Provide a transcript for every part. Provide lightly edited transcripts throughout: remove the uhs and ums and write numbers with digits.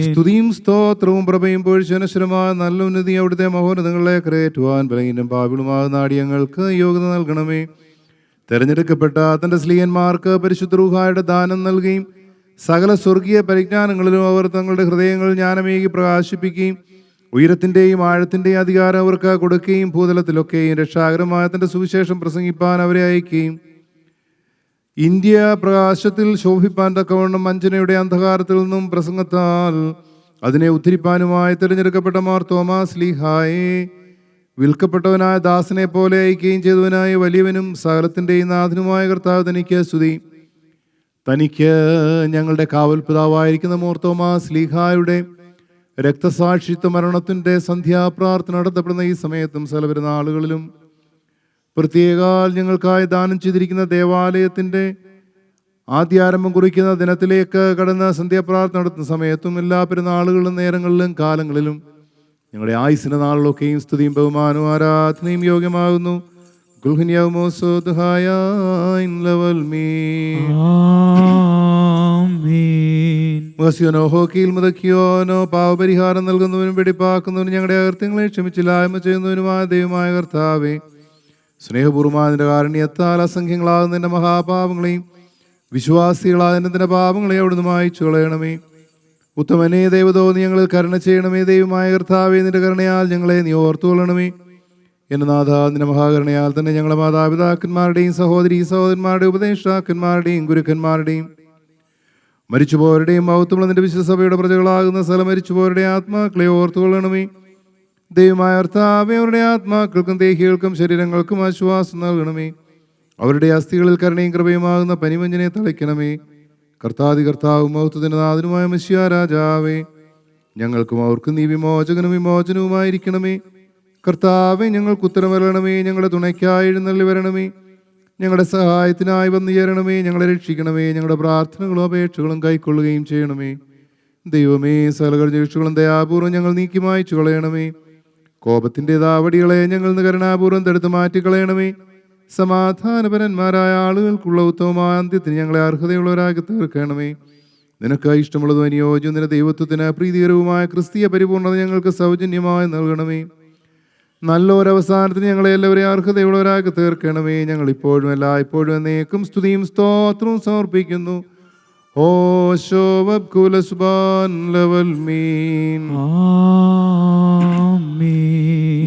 സ്തുതിയും സ്തോത്രവും പ്രഭയും പൊഴിച്ചനശ്വരമായ നല്ല ഉന്നതി അവിടുത്തെ മഹോന്നതങ്ങളെ കരയേറ്റുവാൻ ബലഹീനം പാപികളുമായ നാടിയങ്ങൾക്ക് യോഗ്യത നൽകണമേ. തെരഞ്ഞെടുക്കപ്പെട്ട തന്റെ സ്ലീഹന്മാർക്ക് പരിശുദ്ധ റൂഹായുടെ ദാനം നൽകുകയും സകല സ്വർഗീയ പരിജ്ഞാനങ്ങളിലും അവർ തങ്ങളുടെ ഹൃദയങ്ങൾ ജ്ഞാനമേകി പ്രകാശിപ്പിക്കുകയും ഉയരത്തിന്റെയും ആഴത്തിന്റെയും അധികാരം അവർക്ക് കൊടുക്കുകയും ഭൂതലത്തിലൊക്കെയും രക്ഷാകരമായ തന്റെ സുവിശേഷം പ്രസംഗിപ്പാൻ അവരെ അയക്കുകയും ഇന്ത്യ പ്രകാശത്തിൽ ശോഭിപ്പാൻ തക്കവണ്ണം വഞ്ചനയുടെ അന്ധകാരത്തിൽ നിന്നും പ്രസംഗത്താൽ അതിനെ ഉദ്ധരിപ്പാനുമായി തിരഞ്ഞെടുക്കപ്പെട്ട മാർ തോമാസ് സ്ലീഹായെ വിൽക്കപ്പെട്ടവനായ ദാസനെ പോലെ അയക്കുകയും ചെയ്തവനായ വലിയവനും സകലത്തിൻ്റെയും നാഥനുമായ കർത്താവ് തനിക്ക് സ്തുതി. തനിക്ക് ഞങ്ങളുടെ കാവൽ പിതാവായിരിക്കുന്ന മാർ തോമാസ് സ്ലീഹായുടെ രക്തസാക്ഷിത്വ മരണത്തിൻ്റെ സന്ധ്യാപ്രാർത്ഥന നടത്തപ്പെടുന്ന ഈ സമയത്തും സകല പെരുന്നാളുകളിലും പ്രത്യേകാൽ ഞങ്ങൾക്കായി ദാനം ചെയ്തിരിക്കുന്ന ദേവാലയത്തിൻ്റെ ആദ്യാരംഭം കുറിക്കുന്ന ദിനത്തിലേക്ക് കടന്ന് സന്ധ്യാപ്രാർത്ഥന നടത്തുന്ന സമയത്തും എല്ലാ പെരുന്നാളുകളിലും നേരങ്ങളിലും കാലങ്ങളിലും ഞങ്ങളുടെ ആയുസ്സിൻ്റെ നാളിലൊക്കെയും സ്തുതിയും ബഹുമാനവും ആരാധനയും യോഗ്യമാകുന്നു. പാവപരിഹാരം നൽകുന്നവനും വെടിപ്പാക്കുന്നവനും ഞങ്ങളുടെ അകൃത്യങ്ങളെ ക്ഷമിച്ചില്ലായ്മ ചെയ്യുന്നവനുമായ ദൈവമായ കർത്താവേ, സ്നേഹപൂർവ്വമാതിൻ്റെ കാരുണ്യത്താൽ അസംഖ്യങ്ങളാകുന്ന നിന്റെ മഹാപാപങ്ങളെയും വിശ്വാസികളായ നിന്റെ പാപങ്ങളെയും അവിടുന്ന് മായിച്ചു കളയണമേ. ഉത്തമനേ ദൈവതോ നീ ഞങ്ങൾ കരുണ ചെയ്യണമേ. ദൈവമായ കർത്താവേ, നിന്റെ കരുണയാൽ ഞങ്ങളെ നീ ഓർത്തുകൊള്ളണമേ. എൻ്റെ നാഥ, നിന്റെ മഹാകരുണയാൽ തന്നെ ഞങ്ങളുടെ മാതാപിതാക്കന്മാരുടെയും സഹോദരന്മാരുടെയും ഉപദേഷ്ടാക്കന്മാരുടെയും ഗുരുക്കന്മാരുടെയും മരിച്ചുപോരുടെയും മഹത്വമുള്ള നിന്റെ വിശുദ്ധസഭയുടെ പ്രജകളാകുന്ന സ്ഥലം മരിച്ചുപോരുടെ ആത്മാക്കളെ ഓർത്തുകൊള്ളണമേ. ദൈവമായ കർത്താവേ, അവരുടെ ആത്മാക്കൾക്കും ദേഹികൾക്കും ശരീരങ്ങൾക്കും ആശ്വാസം നൽകണമേ. അവരുടെ അസ്ഥികളിൽ കരുണയും കൃപയുമാകുന്ന പനിമഞ്ഞിനെ തളിക്കണമേ. കർത്താവും മഹത്വത്തിന്റെ നാഥനുമായ മെശിയ രാജാവേ, ഞങ്ങൾക്കും അവർക്കും നീ വിമോചകനും വിമോചനവുമായിരിക്കണമേ. കർത്താവേ, ഞങ്ങൾക്ക് ഉത്തരം വരണമേ. ഞങ്ങളുടെ തുണയ്ക്കായി എഴുന്നള്ളി വരണമേ. ഞങ്ങളുടെ സഹായത്തിനായി വന്നു ചേരണമേ. ഞങ്ങളെ രക്ഷിക്കണമേ. ഞങ്ങളുടെ പ്രാർത്ഥനകളും അപേക്ഷകളും കൈക്കൊള്ളുകയും ചെയ്യണമേ. ദൈവമേ, സകല രക്ഷകളും ദയാപൂർവ്വം ഞങ്ങൾ നീക്കി മായ്ച്ചു കളയണമേ. കോപത്തിൻ്റെ ദാവടികളെ ഞങ്ങൾ കരുണാപൂർവ്വം തടുത്ത് മാറ്റിക്കളയണമേ. സമാധാനപരന്മാരായ ആളുകൾക്കുള്ള ഉത്തമമായ അന്ത്യത്തിന് ഞങ്ങളെ അർഹതയുള്ളവരാക്കി തീർക്കണമേ. നിനക്ക് ഇഷ്ടമുള്ളതും അനുയോജ്യവും നിന്റെ ദൈവത്വത്തിന് പ്രീതികരവുമായ ക്രിസ്തീയ പരിപൂർണത ഞങ്ങൾക്ക് സൗജന്യമായി നൽകണമേ. നല്ലൊരവസാനത്തിന് ഞങ്ങളെ എല്ലാവരെയും അർഹതയുള്ളവരാക്കി തീർക്കണമേ. ഞങ്ങൾ ഇപ്പോഴും എല്ലായ്പ്പോഴും എന്നേക്കും സ്തുതിയും സ്തോത്രവും സമർപ്പിക്കുന്നു.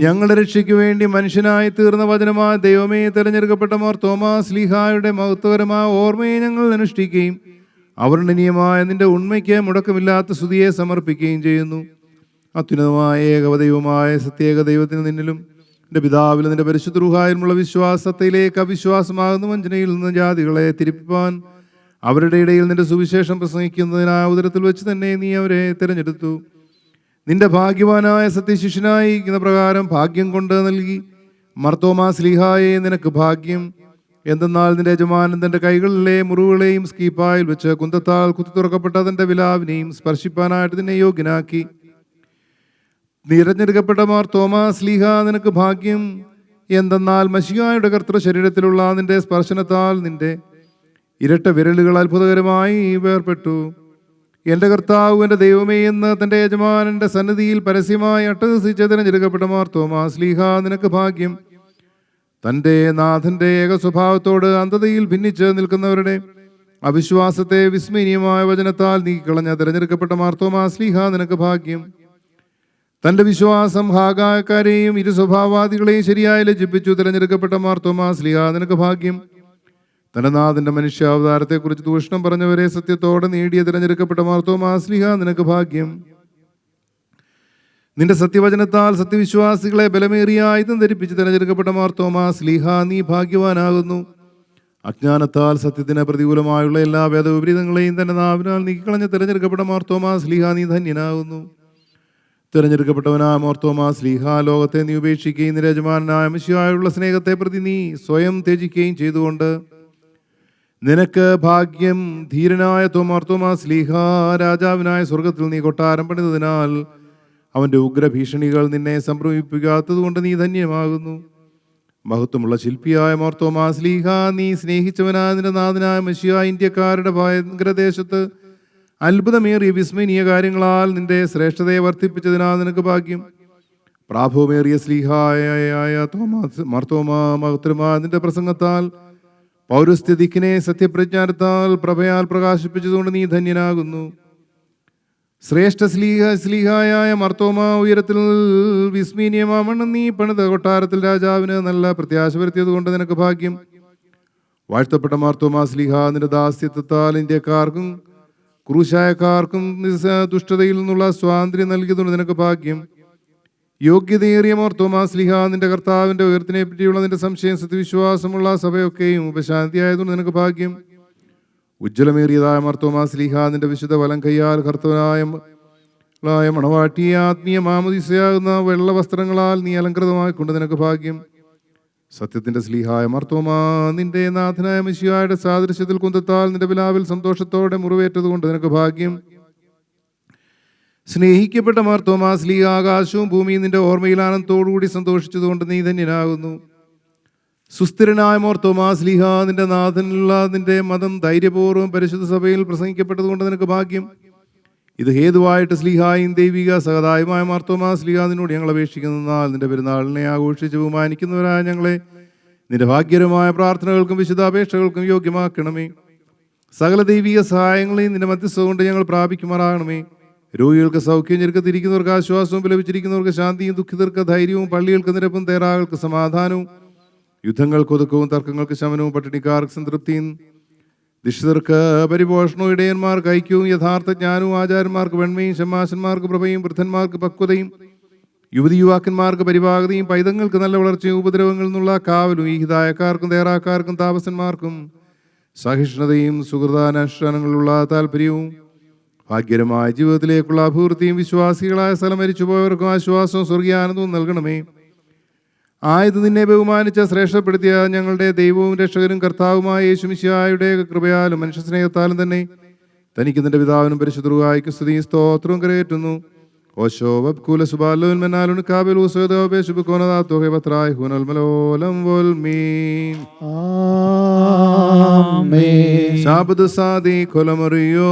ഞങ്ങളുടെ രക്ഷയ്ക്ക് വേണ്ടി മനുഷ്യനായി തീർന്ന വചനമായ ദൈവമേ, തിരഞ്ഞെടുക്കപ്പെട്ട മാർ തോമാസ് സ്ലീഹായുടെ മഹത്വകരമായ ഓർമ്മയെ ഞങ്ങൾ അനുഷ്ഠിക്കുകയും അവർണ്ണനീയമായ നിന്റെ ഉണ്മയ്ക്ക് മുടക്കമില്ലാത്ത സ്തുതിയെ സമർപ്പിക്കുകയും ചെയ്യുന്നു. അത്യുന്നതമായ ഏകദൈവമായ സത്യേക ദൈവത്തിന് നിന്നിലും നിന്റെ പിതാവിലും നിന്റെ പരിശുദ്ധ റൂഹായിലുമുള്ള വിശ്വാസത്തിലേക്ക് അവിശ്വാസമാകുന്ന വഞ്ചനയിൽ നിന്ന് ജാതികളെ തിരിപ്പിപ്പാൻ അവരുടെ ഇടയിൽ നിന്റെ സുവിശേഷം പ്രസംഗിക്കുന്നതിനായ ഉദരത്തിൽ വെച്ച് തന്നെ നീ അവരെ തിരഞ്ഞെടുത്തു. നിന്റെ ഭാഗ്യവാനായ സത്യശിഷ്യനായിരിക്കുന്ന പ്രകാരം ഭാഗ്യം കൊണ്ട് നൽകി. മാർ തോമാസ് സ്ലീഹായെ, നിനക്ക് ഭാഗ്യം. എന്തെന്നാൽ നിന്റെ യജമാനൻ തന്റെ കൈകളിലെ മുറിവുകളെയും സ്കീപ്പായിൽ വെച്ച് കുന്തത്താൽ കുത്തി തുറക്കപ്പെട്ട തന്റെ വിലാവിനെയും സ്പർശിപ്പാനായിട്ട് നിന്നെ യോഗ്യനാക്കി. തിരഞ്ഞെടുക്കപ്പെട്ട മാർ തോമാസ് സ്ലീഹ, നിനക്ക് ഭാഗ്യം. എന്തെന്നാൽ മശിഹായുടെ കർത്തൃ ശരീരത്തിലുള്ള നിന്റെ സ്പർശനത്താൽ നിന്റെ ഇരട്ട വിരലുകൾ അത്ഭുതകരമായി വേർപെട്ടു. എൻ്റെ കർത്താവ്, എൻ്റെ ദൈവമേ എന്ന് തൻ്റെ യജമാനൻ്റെ സന്നിധിയിൽ പരസ്യമായി അട്ടഹസിച്ച് തിരഞ്ഞെടുക്കപ്പെട്ട മാർ തോമാസ് സ്ലീഹ, നിനക്ക് ഭാഗ്യം. തൻ്റെ നാഥൻ്റെ ഏക സ്വഭാവത്തോട് അന്ധതയിൽ ഭിന്നിച്ച് നിൽക്കുന്നവരുടെ അവിശ്വാസത്തെ വിസ്മരണീയമായ വചനത്താൽ നീക്കിക്കളഞ്ഞ തിരഞ്ഞെടുക്കപ്പെട്ട മാർ തോമാസ് സ്ലീഹ, നിനക്ക് ഭാഗ്യം. തൻ്റെ വിശ്വാസം ഹാഗായക്കാരെയും ഇരു സ്വഭാവവാദികളെയും ശരിയായി ലജ്ജിപ്പിച്ചു തിരഞ്ഞെടുക്കപ്പെട്ട മാർ തോമാസ് സ്ലീഹ, നിനക്ക് ഭാഗ്യം. തന്റെ നാഥന്റെ മനുഷ്യാവതാരത്തെക്കുറിച്ച് ദൂഷണം പറഞ്ഞവരെ സത്യത്തോടെ നേടിയ തിരഞ്ഞെടുക്കപ്പെട്ട മാർ തോമാസ് സ്ലീഹ, നിനക്ക് ഭാഗ്യം. നിന്റെ സത്യവചനത്താൽ സത്യവിശ്വാസികളെ ബലമേറിയ ആയുധം ധരിപ്പിച്ച് തിരഞ്ഞെടുക്കപ്പെട്ട മാർ തോമാസ് സ്ലീഹ, നീ ഭാഗ്യവാനാകുന്നു. അജ്ഞാനത്താൽ സത്യത്തിന് പ്രതികൂലമായുള്ള എല്ലാ വേദവിപരീതങ്ങളെയും തന്റെ നാവിനാൽ നീക്കിക്കളഞ്ഞ് തിരഞ്ഞെടുക്കപ്പെട്ട മാർ തോമാസ് സ്ലീഹ, നീ ധന്യനാകുന്നു. തിരഞ്ഞെടുക്കപ്പെട്ടവനായ മാർ തോമാസ് സ്ലീഹ, ലോകത്തെ നീ ഉപേക്ഷിക്കുകയും നിന്റെ യജമാനായ മിശിഹായുള്ള സ്നേഹത്തെ പ്രതി നീ സ്വയം ത്യജിക്കുകയും ചെയ്തുകൊണ്ട് നിനക്ക് ഭാഗ്യം. ധീരനായ മാർ തോമാസ് സ്ലീഹ, രാജാവിനായ സ്വർഗത്തിൽ നീ കൊട്ടാരം പണിതതിനാൽ അവൻ്റെ ഉഗ്രഭീഷണികൾ നിന്നെ സംഭവിപ്പിക്കാത്തതുകൊണ്ട് നീ ധന്യമാകുന്നു. മഹത്വമുള്ള ശില്പിയായ മാർ തോമാസ് സ്ലീഹ, നീ സ്നേഹിച്ചവനായ നിന്റെ നാഥനായ മിശിഹാ ഇന്ത്യക്കാരുടെ ഭയങ്കരദേശത്ത് അത്ഭുതമേറിയ വിസ്മയനീയ കാര്യങ്ങളാൽ നിന്റെ ശ്രേഷ്ഠതയെ വർദ്ധിപ്പിച്ചതിനാൽ നിനക്ക് ഭാഗ്യം. പ്രാഭവമേറിയ സ്ലീഹായ മാർത്തോമാ മഹത്തരമായ നിന്റെ പ്രസംഗത്താൽ പൗരസ്ത്യദിക്കിനെ സത്യപ്രജ്ഞാനത്താൽ പ്രഭയാൽ പ്രകാശിപ്പിച്ചതുകൊണ്ട് നീ ധന്യനാകുന്നു. ശ്രേഷ്ഠ സ്ലീഹായ മർത്തോമ ഉയരത്തിൽ വിസ്മീനീയമാവണ്ണം നീ പണിത കൊട്ടാരത്തിൽ രാജാവിന് നല്ല പ്രത്യാശ വരുത്തിയത് കൊണ്ട് നിനക്ക് ഭാഗ്യം. വാഴ്ത്തപ്പെട്ട മാർത്തോമാ സ്ലീഹ നിന്റെ ദാസ്യത്വത്താൽ ഇന്ത്യക്കാർക്കും ക്രൂശായക്കാർക്കും ദുഷ്ടതയിൽ നിന്നുള്ള സ്വാതന്ത്ര്യം നൽകിയതുകൊണ്ട് നിനക്ക് ഭാഗ്യം. യോഗ്യതയേറിയ മാർത്തോമാ സ്ലീഹ നിന്റെ കർത്താവിന്റെ ഉയർത്തിനെ പറ്റിയുള്ള നിന്റെ സംശയം സത്യവിശ്വാസമുള്ള സഭയൊക്കെയും ഉപശാന്തിയായതുകൊണ്ട് നിനക്ക് ഭാഗ്യം. ഉജ്ജ്വലമേറിയതായ മാർത്തോമാ സ്ലീഹ നിന്റെ വിശുദ്ധ വലം കയ്യാൽ കർത്തവനായ മണവാട്ടിയെ ആത്മീയ മാമോദീസയാകുന്ന വെള്ള വസ്ത്രങ്ങളാൽ നീ അലങ്കൃതമായിക്കൊണ്ട് നിനക്ക് ഭാഗ്യം. സത്യത്തിന്റെ സ്ലീഹായ മാർത്തോമാ നിന്റെ നാഥനായ മിശിഹായുടെ സാദൃശ്യത്തിൽ കുന്തത്താൽ നിന്റെ വിലാവിൽ സന്തോഷത്തോടെ മുറിവേറ്റത് കൊണ്ട് നിനക്ക് ഭാഗ്യം. സ്നേഹിക്കപ്പെട്ട മാർത്തോമാ സ്ലീഹ ആകാശവും ഭൂമിയും നിന്റെ ഓർമ്മയിൽ ആനന്ദത്തോടുകൂടി സന്തോഷിച്ചതുകൊണ്ട് നീ ധന്യനാകുന്നു. സുസ്ഥിരനായ മാർത്തോമാ സ്ലീഹ നിന്റെ നാഥനുള്ള നിന്റെ മതം ധൈര്യപൂർവ്വം പരിശുദ്ധ സഭയിൽ പ്രസംഗിക്കപ്പെട്ടതുകൊണ്ട് നിനക്ക് ഭാഗ്യം. ഇത് ഹേതുവായിട്ട് സ്ലീഹായും ദൈവിക സഹതായുമായ മാർത്തോമാ സ്ലീഹ നിന്നോട് ഞങ്ങൾ അപേക്ഷിക്കുന്നതിനാൽ നിന്റെ പെരുന്നാളിനെ ആഘോഷിച്ച് ബഹുമാനിക്കുന്നവരായ ഞങ്ങളെ നിന്റെ ഭാഗ്യകരമായ പ്രാർത്ഥനകൾക്കും വിശുദ്ധ അപേക്ഷകൾക്കും യോഗ്യമാക്കണമേ. സകല ദൈവിക സഹായങ്ങളെയും നിന്റെ മധ്യസ്ഥ കൊണ്ട് ഞങ്ങൾ പ്രാപിക്കുമാറാകണമേ. രോഗികൾക്ക് സൗഖ്യം, ഞെരുക്കത്തിരിക്കുന്നവർക്ക് ആശ്വാസവും, വിലപിച്ചിരിക്കുന്നവർക്ക് ശാന്തിയും, ദുഃഖിതർക്ക് ധൈര്യവും, പള്ളികൾക്ക് നിരപ്പും, തേറാകൾക്ക് സമാധാനവും, യുദ്ധങ്ങൾക്ക് ഒതുക്കവും, തർക്കങ്ങൾക്ക് ശമനവും, പട്ടിണിക്കാർക്ക് സംതൃപ്തിയും, ദിക്ഷിതർക്ക് പരിപോഷണവും, ഇടയന്മാർക്ക് ഐക്യവും, യഥാർത്ഥ ജ്ഞാനവും, ആചാര്യന്മാർക്ക് വെണ്മയും, ഷമ്മാശന്മാർക്ക് പ്രഭയും, വൃദ്ധന്മാർക്ക് പക്വതയും, യുവതി യുവാക്കന്മാർക്ക് പരിപാകതയും, പൈതങ്ങൾക്ക് നല്ല വളർച്ചയും, ഉപദ്രവങ്ങളിൽ നിന്നുള്ള കാവലും, ഈ ഹിതായക്കാർക്കും തേറാക്കാർക്കും താപസന്മാർക്കും സഹിഷ്ണുതയും, സുഹൃതാനുഷ്ഠാനങ്ങളിലുള്ള താല്പര്യവും, ഭാഗ്യകരമായ ജീവിതത്തിലേക്കുള്ള അഭിവൃദ്ധിയും, വിശ്വാസികളായ സ്ഥലം മരിച്ചുപോയവർക്കും ആശ്വാസവും സ്വർഗീയാനന്ദവും നൽകണമേ. ആയത് നിന്നെ ബഹുമാനിച്ച ശ്രേഷ്ഠപ്പെടുത്തിയ ഞങ്ങളുടെ ദൈവവും രക്ഷകരും കർത്താവുമായ യേശുമിശിഹായുടെ കൃപയാലും മനുഷ്യസ്നേഹത്താലും തന്നെ തനിക്ക് നിന്റെ പിതാവിനും പരിശുദ്ധ റൂഹായിക്കും സ്തുതിയും സ്തോത്രവും കരയേറ്റുന്നു. ഓശോ വബ്കുല സുബാലോൻ മെനാലുൻ കാബിൽ ഉസോദോബെ ശുഭകോനദാത്തോഹെ ബത്രായ് ഹുനൽ മലോലം വൽമീൻ ആമേൻ. ശാബദ് സാദി കൊലമറിയോ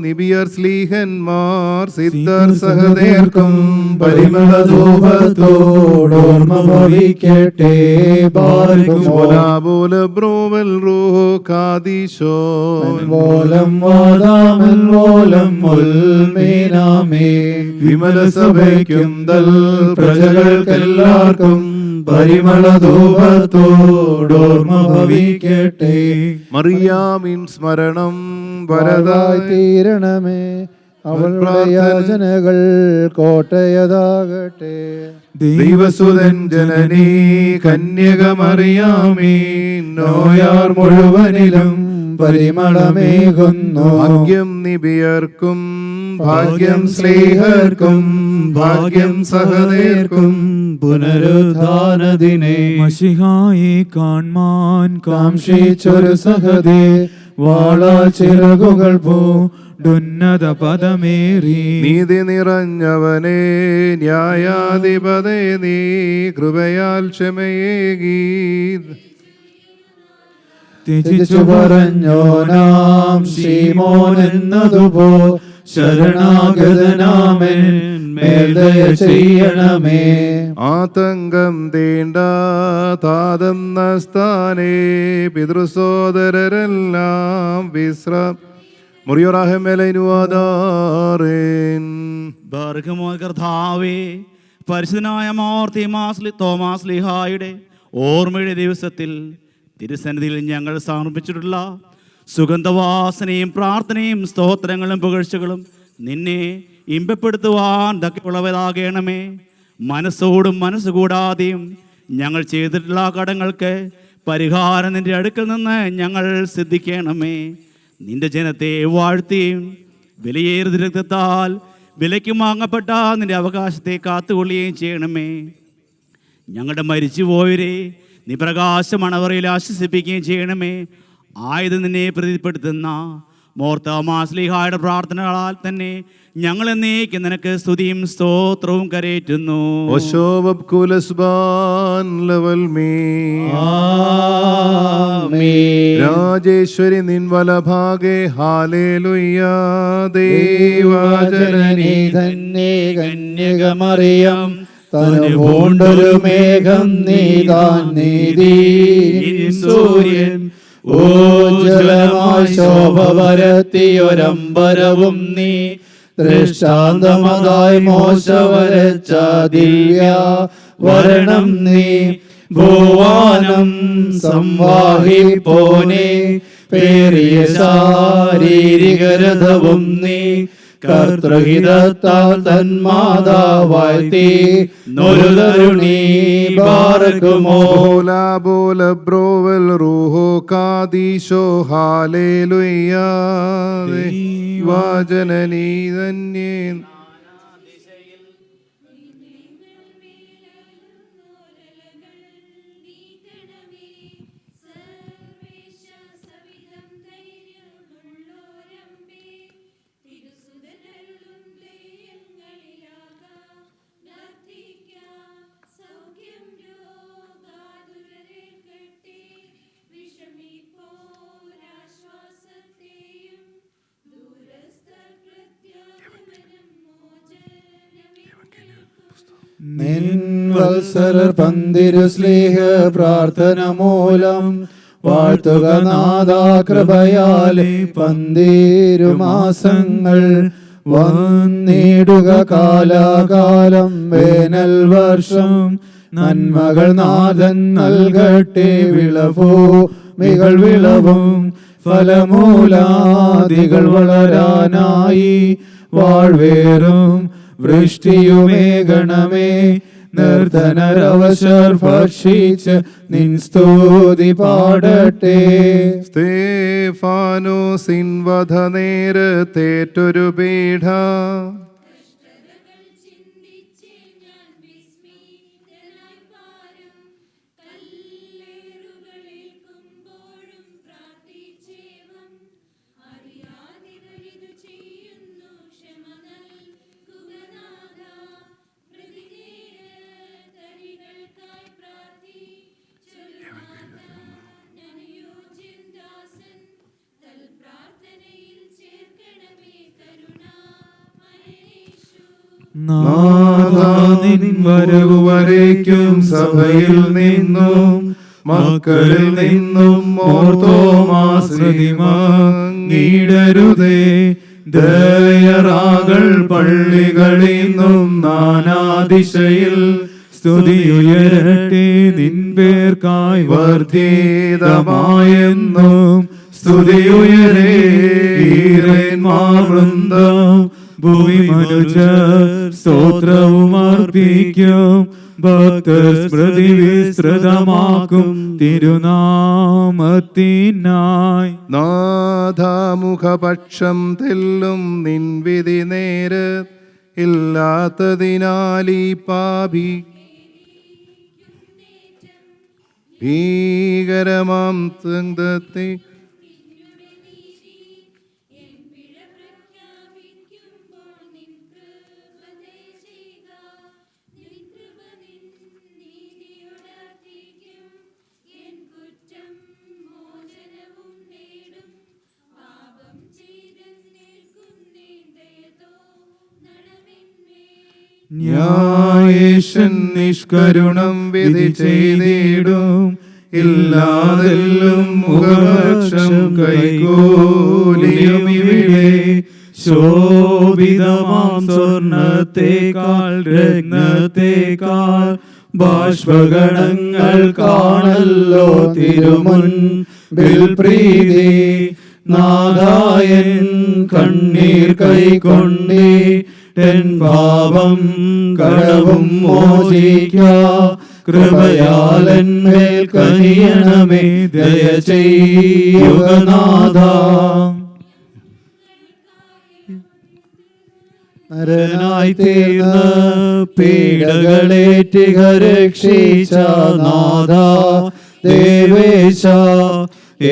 നിബിയർ സ്ലീഹന്മാർ സിദ്ധർ സഹദേർക്കും പരിമള ധൂപത്തോടോർമ്മ ഭവിക്കട്ടെ. ബോല ബ്രോവൽ റൂഹോ കാദിശോ വോലം വാദാമൽ വോലം മുൽമീനാമേ. വിമല സഭയ്ക്കും ദൽ പ്രജകൾക്കെല്ലാവർക്കും പരിമള ധൂപത്തോടോർമ്മ ഭവിക്കട്ടെ. മറിയാമിൻ സ്മരണം വരദായി തീരണമേ. അവളുടെ യാചനകൾ കോട്ടയതാകട്ടെ. ദൈവസുതൻ ജനനീ കന്യകമറിയാമീൻ നോയാർ മുഴുവനിലും പരിമളമേകുന്നു. ഭാഗ്യം നിബിയർക്കും ഭാഗ്യം സ്ലീഹർക്കും ഭാഗ്യം സഹദേർക്കും പുനരുദ്ധാനദിനെ മശിഹായെ കാൺമാൻ കാംക്ഷിച്ചൊരു സഹദേ വാളാ ചിറകുകൾ പൂണ്ടുന്നത പദമേറി. നീതി നിറഞ്ഞവനെ ന്യായാധിപതേ നീ കൃപയാൽ ക്ഷമയേകീ. ത്യജിച്ചു പറഞ്ഞോ നാം ശീമോൻ എന്നതുപോ ശരണാഗതനാമൻ മേൽദയ ചെയ്യണമേ. ആതങ്കം തീണ്ട താതെന്ന സ്ഥാനേ പിതൃസോദരരെല്ലാം വിശ്രം മുറിയോറാഹമേലനുവാദാറേൻ. കർത്താവേ, പരിശുദ്ധനായ തോമാസ് ലീഹായുടെ ഓർമ്മയുടെ ദിവസത്തിൽ തിരുസന്നിധിയിൽ ഞങ്ങൾ സമർപ്പിച്ചിട്ടുള്ള സുഗന്ധവാസനയും പ്രാർത്ഥനയും സ്തോത്രങ്ങളും പുകഴ്ചകളും നിന്നെ ഇമ്പപ്പെടുത്തുവാൻ തക്കമുള്ളവരാകണമേ. മനസ്സോടും മനസ്സുകൂടാതെയും ഞങ്ങൾ ചെയ്തിട്ടുള്ള കടങ്ങൾക്ക് പരിഹാരം നിന്റെ അടുക്കൽ നിന്ന് ഞങ്ങൾ സിദ്ധിക്കണമേ. നിന്റെ ജനത്തെ വാഴ്ത്തിയും വിലയേറിയ രക്തത്താൽ വിലയ്ക്ക് വാങ്ങപ്പെട്ട നിന്റെ അവകാശത്തെ കാത്തുകൊള്ളുകയും ചെയ്യണമേ. ഞങ്ങളുടെ മരിച്ചുപോയവരെ നീ പ്രകാശമണവറയിൽ ആശ്വസിപ്പിക്കുകയും ചെയ്യണമേ. ആയത് നിന്നെ പ്രീതിപ്പെടുത്തുന്ന മോർത്തോമാസ്ലീഹായുടെ പ്രാർത്ഥനകളാൽ തന്നെ ഞങ്ങൾ എന്നേക്കും നിനക്ക് സ്തുതിയും സ്തോത്രവും കരേറ്റുന്നു. ഓശോ വബ്കുല സുബാലോൻ പാൻ ലവൽ മേ ആമേൻ. രാജേശ്വരി നിൻ വലഭാഗേ ഹാലേലുയ്യ ദൈവജനനി തന്നെ കന്യകമറിയം തനുപൂണ്ടൊരു മേഘം നീതാൻ നീതി സൂര്യൻ ഊജ്വലമായി ശോഭ പരത്തിയൊരമ്പരവും നീ ദൃഷ്ടാന്തമതായി മോശ വരച്ച ദിവ്യ വരണം നീ ഭുവാനം സംവാഹിപ്പോനെ പേറിയ ശാരീരികരഥവും നീ കർത്തൃഹിതത്താൽ തന്മാതാവായി തീർന്നൊരു തരുണീ ബാറക്കുമോ. ബോല ബോല ബ്രോവൽ റൂഹോ കാദീശോ ഹാലേലുയ്യ ദൈവജനനി തന്നെ നിൻ വത്സലർ പന്തിരു സ്നേഹ പ്രാർത്ഥന മൂലം വാഴ്ത്തുക നാഥാ കൃപയാലെ പന്തിരു മാസങ്ങൾ വന്നിടുക കാലാകാലം വേനൽ വർഷം നന്മകൾ നാഥൻ നൽകട്ടെ വിളഭൂമികൾ വിളവും ഫലമൂലാദികൾ വളരാനായി വാഴ്വേറും വൃഷ്ടിയുമേകണമേ. നിർധനരവശർ ഭക്ഷിച്ച് നിൻ സ്തുതി പാടട്ടെ. സ്തേഫാനോസിൻ വധനേരത്തേറ്റൊരു പീഠ നാഥാ നിൻ വരവു വരയ്ക്കും സഭയിൽ നിന്നും മക്കളിൽ നിന്നും ഓർത്തോമാശ്രതി മങ്ങിടരുതേ. ദയറാകൾ പള്ളികളിൽ നിന്നും നാനാദിശയിൽ സ്തുതിയുയരട്ടെ. നിൻ പേർക്കായി വർദ്ധിതമായെന്നും സ്തുതിയുയരേ. ഈരന്മാവൃന്ദം ഭൂമി മനുജർ സ്തോത്രവും അർപ്പിക്കും. ഭക്തർ സ്മൃതി വിസ്തൃതമാക്കും തിരുനാമത്തിനായി. നാഥാമുഖപക്ഷം തെല്ലും നിൻ വിധി നേര് ഇല്ലാത്തതിനാലീ പാപി ഭീകരമാം തന്തത്തെ ന്യായേശൻ നിഷ്കരുണം വിധി ചെയ്തിടും. ഇല്ലാതെല്ലും മുഖപക്ഷം കൈകൂലിയും ഇവിടെ. ശോഭിതമാം സ്വർണത്തേക്കാൾ രത്നത്തേക്കാൾ ബാഷ്പഗണങ്ങൾ കാണല്ലോ തിരുമുൻപിൽ പ്രീതി. നാദായൻ കണ്ണീർ കൈക്കൊണ്ടേ എൻ പാപം കടവും മോചിക്ക. കൃപയാലെന്മേൽ കനിയണമേ ദയ ചെയ്യുക നാഥാ. നരനായി തീർന്ന പീഡകളേറ്റുക രക്ഷിച്ച നാഥാ ദേവേശ.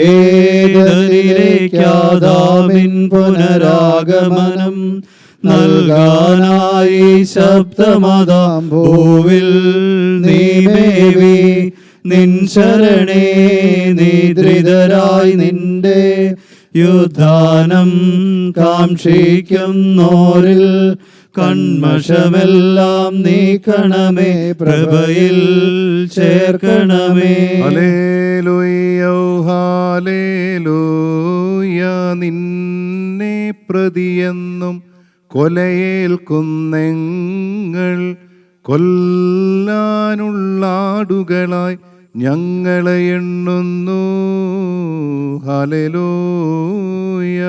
ഏതനിലേക്കാദാമിൻ പുനരാഗമനം നൽകാനായി ശബ്ദമതാം ഭൂവിൽ നീ മേവി നിൻ ശരണേ നിദ്രിതരായി നിന്റെ യുദ്ധാനം കാക്ഷിക്കുന്നോരിൽ കൺമഷമെല്ലാം നീക്കണമേ പ്രഭയിൽ ചേർക്കണമേ. ഹല്ലേലൂയ ഹല്ലേലൂയ നിന്നെ പ്രതിയെന്നും കൊലയേൽക്കുന്നെങ്ങൾ കൊല്ലാനുള്ളാടുകളായി ഞങ്ങളെ എണ്ണുന്നു. ഹല്ലേലൂയ.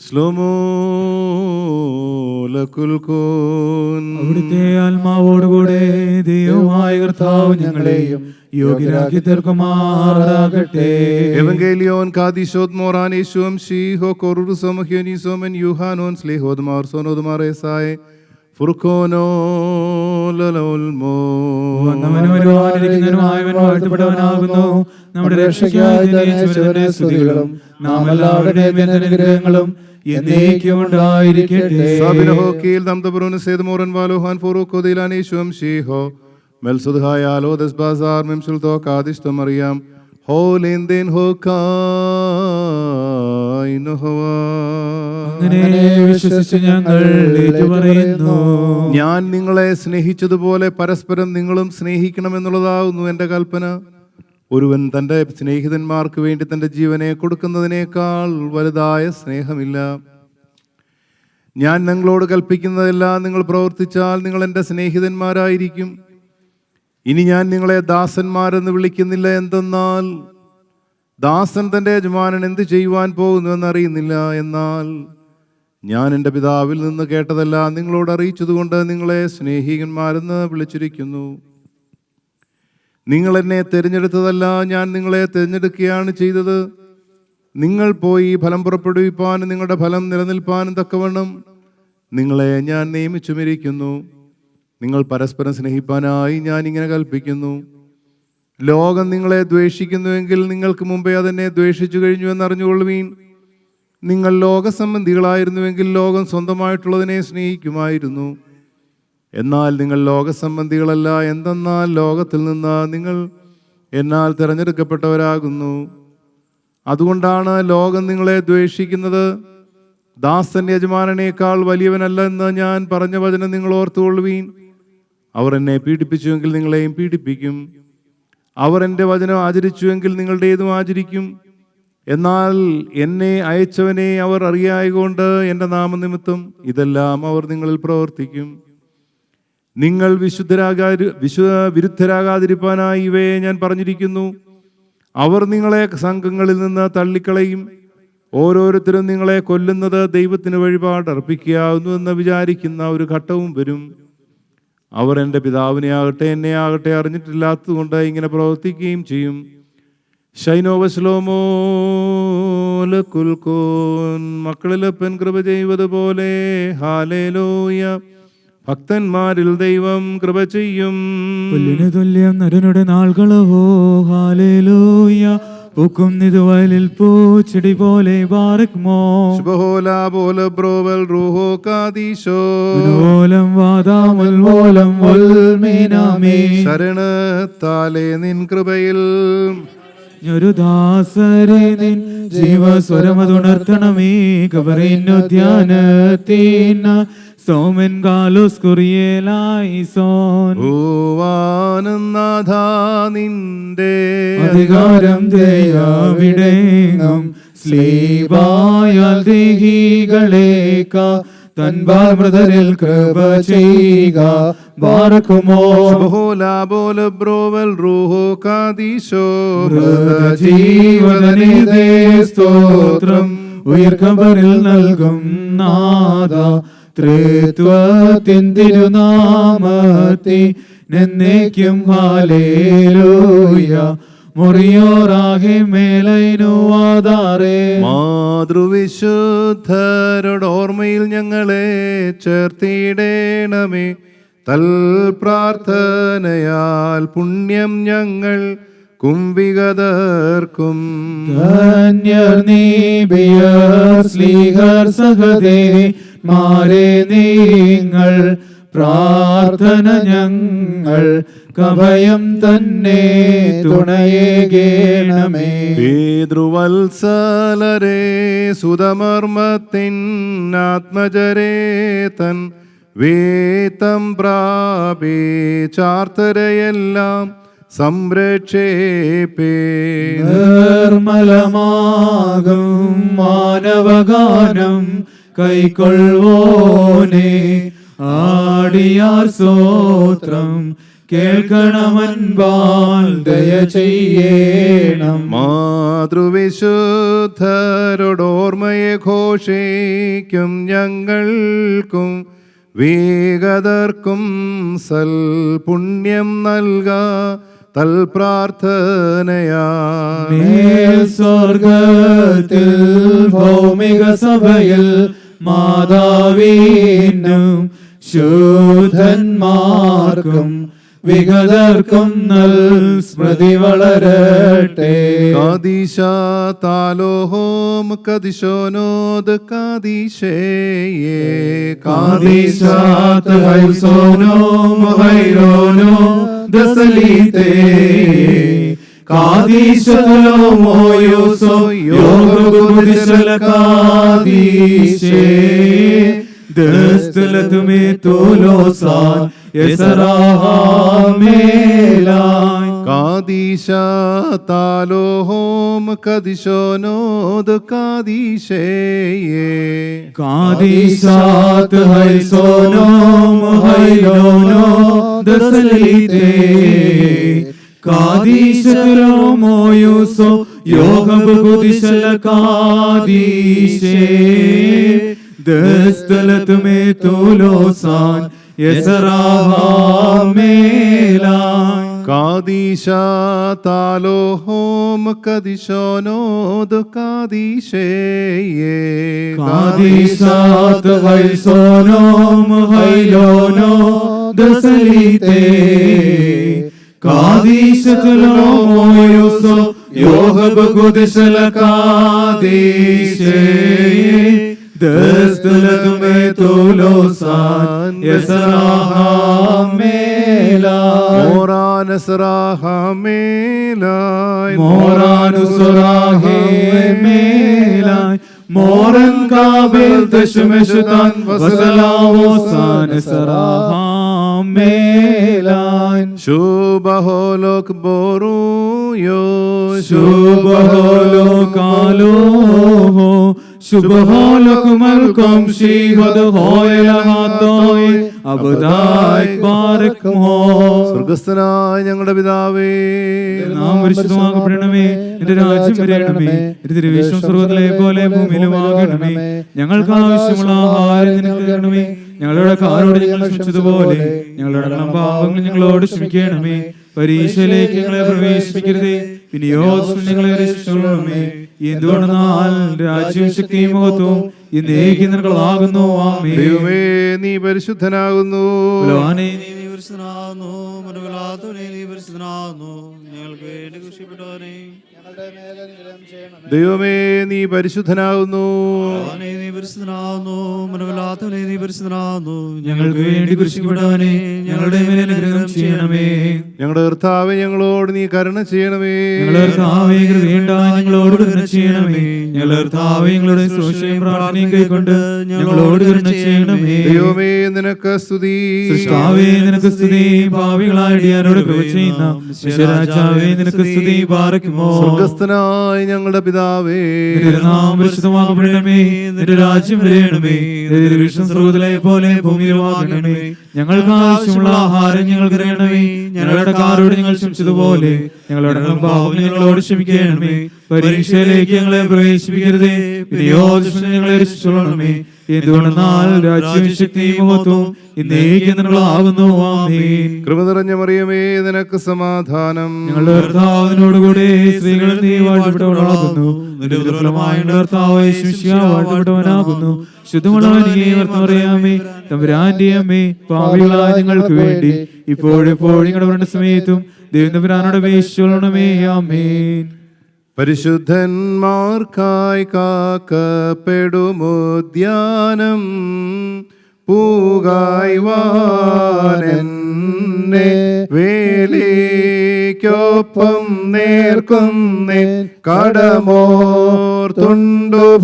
ശ്ലോമോ ലകുൽ കൂൻ. അവിടുത്തെ ആത്മാവോടുകൂടെ ദൈവമായ കർത്താവ് ഞങ്ങളെയും യോഗ്യരാക്കി തീർക്കുമാറാകട്ടെ. Evangelion kadishot morani shum shiho korur somhyoni somen yuhanon slihod mar sonod maresai furkono lalolmo. വന്നവനും വരുവാനിരിക്കുന്നവനുമായവൻ വാഴ്ത്തപ്പെട്ടവനാകുന്നു. നമ്മുടെ രക്ഷയ്ക്കായി ജനിച്ചവനെ സ്തുതികളും നാം എല്ലാവരുടെയും അനുഗ്രഹങ്ങളും എന്നേക്കും ഉണ്ടായിരിക്കട്ടെ. Sabinahokil damdabrun sedmoran valohan furkodilani shum shiho Melsudhayalo des bazar memsulto kadishto Mariam Holindin hokai nohwa. അങ്ങനെ വിശ്വസിച്ച് ഞങ്ങൾ ഏറ്റുപറയുന്നു. ഞാൻ നിങ്ങളെ സ്നേഹിച്ചതുപോലെ പരസ്പരം നിങ്ങളും സ്നേഹിക്കണമെന്നുള്ളതാകുന്നു എൻ്റെ കൽപ്പന. ഒരുവൻ തൻ്റെ സ്നേഹിതന്മാർക്ക് വേണ്ടി തൻ്റെ ജീവനെ കൊടുക്കുന്നതിനേക്കാൾ വലുതായ സ്നേഹമില്ല. ഞാൻ നിങ്ങളോട് കൽപ്പിക്കുന്നതെല്ലാം നിങ്ങൾ പ്രവർത്തിച്ചാൽ നിങ്ങൾ എൻ്റെ സ്നേഹിതന്മാരായിരിക്കും. ഇനി ഞാൻ നിങ്ങളെ ദാസന്മാരെന്ന് വിളിക്കുന്നില്ല, എന്തെന്നാൽ ദാസൻ തൻ്റെ യജമാനൻ എന്ത് ചെയ്യുവാൻ പോകുന്നുവെന്ന് അറിയുന്നില്ല. എന്നാൽ ഞാൻ എൻ്റെ പിതാവിൽ നിന്ന് കേട്ടതെല്ലാം നിങ്ങളോട് അറിയിച്ചതുകൊണ്ട് നിങ്ങളെ സ്നേഹികന്മാരെന്ന് വിളിച്ചിരിക്കുന്നു. നിങ്ങൾ എന്നെ തിരഞ്ഞെടുത്തതല്ല, ഞാൻ നിങ്ങളെ തിരഞ്ഞെടുക്കുകയാണ് ചെയ്തത്. നിങ്ങൾ പോയി ഫലം പുറപ്പെടുവിപ്പാനും നിങ്ങളുടെ ഫലം നിലനിൽപ്പാനും തക്കവണ്ണം നിങ്ങളെ ഞാൻ നിയമിച്ചുമിരിക്കുന്നു. നിങ്ങൾ പരസ്പരം സ്നേഹിപ്പാനായി ഞാൻ ഇങ്ങനെ കൽപ്പിക്കുന്നു. ലോകം നിങ്ങളെ ദ്വേഷിക്കുന്നുവെങ്കിൽ നിങ്ങൾക്ക് മുമ്പേ അതെന്നെ ദ്വേഷിച്ചു കഴിഞ്ഞു എന്നറിഞ്ഞുകൊള്ളുവീൻ. നിങ്ങൾ ലോകസംബന്ധികളായിരുന്നുവെങ്കിൽ ലോകം സ്വന്തമായിട്ടുള്ളതിനെ സ്നേഹിക്കുമായിരുന്നു. എന്നാൽ നിങ്ങൾ ലോകസംബന്ധികളല്ല, എന്തെന്നാൽ ലോകത്തിൽ നിന്ന് നിങ്ങൾ എന്നാൽ തിരഞ്ഞെടുക്കപ്പെട്ടവരാകുന്നു. അതുകൊണ്ടാണ് ലോകം നിങ്ങളെ ദ്വേഷിക്കുന്നത്. ദാസൻ യജമാനനേക്കാൾ വലിയവനല്ല എന്ന് ഞാൻ പറഞ്ഞ വചനം നിങ്ങൾ ഓർത്തുകൊള്ളുവീൻ. അവർ എന്നെ പീഡിപ്പിച്ചുവെങ്കിൽ നിങ്ങളെയും പീഡിപ്പിക്കും. അവർ എൻ്റെ വചനം ആചരിച്ചുവെങ്കിൽ നിങ്ങളുടേതും ആചരിക്കും. എന്നാൽ എന്നെ അയച്ചവനെ അവർ അറിയായകൊണ്ട് എൻ്റെ നാമനിമിത്തം ഇതെല്ലാം അവർ നിങ്ങളിൽ പ്രവർത്തിക്കും. നിങ്ങൾ വിരുദ്ധരാകാതിരിപ്പാനായി ഇവയെ ഞാൻ പറഞ്ഞിരിക്കുന്നു. അവർ നിങ്ങളെ സംഘങ്ങളിൽ നിന്ന് തള്ളിക്കളയും. ഓരോരുത്തരും നിങ്ങളെ കൊല്ലുന്നത് ദൈവത്തിന് വഴിപാട് അർപ്പിക്കാവുന്നുവെന്ന് വിചാരിക്കുന്ന ഒരു ഘട്ടവും വരും. അവർ എൻ്റെ പിതാവിനെ ആകട്ടെ എന്നെ ആകട്ടെ അറിഞ്ഞിട്ടില്ലാത്തതുകൊണ്ട് ഇങ്ങനെ പ്രവർത്തിക്കുകയും ചെയ്യും. മക്കളിലപ്പൻ കൃപ ചെയ്തതുപോലെ ഹാലേലൂയ. ഭക്തന്മാരിൽ ദൈവം കൃപ ചെയ്യും. പുല്ലിന് തുല്യം നരനുടെ നാളുകളവോ ഹാലേലൂയ. പൂക്കും നിതുവയലിൽ പൂച്ചെടി പോലെ ബാറക്മോ. വാദാമൽ വോലം വൽമീനാമേ. ശരണത്താലേ നിൻ കൃപയിൽ ഒരു ദാസരെ നിൻ ജീവസ്വരമതുണർത്തണമേ. കബറിനുദ്യാനത്തിന സോമൻ കാലോസ് കുറിയേലായി സോൻ. ഓവാനനാഥാ നിന്റെ അധികാരം ദയാവിടെങ്ങും സ്ലീവായാൽ ദേഹികളേക്ക തൻപാൽ മൃതരിൽ കൃപ ചെയ്യുക. ബാറക്കുമോ ജീവനേ സ്തോത്രം ഉയർക്കബറിൽ നൽകും നാദ. ത്രിത്വത്തിൻ തിരുനാമത്തി എന്നേക്കും ഹാലേലൂയ. മുറിയോറാകെ മേലൈനുവാദാറേ. മാതൃവിശുദ്ധരുടെ ഓർമ്മയിൽ ഞങ്ങളെ ചേർത്തിടേണമേ. തൽ പ്രാർത്ഥനയാൽ പുണ്യം ഞങ്ങൾ കുംവിഗതർക്കും. ധന്യർ നീബിയർ സ്ലീഹർ സഹദേ മാരെ നിങ്ങൾ പ്രാർത്ഥന ഞങ്ങൾ കഭയം തന്നെ തുണയേകേണമേ. പിതൃവത്സലരേ സുതമർമ്മത്തിൻ ആത്മജരേ തൻ വേത്തം പ്രാപിച്ചാർത്തരയെല്ലാം സംരക്ഷേപേ. നിർമ്മലമാകും മാനവഗാനം കൈക്കൊള്ളുവോനെ ആടിയാർ സ്തോത്രം കേൾക്കണമൻപാൽ ദയ ചെയ്യണം. മാതൃവിശുദ്ധരോടോർമ്മയെ ഘോഷിക്കും ഞങ്ങൾക്കും വേഗതർക്കും സൽ പുണ്യം നൽക തൽ പ്രാർത്ഥനയാ. മേൽ സ്വർഗത്തിൽ ഭൗമിക സഭയിൽ മാതാവിനും ശൂദ്ധന്മാർക്കും വിഗതർക്കും നൽ സ്മൃതി വളരട്ടെ. കാദീശാതാലോഹോം കദിശോനോദ് കാദീശേയേ. കാദീശാത് ഹൈസോനോ മഹൈരോനോ ദസലീതേ കാദീശതുലോ മോയോസോ യോഗുദിശല കാദീശേ ദസ്തലതുമേ തോലോസാൻ യസറാമേലാൻ. കാദീശാതാലോഹോം കദിശോനോദ് കാദീശേയേ. കാദീശാത് ഹൈസോനോ മഹൈരോനോ ദസലീതേ കാദീശതുലോ മോയോസോ യോഗുദിശല കാദീശേ ദസ്തലതുമേ തോലോസാൻ യസറാമേലാൻ. കാദീശാതാലോഹോം കദിശോനോദ് കാദീശേയേ. കാദീശാത് ഹൈസോനോ മഹൈരോനോ ദസലീതേ കാദീശതുലോ മോയോസോ യോഗുദിശല കാദീശേ ദസ്തലതുമേ തോലോസാൻ യസറാമേലാൻ. മോറാനസറാഹമേലായ്. മോറാനുസറാഹേമേലായ് മോറൻ കാബിൽ ദശമെശുതാൻ വസലാവോസാൻ സറാഹമേലാൻ. ശുഭഹോലോക് ബോറുയോ. ശുഭഹോലോ കാലോഹോ ശുഭഹോലക് മൽക്കം ശീഹദ ഹോയലഹാത്തോയ് അബദായ് ബാരക്മോ. സ്വർഗസ്ഥനായ ഞങ്ങളുടെ പിതാവേ, നാം പരിശുദ്ധമാകപ്പെടണമേ. നിന്റെ രാജ്യം വരണമേ. നിന്റെ തിരുവിഷ്ടം സ്വർഗ്ഗത്തിലെ പോലെ ഭൂമിയിലും ആകണമേ. ഞങ്ങൾക്ക് ആവശ്യമുള്ള ആഹാരം നിനക്ക് തരണമേ. ഞങ്ങളുടെ കാരോട് ഞങ്ങൾ ക്ഷമിച്ചതുപോലെ ഞങ്ങളുടെ പാപങ്ങൾ ഞങ്ങളോട് ക്ഷമിക്കണമേ. പരീക്ഷയിലേക്ക് ഞങ്ങളെ പ്രവേശിപ്പിക്കരുതേ, പിന്നെയോ ഞങ്ങളെ രക്ഷിച്ചുകൊള്ളണമേ. എന്തുകൊണ്ടെന്നാൽ രാജ്യവും ശക്തിയും മഹത്വവും എന്നേക്കും നിനക്കുള്ളതാകുന്നു. ആമേൻ. ദൈവമേ, നീ പരിശുദ്ധനാകുന്നു. ബലവാനേ, നീ പരിശുദ്ധനാകുന്നു, മനുഷ്യനാകുന്നു, നീ പരിശുദ്ധനാകുന്നു. ഞങ്ങൾക്ക് വേണ്ടി കുരിശിക്കപ്പെട്ടവനേ, ഞങ്ങളുടെ മേൽ അനുഗ്രഹം ചെയ്യണമേ. ദൈവമേ, നീ പരിശുദ്ധനാകുന്നു. ഭഗവാനേ, നീ പരിശുദ്ധനാകുന്നു, മനുഷ്യനാകുന്നു, നീ പരിശുദ്ധനാകുന്നു. ഞങ്ങൾക്ക് വേണ്ടി കുരിശിക്കപ്പെട്ടവനേ, ഞങ്ങളുടെ മേൽ അനുഗ്രഹം ചെയ്യണമേ. ഞങ്ങളുടെ കർത്താവേ, ഞങ്ങളോട് നീ കരുണ ചെയ്യണമേ. ഞങ്ങളുടെ കർത്താവേ, കൃപയുണ്ട ഞങ്ങളോട് കരുണ ചെയ്യണമേ. ഞങ്ങളുടെ കർത്താവേ, ഞങ്ങളുടെ ശുശ്രൂഷയും പ്രാർത്ഥനയും കൈക്കൊണ്ട് ഞങ്ങളോട് കരുണ ചെയ്യണമേ. ദൈവമേ, നിനക്ക് സ്തുതി. സൃഷ്ടാവേ, നിനക്ക് സ്തുതി. ഭാവികളായ അടിയാരോട് കൃപ ചെയ്യുന്ന രാജാവേ, നിനക്ക് സ്തുതി. ബാരക്കുമോ. സ്വർഗസ്ഥനായ ഞങ്ങളുടെ പിതാവേ, നിന്റെ നാമം പരിശുദ്ധമാകപ്പെടണമേ. നിന്റെ രാജ്യം വരയണമേ. നിന്റെ തിരുവിഷ്ടം സ്വർഗ്ഗത്തിലെ പോലെ ഭൂമിയിലും ആകണമേ. ഞങ്ങൾക്ക് ആവശ്യമുള്ള ആഹാരം ഞങ്ങൾക്ക് തരണമേ. ഞങ്ങളുടെ കാരോട് ഞങ്ങൾ ക്ഷമിച്ചതുപോലെ ഞങ്ങളുടെ പാപം ഞങ്ങളോട് ക്ഷമിക്കണമേ. പരീക്ഷയിലേക്ക് ഞങ്ങളെ പ്രവേശിപ്പിക്കരുതേ, പിന്നെയോ ദുഷ്ടനെ ഞങ്ങളെ രക്ഷിച്ചുകൊള്ളണമേ. എന്തുകൊണ്ടെന്നാൽ രാജ്യവും ശക്തിയും മഹത്വവും എന്നേക്കുള്ളതാകുന്നു. ആമേൻ. കൃപ നിറഞ്ഞ മറിയമേ, നിനക്ക് സമാധാനം. ഞങ്ങളുടെ കർത്താവിനോടുകൂടെ സ്ത്രീകളിൽ നീ വാഴ്ത്തപ്പെട്ടവളാകുന്നു. നിന്റെ ഉദരഫലമായ കർത്താവ് യേശുമിശിഹ വാഴ്ത്തപ്പെട്ടവനാകുന്നു. ശുദ്ധമുള്ളവനേ, വർത്തമറിയാമേ, തമ്പുരാന്റെ അമ്മേ, പാപികളായ ഞങ്ങൾക്ക് വേണ്ടി ഇപ്പോഴെപ്പോഴും ഞങ്ങളുടെ മരണസമയത്തും ദൈവം തമ്പുരാനോട് അപേക്ഷിച്ചുകൊള്ളണമേ. ആമേൻ. പരിശുദ്ധന്മാർക്കായി കാക്കപ്പെടുമുദ്യാനം പൂകായി വാനെന്നെ വേലിക്കൊപ്പം നേർക്കുന്നേ കടമോർത്തുണ്ടു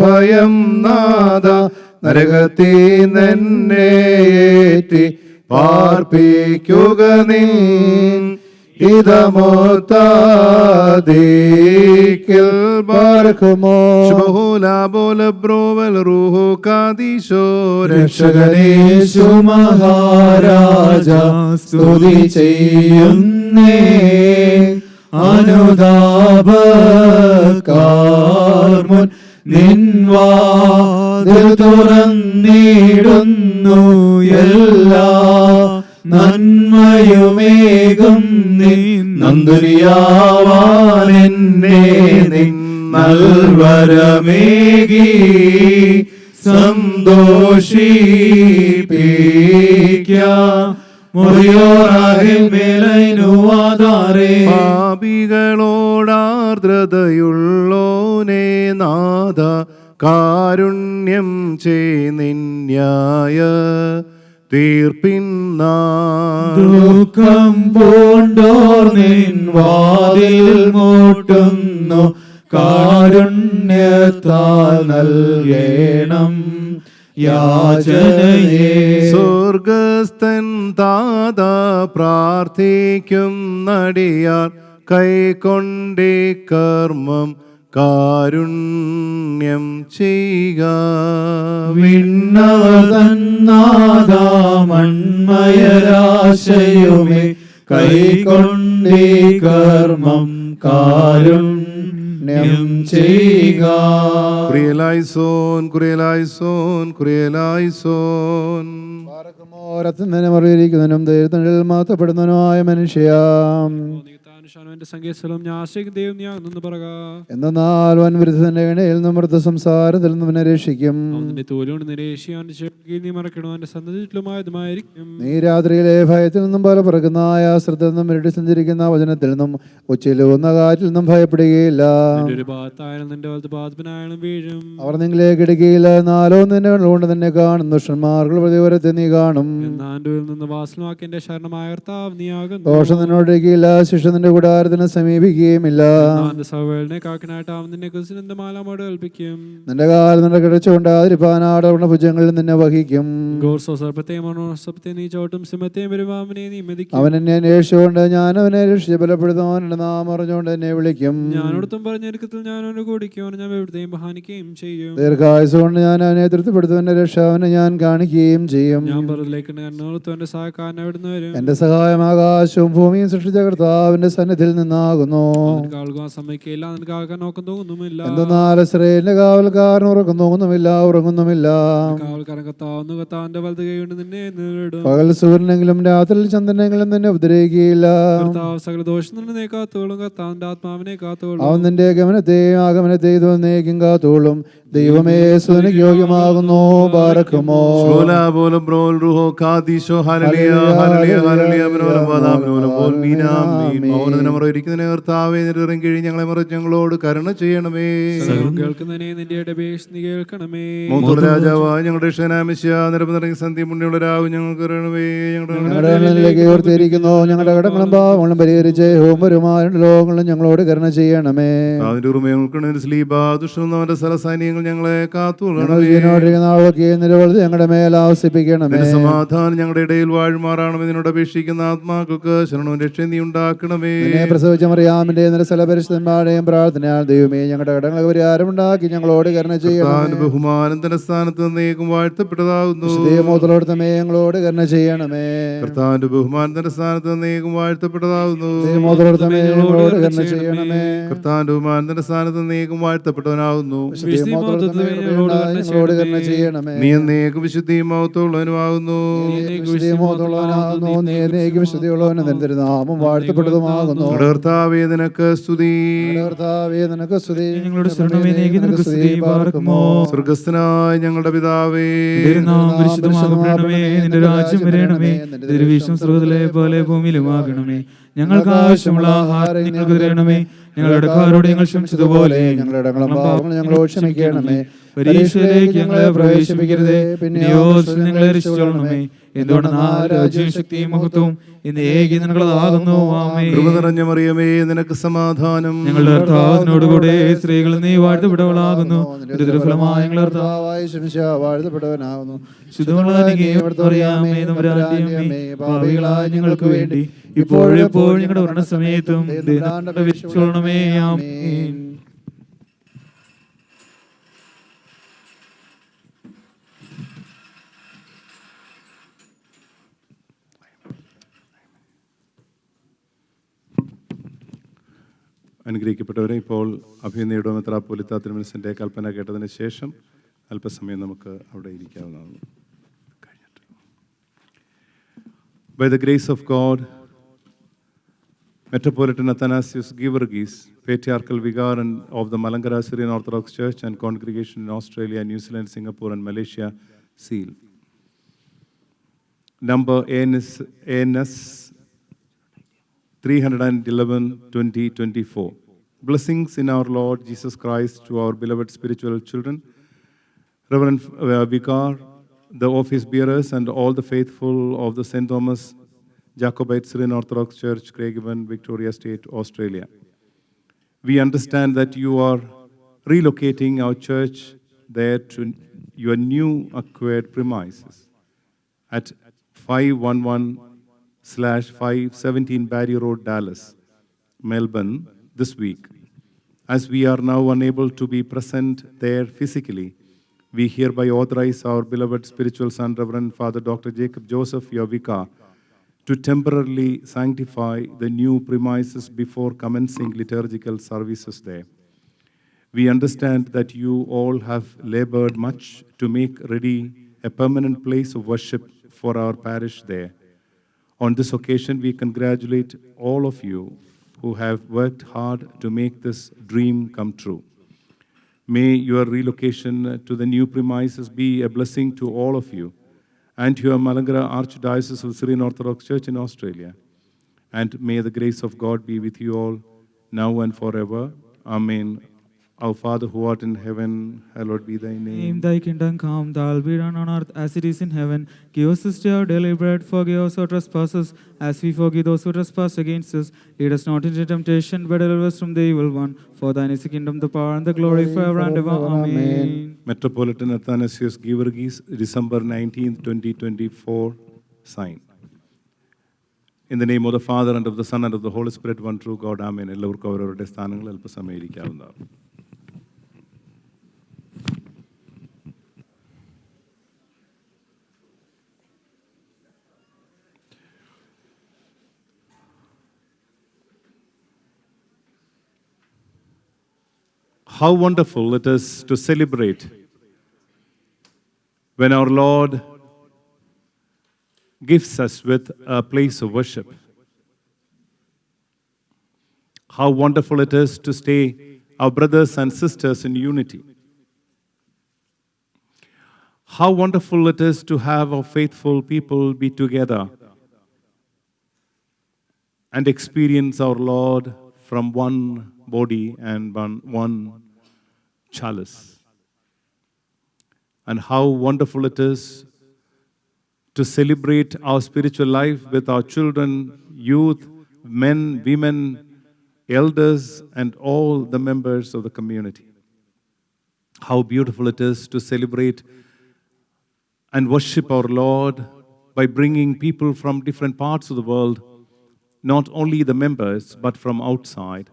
ഭയം നാദ നരകത്തീ നന്നേറ്റി പാർപ്പിക്കുക നീ ഇതമോത്താദീക്കിൽ ബാർക്കുമോ ശുഭഹോലാബോല ബ്രോവൽ റൂഹോ കാദീശോ രക്ഷകനേശു മഹാരാജ സ്തുതി ചെയ്യുന്നേ. അനുതാപകാർമുൻ നിൻവാതിൽ തുറന്നിടുന്നു എല്ലാ നന്മയുമേകും നിൻ നന്ദുനിയാവാനെന്നെ നിൻ നൽവരമേകി സന്തോഷിപ്പിക്കാം. പാപികളോടാർദ്രതയുള്ളോനേ നാഥ കാരുണ്യം ചെയ്നിന്യായ തീർപ്പിന്നാ ദുഃഖം പൂണ്ടോർ നിൻ വാതിൽ മുട്ടുന്നു. കാരുണ്യത്താൽ നൽകേണം യാചനയെ. സ്വർഗസ്ഥൻ താത പ്രാർത്ഥിക്കും നടിയാർ കൈക്കൊണ്ടേ കർമ്മം കാരുണ്യം ചെയ്യുക. വിണ്ണവതന്നാദാമന്മയരാശയുമേ കൈക്കൊണ്ടേ കർമ്മം കാരുണ്യം ചെയ്യുക. കുറിയലായിസോൻ കുറിയലായിസോൻ കുറിയലായിസോൻ. മറിയിരിക്കുന്നതിനും ദൈവത്തിൽ മാറ്റപ്പെടുന്നതിനുമായ മനുഷ്യാം എന്നാൽ വൻ വിരുദ്ധന്റെ ഇണയിൽ നിന്നും മൃത സംസാരത്തിൽ നിന്നും രക്ഷിക്കും. നീ രാത്രിയിലെ ഭയത്തിൽ നിന്നും പല പിറക്കുന്ന ആയാസത്തിൽ നിന്നും ഇരട്ടി സഞ്ചരിക്കുന്ന വചനത്തിൽ നിന്നും ഉച്ചയിലൂന്ന കാറ്റിൽ നിന്നും ഭയപ്പെടുകയില്ല. അവർ നിങ്ങളിലേക്ക് ഇടുകയില്ല. നാലോ നിന്റെ കണ്ണുകൊണ്ട് തന്നെ കാണും. ദുഷ്ടന്മാർക്കുള്ള പ്രതികൂലത്തെ നീ കാണും. ദോഷം നിന്നോടിരിക്കുകയില്ല. ശിക്ഷ നിന്റെ കൂടാരത്തിന് സമീപിക്കുകയുമില്ല. നിന്റെ കാലം നിന്റെ കിടച്ചുകൊണ്ടാതിരിപ്പാനാട് ഭുജങ്ങളിൽ നിന്നെ വഹിക്കും. അവൻ എന്നെ അന്വേഷിച്ചുകൊണ്ട് ഞാൻ അവനെ രക്ഷിച്ച് ബലപ്പെടുത്തുവാൻ എന്റെ നാമം അറിഞ്ഞുകൊണ്ട് എന്നെ വിളിക്കും. ദീർഘായുസ്സുകൊണ്ട് ഞാൻ അവനെ തൃപ്തിപ്പെടുത്തുവന്റെ രക്ഷ അവനെ ഞാൻ കാണിക്കുകയും ചെയ്യും. എന്റെ സഹായം ആകാശവും ഭൂമിയും സൃഷ്ടിച്ച കർത്താവിന്റെ സന്നിധിയിൽ നിന്നാകുന്നു. എന്തെന്നാൽ ഇസ്രായേലിന്റെ കാവൽക്കാരൻ ഉറക്കം തോന്നുമില്ല ഉറങ്ങുന്നുമില്ല. പകൽ സൂര്യനെങ്കിലും രാത്രി ചന്ദ്രനെങ്കിലും നിന്നെ ഉപദ്രവിക്കുകയില്ല. അവൻ നിന്റെ ഗമനത്തെയും ആഗമനത്തെയും എന്നേക്കും കാത്തോളും. ദൈവമേ സുനിക്ക് യോഗ്യമാകുന്നു. ബാരക്കുമോ ഞങ്ങളെ മറിച്ച് ഞങ്ങളോട് കരുണ ചെയ്യണമേ. രാജാവായ ഞങ്ങളുടെ നിരപ്പനിറങ്ങി സന്ധ്യ പുണ്യമുള്ളവരാവും ഞങ്ങൾക്ക് ഓർത്തിരിക്കുന്നു. ഞങ്ങളുടെ കടങ്ങളും പാവങ്ങളും പരിഹരിച്ച് ഹോമരുമാരുടെ ലോകങ്ങളും ഞങ്ങളോട് കരുണ ചെയ്യണമേ. സൈന്യങ്ങൾ ഞങ്ങളെ കാത്തുകൊള്ളണമേ. ഞങ്ങളുടെ മേൽ ആവസിപ്പിക്കണമേ. സമാധാനം ഞങ്ങളുടെ ഇടയിൽ വാഴുമാറാണമേ. ഇതിനോട് അപേക്ഷിക്കുന്ന ആത്മാക്കൾക്ക് ശരണവും രക്ഷ നീ ഉണ്ടാക്കണമേ. നിന്നെ പ്രസവിച്ച മറിയാമിന്റെ നിരസല പരിശുദ്ധന്മാരുടെയും പ്രാർത്ഥനയാൽ ദൈവമേ ഞങ്ങളുടെ കടങ്ങൾക്ക് പരിഹാരമുണ്ടാക്കി ഞങ്ങളോട് കരുണ ചെയ്യണമേ. ബഹുമാനത്തിന്റെ സ്ഥാനത്ത് നീക്കും വാഴ്ത്തപ്പെട്ടതാകുന്നു. ദൈവമോത്തോടത്തമേ ഞങ്ങളോട് കരുണ ചെയ്യണമേ. കർത്താവിന്റെ ബഹുമാനത്തിന്റെ സ്ഥാനത്ത് നീക്കും വാഴ്ത്തപ്പെട്ടതാകുന്നു. ദൈവമോത്തോടത്തമേ ഞങ്ങളോട് കരുണ ചെയ്യണമേ. കർത്താവിന്റെ ബഹുമാനത്തിന്റെ സ്ഥാനത്ത് നീക്കും വാഴ്ത്തപ്പെട്ടവനാകുന്നു. ഞങ്ങളോട് കരുണ ചെയ്യണമേ. നീ എന്നേക്കും വിശുദ്ധിയും മഹത്വമുള്ളവനുമാകുന്നു. നാമം വാഴ്ത്തപ്പെട്ടതുമാകുന്നു. കർത്താവേ നിനക്ക് സ്തുതി. കർത്താവേ നിനക്ക് സ്തുതി. ഞങ്ങളുടെ ശരണമേ നിനക്ക് സ്തുതി. പാർക്കുമോ. സ്വർഗ്ഗസ്ഥനായ ഞങ്ങളുടെ പിതാവേ, നിന്റെ നാമം പരിശുദ്ധമാകപ്പെടണമേ. നിന്റെ രാജ്യം വരണമേ. നിന്റെ തിരുവിഷ്ടം സ്വർഗ്ഗത്തിലെ പോലെ ഭൂമിയിലുമാകണമേ. ഞങ്ങൾക്ക് ആവശ്യമുള്ള ആഹാരം ഞങ്ങൾക്ക് തരണമേ. ഞങ്ങളുടെ കടക്കാരോട് ഞങ്ങൾ ക്ഷമിച്ചതുപോലെ ഞങ്ങളുടെ പാപങ്ങൾ ഞങ്ങളോട് ക്ഷമിക്കണമേ. പരീക്ഷയിലേക്ക് ഞങ്ങളെ പ്രവേശിപ്പിക്കരുതേ, പിന്നെയോ ഞങ്ങളെ രക്ഷിച്ചോളണമേ. എന്തുകൊണ്ടെന്നാൽ രാജ്യവും ശക്തിയും മഹത്വവും ഇന്ന് ഏകി നിനക്കുള്ളതാകുന്നു. ആമേൻ. കൃപ നിറഞ്ഞ മറിയമേ നിനക്ക് സമാധാനം. ഞങ്ങളുടെ കർത്താവിനോടുകൂടെ സ്ത്രീകൾ നീ വാഴ്ത്തപ്പെട്ടവളാകുന്നു. ദുരിതഫലമായി ഞങ്ങളുടെ കർത്താവായ ശിംശാ വാഴ്ത്തപ്പെട്ടവനാകുന്നു. പാപികളായ ഞങ്ങൾക്ക് വേണ്ടി ഇപ്പോഴെപ്പോഴും ഞങ്ങളുടെ മരണസമയത്തും രക്ഷിക്കണമേ. ആമേൻ. അനുഗ്രഹിക്കപ്പെട്ടവരെ, ഇപ്പോൾ അഭിനന്ദയുടെ മെത്രാപ്പോലീത്ത തിരുമനസിൻ്റെ കൽപ്പന കേട്ടതിന് ശേഷം അല്പസമയം നമുക്ക് അവിടെ ഇരിക്കാവുന്നതാണ്. By the grace of God, Metropolitan Athanasius Givergis, Patriarchal Vicar of the Malankara Syrian Orthodox Church and Congregation in Australia, New Zealand, Singapore and Malaysia, seal. Number ANS 311-2024. Blessings in our Lord Jesus Christ to our beloved spiritual children, Reverend Vicar, the office bearers and all the faithful of the St. Thomas Jacobite Syrian Orthodox Church, Craigieburn, Victoria State, Australia. We understand that you are relocating our church there to your new acquired premises at 511/517 Barry Road, Dallas, Melbourne, this week. As we are now unable to be present there physically, we hereby authorize our beloved spiritual son, Reverend Father Dr. Jacob Joseph, your vicar, to temporarily sanctify the new premises before commencing liturgical services there. We understand that you all have labored much to make ready a permanent place of worship for our parish there. On this occasion, we congratulate all of you who have worked hard to make this dream come true. May your relocation to the new premises be a blessing to all of you and to your Malankara Archdiocese of Syrian Orthodox Church in Australia. And may the grace of God be with you all now and forever. Amen. Our Father who art in heaven, hallowed be thy name. Thy kingdom come, thy will be done on earth as it is in heaven. Give us this day our daily bread, forgive us our trespasses, as we forgive those who trespass against us. Lead us not into temptation, but deliver us from the evil one. For thine is the kingdom, the power, and the glory forever and ever. Amen. Metropolitan Athanasius Givergis, December 19th, 2024, sign. In the name of the Father, and of the Son, and of the Holy Spirit, one true God. Amen. എല്ലാവർക്കും അവരവരുടെ സ്ഥാനങ്ങൾ അല്പസമയം ഇരിക്കാവുന്നതാണ്. How wonderful it is to celebrate when our Lord gifts us with a place of worship. How wonderful it is to stay our brothers and sisters in unity. How wonderful it is to have our faithful people be together and experience our Lord from one body and one chalice. And how wonderful it is to celebrate our spiritual life with our children, youth, men, women, elders, and all the members of the community. How beautiful it is to celebrate and worship our Lord by bringing people from different parts of the world not only the members, but from outside,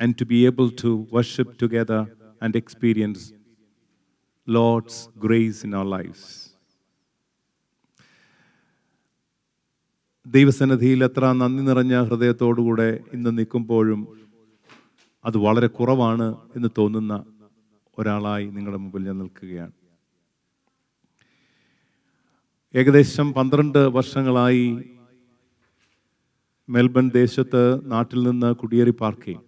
and to be able to worship together and experience Lord's grace in our lives. ദൈവസന്നിധിയിൽ എത്ര നന്ദി നിറഞ്ഞ ഹൃദയത്തോടുകൂടെ ഇന്ന് നിൽക്കുമ്പോഴും അത് വളരെ കുറവാണ് എന്ന് തോന്നുന്ന ഒരാളായി നിങ്ങളുടെ മുമ്പിൽ ഞാൻ നിൽക്കുകയാണ്. ഏകദേശം 12 വർഷങ്ങളായി മെൽബൺ ദേശത്ത് നാട്ടിൽ നിന്ന് കുടിയേറി പാർക്കുകയും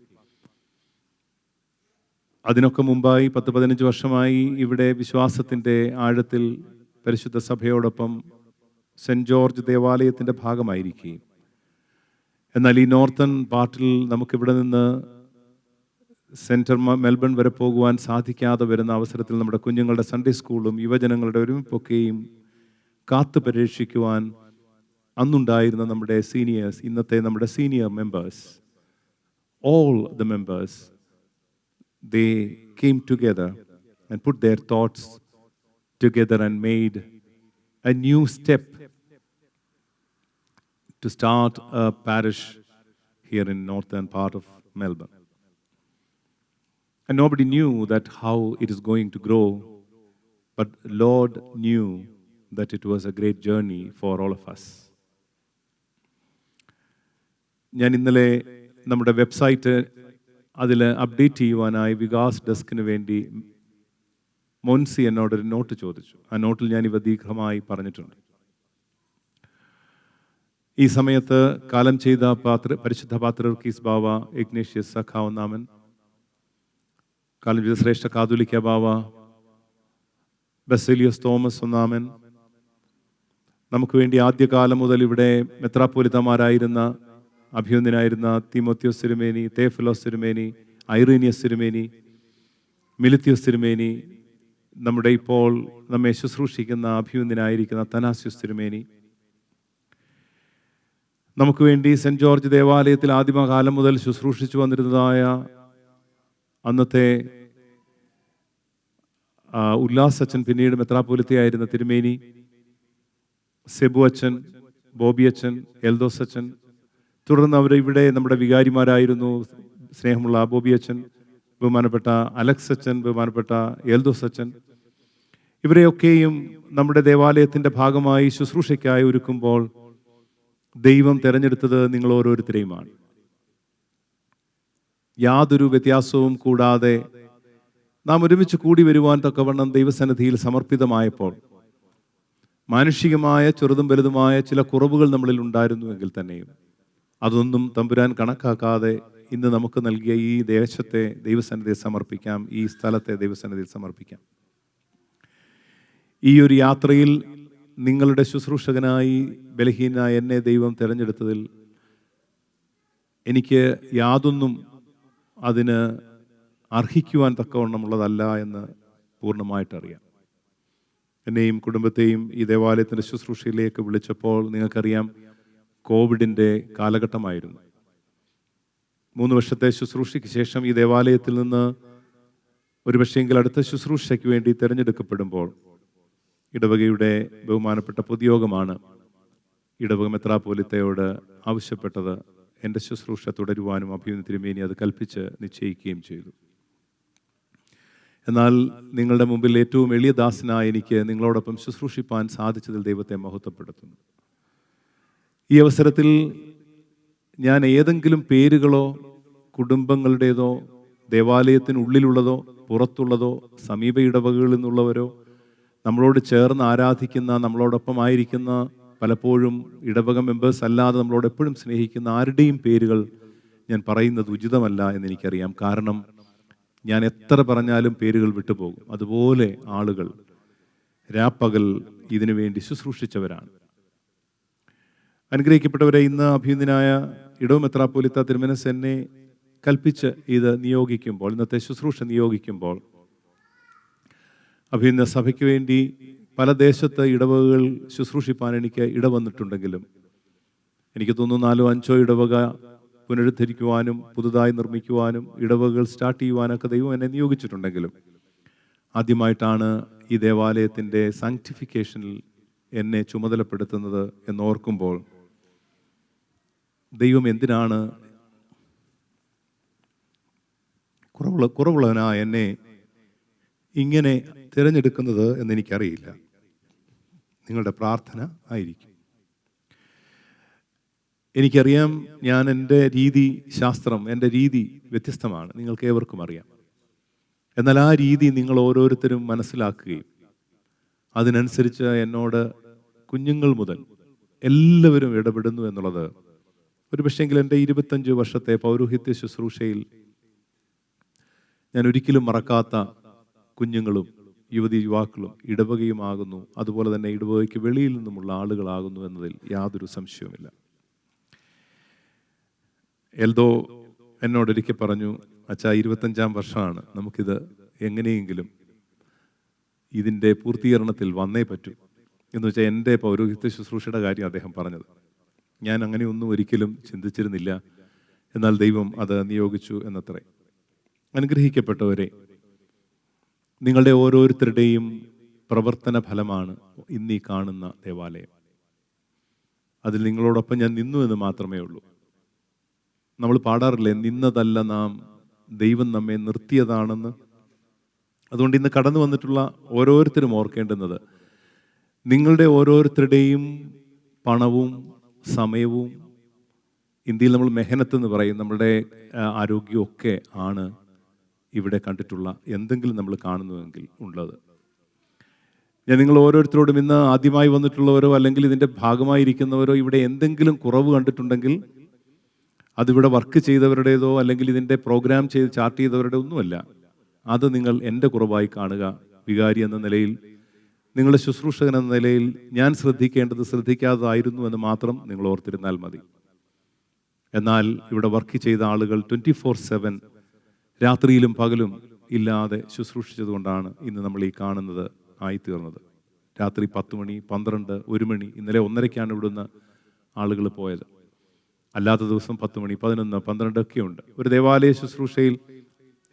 അതിനൊക്കെ മുമ്പായി 10-15 വർഷമായി ഇവിടെ വിശ്വാസത്തിൻ്റെ ആഴത്തിൽ പരിശുദ്ധ സഭയോടൊപ്പം സെൻറ്റ് ജോർജ് ദേവാലയത്തിൻ്റെ ഭാഗമായിരിക്കുകയും എന്നാൽ ഈ നോർത്തേൺ പാർട്ടിൽ നമുക്കിവിടെ നിന്ന് സെൻറ്റർ മെൽബൺ വരെ പോകുവാൻ സാധിക്കാതെ വരുന്ന അവസരത്തിൽ നമ്മുടെ കുഞ്ഞുങ്ങളുടെ സൺഡേ സ്കൂളും യുവജനങ്ങളുടെ ഒരുമിപ്പൊക്കെയും കാത്തു പരീക്ഷിക്കുവാൻ അന്നുണ്ടായിരുന്ന നമ്മുടെ സീനിയേഴ്സ്, ഇന്നത്തെ നമ്മുടെ senior members, all the members, they came together and put their thoughts together and made a new step to start a parish here in northern part of Melbourne. And nobody knew that how it is going to grow, but Lord knew that it was a great journey for all of us. ഞാൻ ഇന്നലെ നമ്മുടെ website അതിൽ update ചെയ്യുവാനായി വികാസ് ഡെസ്കിന് വേണ്ടി മോൻസി എന്നോടൊരു not ചോദിച്ചു. ആ നോട്ടിൽ ഞാൻ ഇവ ദീർഘമായി പറഞ്ഞിട്ടുണ്ട്. ഈ സമയത്ത് കാലം ചെയ്ത പരിശുദ്ധ പാത്രീർക്കീസ് ബാവ ഇഗ്നേഷ്യസ് സഖാ ഒന്നാമൻ, കാലം ചെയ്ത ശ്രേഷ്ഠ കാതോലിക്ക ബാവ ബസേലിയോസ് തോമസ് ഒന്നാമൻ, നമുക്ക് വേണ്ടി ആദ്യകാലം മുതൽ ഇവിടെ മെത്രാപ്പോലിത്തമാരായിരുന്ന അഭിനന്ദനായിരുന്ന തിമോത്തിയോസ് തിരുമേനി, തേഫിലോസ് തിരുമേനി, ഐറീനിയസ് തിരുമേനി, മിലിത്തിയോസ് തിരുമേനി, നമ്മുടെ ഇപ്പോൾ നമ്മെ ശുശ്രൂഷിക്കുന്ന അഭിനന്ദനായിരിക്കുന്ന അത്തനാസ്യോസ് തിരുമേനി, നമുക്ക് വേണ്ടി സെൻറ്റ് ജോർജ് ദേവാലയത്തിൽ ആദിമകാലം മുതൽ ശുശ്രൂഷിച്ചു വന്നിരുന്നതായ അന്നത്തെ ഉല്ലാസ് അച്ഛൻ, പിന്നീട് മെത്രാപ്പോലിത്തയായിരുന്ന തിരുമേനി, സെബു അച്ഛൻ, ബോബി അച്ഛൻ, എൽദോസ് അച്ഛൻ, തുടർന്ന് അവർ ഇവിടെ നമ്മുടെ വികാരിമാരായിരുന്നു സ്നേഹമുള്ള ബോബി അച്ഛൻ, ബഹുമാനപ്പെട്ട അലക്സ് അച്ഛൻ, ബഹുമാനപ്പെട്ട എൽദോസ് അച്ഛൻ, ഇവരെയൊക്കെയും നമ്മുടെ ദേവാലയത്തിൻ്റെ ഭാഗമായി ശുശ്രൂഷയ്ക്കായി ഒരുക്കുമ്പോൾ ദൈവം തിരഞ്ഞെടുത്തത് നിങ്ങൾ ഓരോരുത്തരെയുമാണ്. യാതൊരു വ്യത്യാസവും കൂടാതെ നാം ഒരുമിച്ച് കൂടി വരുവാൻ തക്കവണ്ണം ദൈവസന്നിധിയിൽ സമർപ്പിതമായപ്പോൾ മാനുഷികമായ ചെറുതും വലുതുമായ ചില കുറവുകൾ നമ്മളിൽ ഉണ്ടായിരുന്നുവെങ്കിൽ തന്നെയും അതൊന്നും തമ്പുരാൻ കണക്കാക്കാതെ ഇന്ന് നമുക്ക് നൽകിയ ഈ ദേശത്തെ ദൈവസന്നിധിയിൽ സമർപ്പിക്കാം, ഈ സ്ഥലത്തെ ദൈവസന്നിധിയിൽ സമർപ്പിക്കാം. ഈ ഒരു യാത്രയിൽ നിങ്ങളുടെ ശുശ്രൂഷകനായി ബലഹീനായ എന്നെ ദൈവം തിരഞ്ഞെടുത്തതിൽ എനിക്ക് യാതൊന്നും അതിന് അർഹിക്കുവാൻ തക്കവണ്ണമുള്ളതല്ല എന്ന് പൂർണ്ണമായിട്ടറിയാം. എന്നെയും കുടുംബത്തെയും ഈ ദേവാലയത്തിൻ്റെ ശുശ്രൂഷയിലേക്ക് വിളിച്ചപ്പോൾ നിങ്ങൾക്കറിയാം, കോവിഡിൻ്റെ കാലഘട്ടമായിരുന്നു. 3 വർഷത്തെ ശുശ്രൂഷയ്ക്ക് ശേഷം ഈ ദേവാലയത്തിൽ നിന്ന് ഒരുപക്ഷെങ്കിൽ അടുത്ത ശുശ്രൂഷയ്ക്ക് വേണ്ടി തിരഞ്ഞെടുക്കപ്പെടുമ്പോൾ ഇടവകയുടെ ബഹുമാനപ്പെട്ട പൊതുയോഗമാണ് ഇടവക മെത്രാപ്പോലിത്തയോട് ആവശ്യപ്പെട്ടത്. എൻ്റെ ശുശ്രൂഷ തുടരുവാനും അഭിനന്ദ തിരുമേനി അത് കൽപ്പിച്ച് നിശ്ചയിക്കുകയും ചെയ്തു. എന്നാൽ നിങ്ങളുടെ മുമ്പിൽ ഏറ്റവും എളിയ ദാസനായ എനിക്ക് നിങ്ങളോടൊപ്പം ശുശ്രൂഷിപ്പാൻ സാധിച്ചതിൽ ദൈവത്തെ മഹത്വപ്പെടുത്തുന്നു. ഈ അവസരത്തിൽ ഞാൻ ഏതെങ്കിലും പേരുകളോ കുടുംബങ്ങളുടേതോ ദേവാലയത്തിനുള്ളിലുള്ളതോ പുറത്തുള്ളതോ സമീപ ഇടവകകളിൽ നിന്നുള്ളവരോ നമ്മളോട് ചേർന്ന് ആരാധിക്കുന്ന, നമ്മളോടൊപ്പം ആയിരിക്കുന്ന, പലപ്പോഴും ഇടവക മെമ്പേഴ്സ് അല്ലാതെ നമ്മളോട് എപ്പോഴും സ്നേഹിക്കുന്ന ആരുടെയും പേരുകൾ ഞാൻ പറയുന്നത് ഉചിതമല്ല എന്നെനിക്കറിയാം. കാരണം ഞാൻ എത്ര പറഞ്ഞാലും പേരുകൾ വിട്ടുപോകും. അതുപോലെ ആളുകൾ രാപ്പകൽ ഇതിനു വേണ്ടി ശുശ്രൂഷിച്ചവരാണ്. അനുഗ്രഹിക്കപ്പെട്ടവരെ, ഇന്ന് അഭിനന്ദനായ ഇടവ മെത്രാപ്പോലിത്ത തിരുമനസ് എന്നെ കൽപ്പിച്ച് ഇത് നിയോഗിക്കുമ്പോൾ, ഇന്നത്തെ ശുശ്രൂഷ നിയോഗിക്കുമ്പോൾ, അഭിനന്ദ സഭയ്ക്ക് വേണ്ടി പല ദേശത്ത് ഇടവകകൾ ശുശ്രൂഷിപ്പാൻ എനിക്ക് ഇടവന്നിട്ടുണ്ടെങ്കിലും എനിക്ക് തോന്നുന്നു 4-5 ഇടവക പുനരുദ്ധരിക്കുവാനും പുതുതായി നിർമ്മിക്കുവാനും ഇടവകകൾ സ്റ്റാർട്ട് ചെയ്യുവാനൊക്കെ ദൈവം എന്നെ നിയോഗിച്ചിട്ടുണ്ടെങ്കിലും ആദ്യമായിട്ടാണ് ഈ ദേവാലയത്തിൻ്റെ സാങ്ക്ടിഫിക്കേഷനിൽ എന്നെ ചുമതലപ്പെടുത്തുന്നത് എന്നോർക്കുമ്പോൾ ദൈവം എന്തിനാണ് കുറവുള്ളവനായ എന്നെ ഇങ്ങനെ തിരഞ്ഞെടുക്കുന്നത് എന്നെനിക്കറിയില്ല. നിങ്ങളുടെ പ്രാർത്ഥന ആയിരിക്കും. എനിക്കറിയാം, ഞാൻ എൻ്റെ എൻ്റെ രീതി വ്യത്യസ്തമാണ്, നിങ്ങൾക്ക് ഏവർക്കും അറിയാം. എന്നാൽ ആ രീതി നിങ്ങൾ ഓരോരുത്തരും മനസ്സിലാക്കുകയും അതിനനുസരിച്ച് എന്നോട് കുഞ്ഞുങ്ങൾ മുതൽ എല്ലാവരും ഇടപെടുന്നു എന്നുള്ളത് ഒരു പക്ഷേങ്കിൽ എൻ്റെ 25 വർഷത്തെ പൗരോഹിത്യ ശുശ്രൂഷയിൽ ഞാൻ ഒരിക്കലും മറക്കാത്ത കുഞ്ഞുങ്ങളും യുവതിയുവാക്കളും ഇടവകയുമാകുന്നു. അതുപോലെ തന്നെ ഇടവകയ്ക്ക് വെളിയിൽ നിന്നുമുള്ള ആളുകളാകുന്നു എന്നതിൽ യാതൊരു സംശയവുമില്ല. എൽദോ എന്നോടൊരിക്കൽ പറഞ്ഞു, അച്ഛാ 25-ാം വർഷമാണ്, നമുക്കിത് എങ്ങനെയെങ്കിലും ഇതിൻ്റെ പൂർത്തീകരണത്തിൽ വന്നേ പറ്റൂ എന്ന് വെച്ചാൽ എൻ്റെ പൗരോഹിത്യ ശുശ്രൂഷയുടെ കാര്യം അദ്ദേഹം പറഞ്ഞത്. ഞാൻ അങ്ങനെയൊന്നും ഒരിക്കലും ചിന്തിച്ചിരുന്നില്ല. എന്നാൽ ദൈവം അത് നിയോഗിച്ചു എന്നത്രേ. അനുഗ്രഹിക്കപ്പെട്ടവരെ, നിങ്ങളുടെ ഓരോരുത്തരുടെയും പ്രവർത്തന ഫലമാണ് ഇന്നീ കാണുന്ന ദേവാലയം. അതിൽ നിങ്ങളോടൊപ്പം ഞാൻ നിന്നു എന്ന് മാത്രമേ ഉള്ളൂ. നമ്മൾ പാടാറില്ലേ, നിന്നതല്ല നാം, ദൈവം നമ്മെ നിർത്തിയതാണെന്ന്. അതുകൊണ്ട് ഇന്ന് കടന്നു വന്നിട്ടുള്ള ഓരോരുത്തരും ഓർക്കേണ്ടുന്നത്, നിങ്ങളുടെ ഓരോരുത്തരുടെയും പണവും സമയവും, ഇന്ത്യയിൽ നമ്മൾ മെഹനത്ത് എന്ന് പറയും, നമ്മളുടെ ആരോഗ്യവും ഒക്കെ ആണ് ഇവിടെ കണ്ടിട്ടുള്ള എന്തെങ്കിലും നമ്മൾ കാണുന്നുവെങ്കിൽ ഉള്ളത്. ഞാൻ നിങ്ങൾ ഓരോരുത്തരോടും ഇന്ന് ആദ്യമായി വന്നിട്ടുള്ളവരോ അല്ലെങ്കിൽ ഇതിൻ്റെ ഭാഗമായിരിക്കുന്നവരോ ഇവിടെ എന്തെങ്കിലും കുറവ് കണ്ടിട്ടുണ്ടെങ്കിൽ അതിവിടെ വർക്ക് ചെയ്തവരുടേതോ അല്ലെങ്കിൽ ഇതിൻ്റെ പ്രോഗ്രാം ചെയ്ത് ചാർട്ട് ചെയ്തവരുടെ ഒന്നുമല്ല. അത് നിങ്ങൾ എൻ്റെ കുറവായി കാണുക. വികാരി എന്ന നിലയിൽ, നിങ്ങളുടെ ശുശ്രൂഷകൻ എന്ന നിലയിൽ ഞാൻ ശ്രദ്ധിക്കേണ്ടത് ശ്രദ്ധിക്കാതായിരുന്നു എന്ന് മാത്രം നിങ്ങൾ ഓർത്തിരുന്നാൽ മതി. എന്നാൽ ഇവിടെ വർക്ക് ചെയ്ത ആളുകൾ 24/7 രാത്രിയിലും പകലും ഇല്ലാതെ ശുശ്രൂഷിച്ചതുകൊണ്ടാണ് ഇന്ന് നമ്മൾ ഈ കാണുന്നത് ആയിത്തീർന്നത്. രാത്രി 10 മണി, 12, 1 മണി, ഇന്നലെ 1:30-ക്കാണ് ഇവിടുന്ന് ആളുകൾ പോയത്. അല്ലാത്ത ദിവസം 10 മണി, 11, 12 ഒക്കെ ഉണ്ട്. ഒരു ദേവാലയ ശുശ്രൂഷയിൽ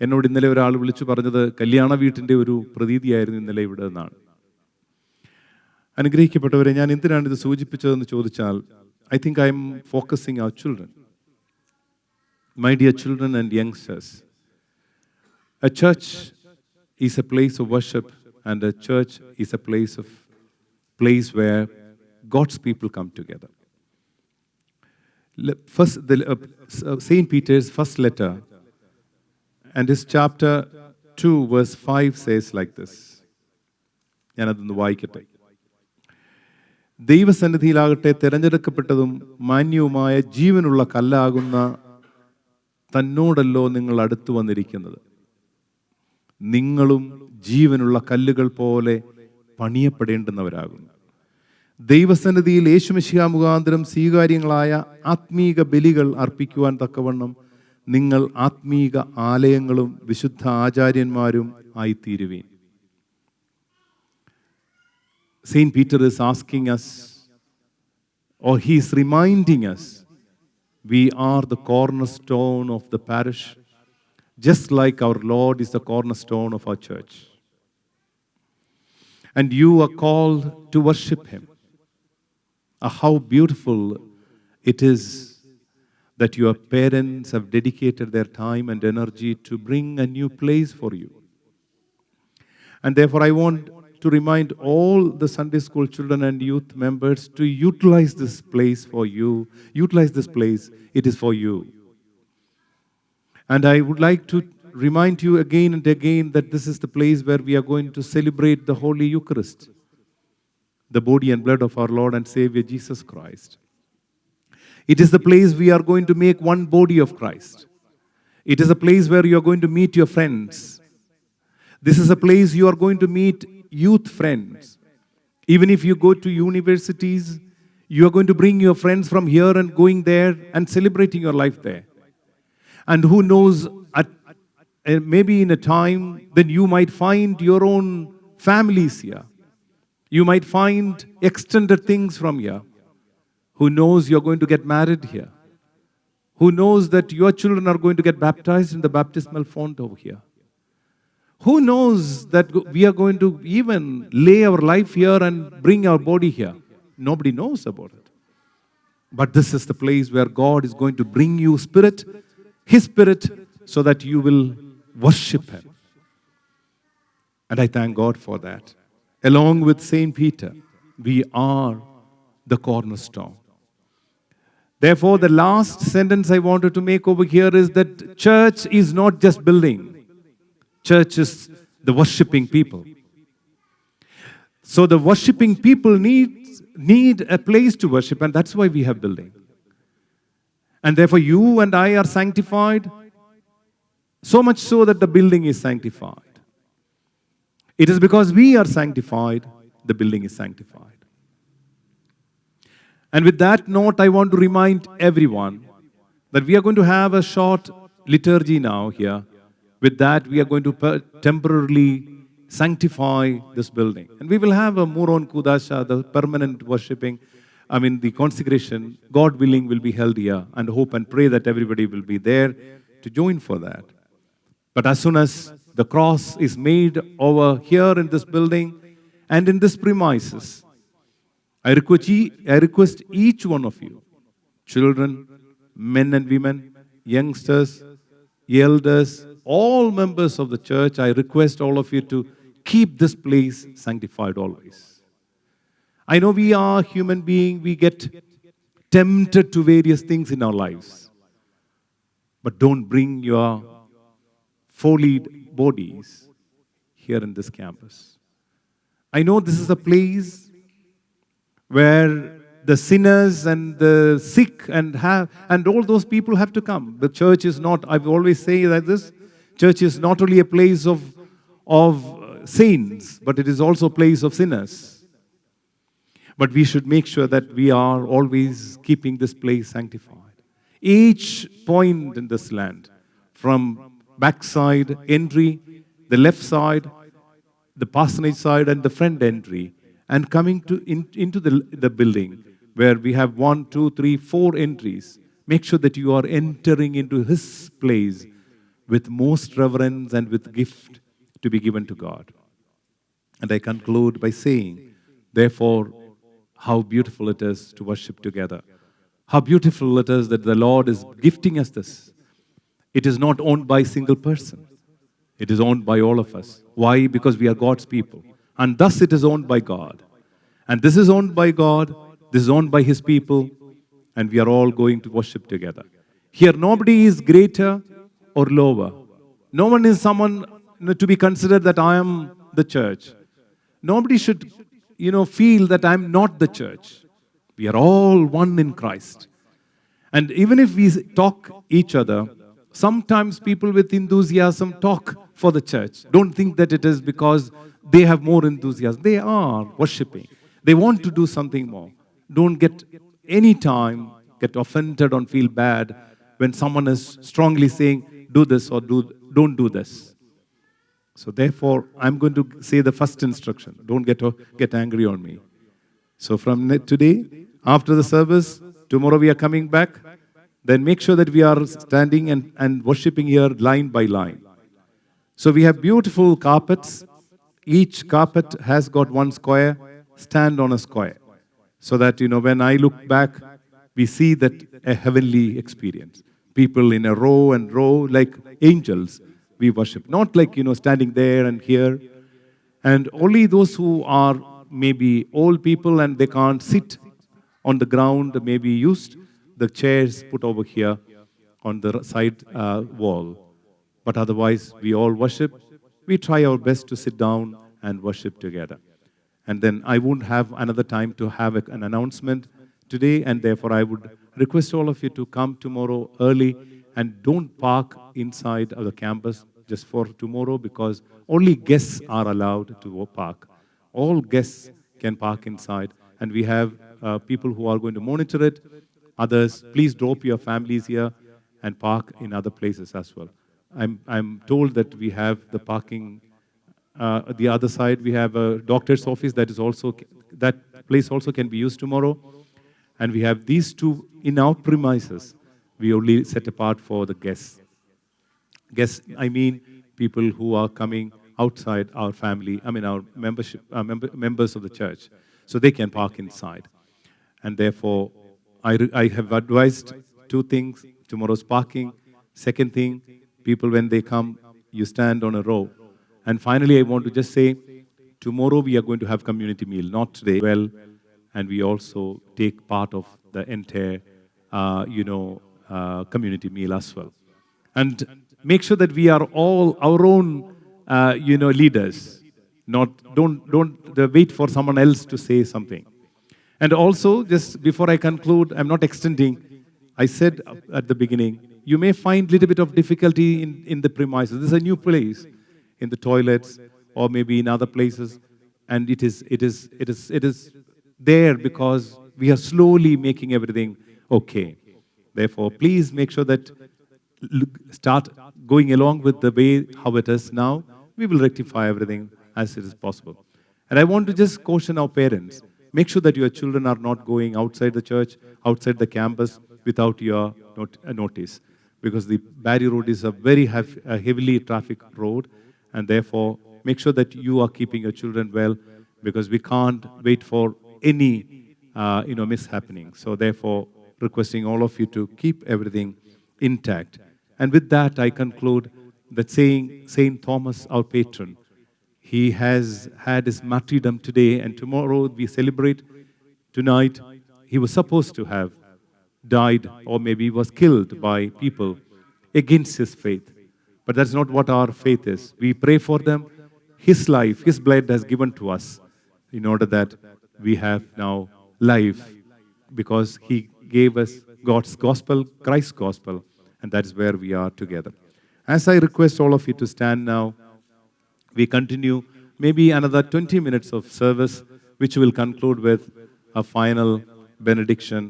എന്നോട് ഇന്നലെ ഒരാൾ വിളിച്ചു പറഞ്ഞത് കല്യാണ വീട്ടിൻ്റെ ഒരു പ്രതീതിയായിരുന്നു ഇന്നലെ ഇവിടെ എന്നാണ്. അനുഗ്രഹിക്കപ്പെട്ടവരെ, ഞാൻ എന്തിനാണ് ഇത് സൂചിപ്പിച്ചതെന്ന് ചോദിച്ചാൽ, I think I am focusing our children, my dear children and youngsters. A church is a place of worship, and a church is a place where God's people come together. First, Saint Peter's first letter and his chapter 2 verse 5 says like this. ഞാനതൊന്ന് വായിക്കട്ടെ. ദൈവസന്നിധിയിലാകട്ടെ തിരഞ്ഞെടുക്കപ്പെട്ടതും മാന്യവുമായ ജീവനുള്ള കല്ലാകുന്ന തന്നോടല്ലോ നിങ്ങൾ അടുത്തു വന്നിരിക്കുന്നത്. നിങ്ങളും ജീവനുള്ള കല്ലുകൾ പോലെ പണിയപ്പെടേണ്ടുന്നവരാകുന്നു. ദൈവസന്നിധിയിൽ യേശുമിശിഹാ മുഖാന്തരം സ്വീകാര്യങ്ങളായ ആത്മീക ബലികൾ അർപ്പിക്കുവാൻ തക്കവണ്ണം നിങ്ങൾ ആത്മീക ആലയങ്ങളും വിശുദ്ധ ആചാര്യന്മാരും ആയിത്തീരുവീൻ. Saint Peter is asking us, or he is reminding us, we are the cornerstone of the parish, just like our Lord is the cornerstone of our church. And you are called to worship him. How beautiful it is that your parents have dedicated their time and energy to bring a new place for you. And therefore I want to remind all the Sunday school children and youth members to utilize this place for you. Utilize this place, it is for you. And I would like to remind you again and again that this is the place where we are going to celebrate the Holy Eucharist, the body and blood of our Lord and Savior Jesus Christ. It is the place we are going to make one body of Christ. It is a place where you are going to meet your friends. This is a place you are going to meet youth friends. Even if you go to universities, you are going to bring your friends from here and going there and celebrating your life there. And who knows, maybe in a time then you might find your own families here. You might find extended things from here. Who knows you're going to get married here. Who knows that your children are going to get baptized in the baptismal font over here. Who knows that we are going to even lay our life here and bring our body here. Nobody knows about it. But this is the place where God is going to bring you Spirit, His Spirit, so that you will worship Him. And I thank God for that. Along with Saint Peter, we are the cornerstone. Therefore, the last sentence I wanted to make over here is that church is not just building. Church is the worshiping people. So the worshiping people need a place to worship, and that's why we have building. And therefore, you and I are sanctified, so much so that the building is sanctified. It is because we are sanctified, the building is sanctified. And with that note, I want to remind everyone that we are going to have a short liturgy now here. With that, we are going to temporarily sanctify this building. And we will have a Muron Kudasha, the permanent worshipping, the consecration, God willing, will be held here. And hope and pray that everybody will be there to join for that. But as soon as the cross is made over here in this building and in this premises, I request each one of you, children, men and women, youngsters, elders, all members of the church, I request all of you to keep this place sanctified always. I know we are human beings, we get tempted to various things in our lives. But don't bring your folied bodies here in this campus. I know this is a place where the sinners and the sick and all those people have to come. The church is not, I always say that this church is not only a place of saints, but it is also a place of sinners. But we should make sure that we are always keeping this place sanctified. Each point in this land, from backside entry, the left side, the parsonage side, and the front entry, and coming into the building where we have 1, 2, 3, 4 entries. Make sure that you are entering into His place with most reverence and with gift to be given to God. And I conclude by saying, therefore, how beautiful it is to worship together. How beautiful it is that the Lord is gifting us this. It is not owned by a single person. It is owned by all of us. Why? Because we are God's people. And thus it is owned by God. And this is owned by God. This is owned by His people. And we are all going to worship together. Here, nobody is greater or lower. No one is someone to be considered that I am the church. Nobody should, feel that I'm not the church. We are all one in Christ. And even if we talk each other, sometimes people with enthusiasm talk for the church. Don't think that it is because they have more enthusiasm. They are worshiping. They want to do something more. Don't get offended or feel bad when someone is strongly saying, do this or don't do this. So therefore, I'm going to say the first instruction. Don't get angry on me. So from today, after the service, tomorrow we are coming back. Then make sure that we are standing and worshiping here line by line. So we have beautiful carpets. Each carpet has got one square. Stand on a square. So that, when I look back, we see that a heavenly experience. People in a row and row like angels, we worship. Not like, standing there and here. And only those who are maybe old people and they can't sit on the ground may be used. The chairs put over here on the side wall. But otherwise, we all worship. We try our best to sit down and worship together. And then I won't have another time to have an announcement today, and therefore I would request all of you to come tomorrow early and don't park inside of the campus just for tomorrow, because only guests are allowed to park. All guests can park inside, and we have people who are going to monitor it. Others, please drop your families here and park in other places as well. I'm told that we have the parking. The other side, we have a doctor's office that place also can be used tomorrow. And we have these two in our premises. We only set apart for the guests. Guests, I mean people who are coming outside our family, our membership, members of the church. So they can park inside. And therefore, I have advised two things. Tomorrow's parking. Second thing, people when they come, you stand on a row. And finally, I want to just say, tomorrow we are going to have community meal, not today. Well, and we also take part of the entire, community meal as well. And make sure that we are all our own, leaders. Don't wait for someone else to say something. And also, just before I conclude, I'm not extending. I said at the beginning, you may find a little bit of difficulty in the premises. This is a new place, in the toilets or maybe in other places, and it is there because we are slowly making everything okay. Therefore, please make sure that start going along with the way how it is now. We will rectify everything as it is possible. And I want to just caution our parents. Make sure that your children are not going outside the church, outside the campus, without your notice. Because the Barry Road is a very heavily trafficked road, and therefore make sure that you are keeping your children well, because we can't wait for any mishappening. So therefore, requesting all of you to keep everything intact. And with that, I conclude that saying Saint Thomas, our patron, he has had his martyrdom today, and tomorrow we celebrate. Tonight, he was supposed to have died, or maybe was killed by people against his faith. But that's not what our faith is. We pray for them. His life, his blood has given to us in order that we have now life, because he gave us God's gospel, Christ's gospel, and that is where we are together. As I request all of you to stand now, we continue maybe another 20 minutes of service, which will conclude with a final benediction,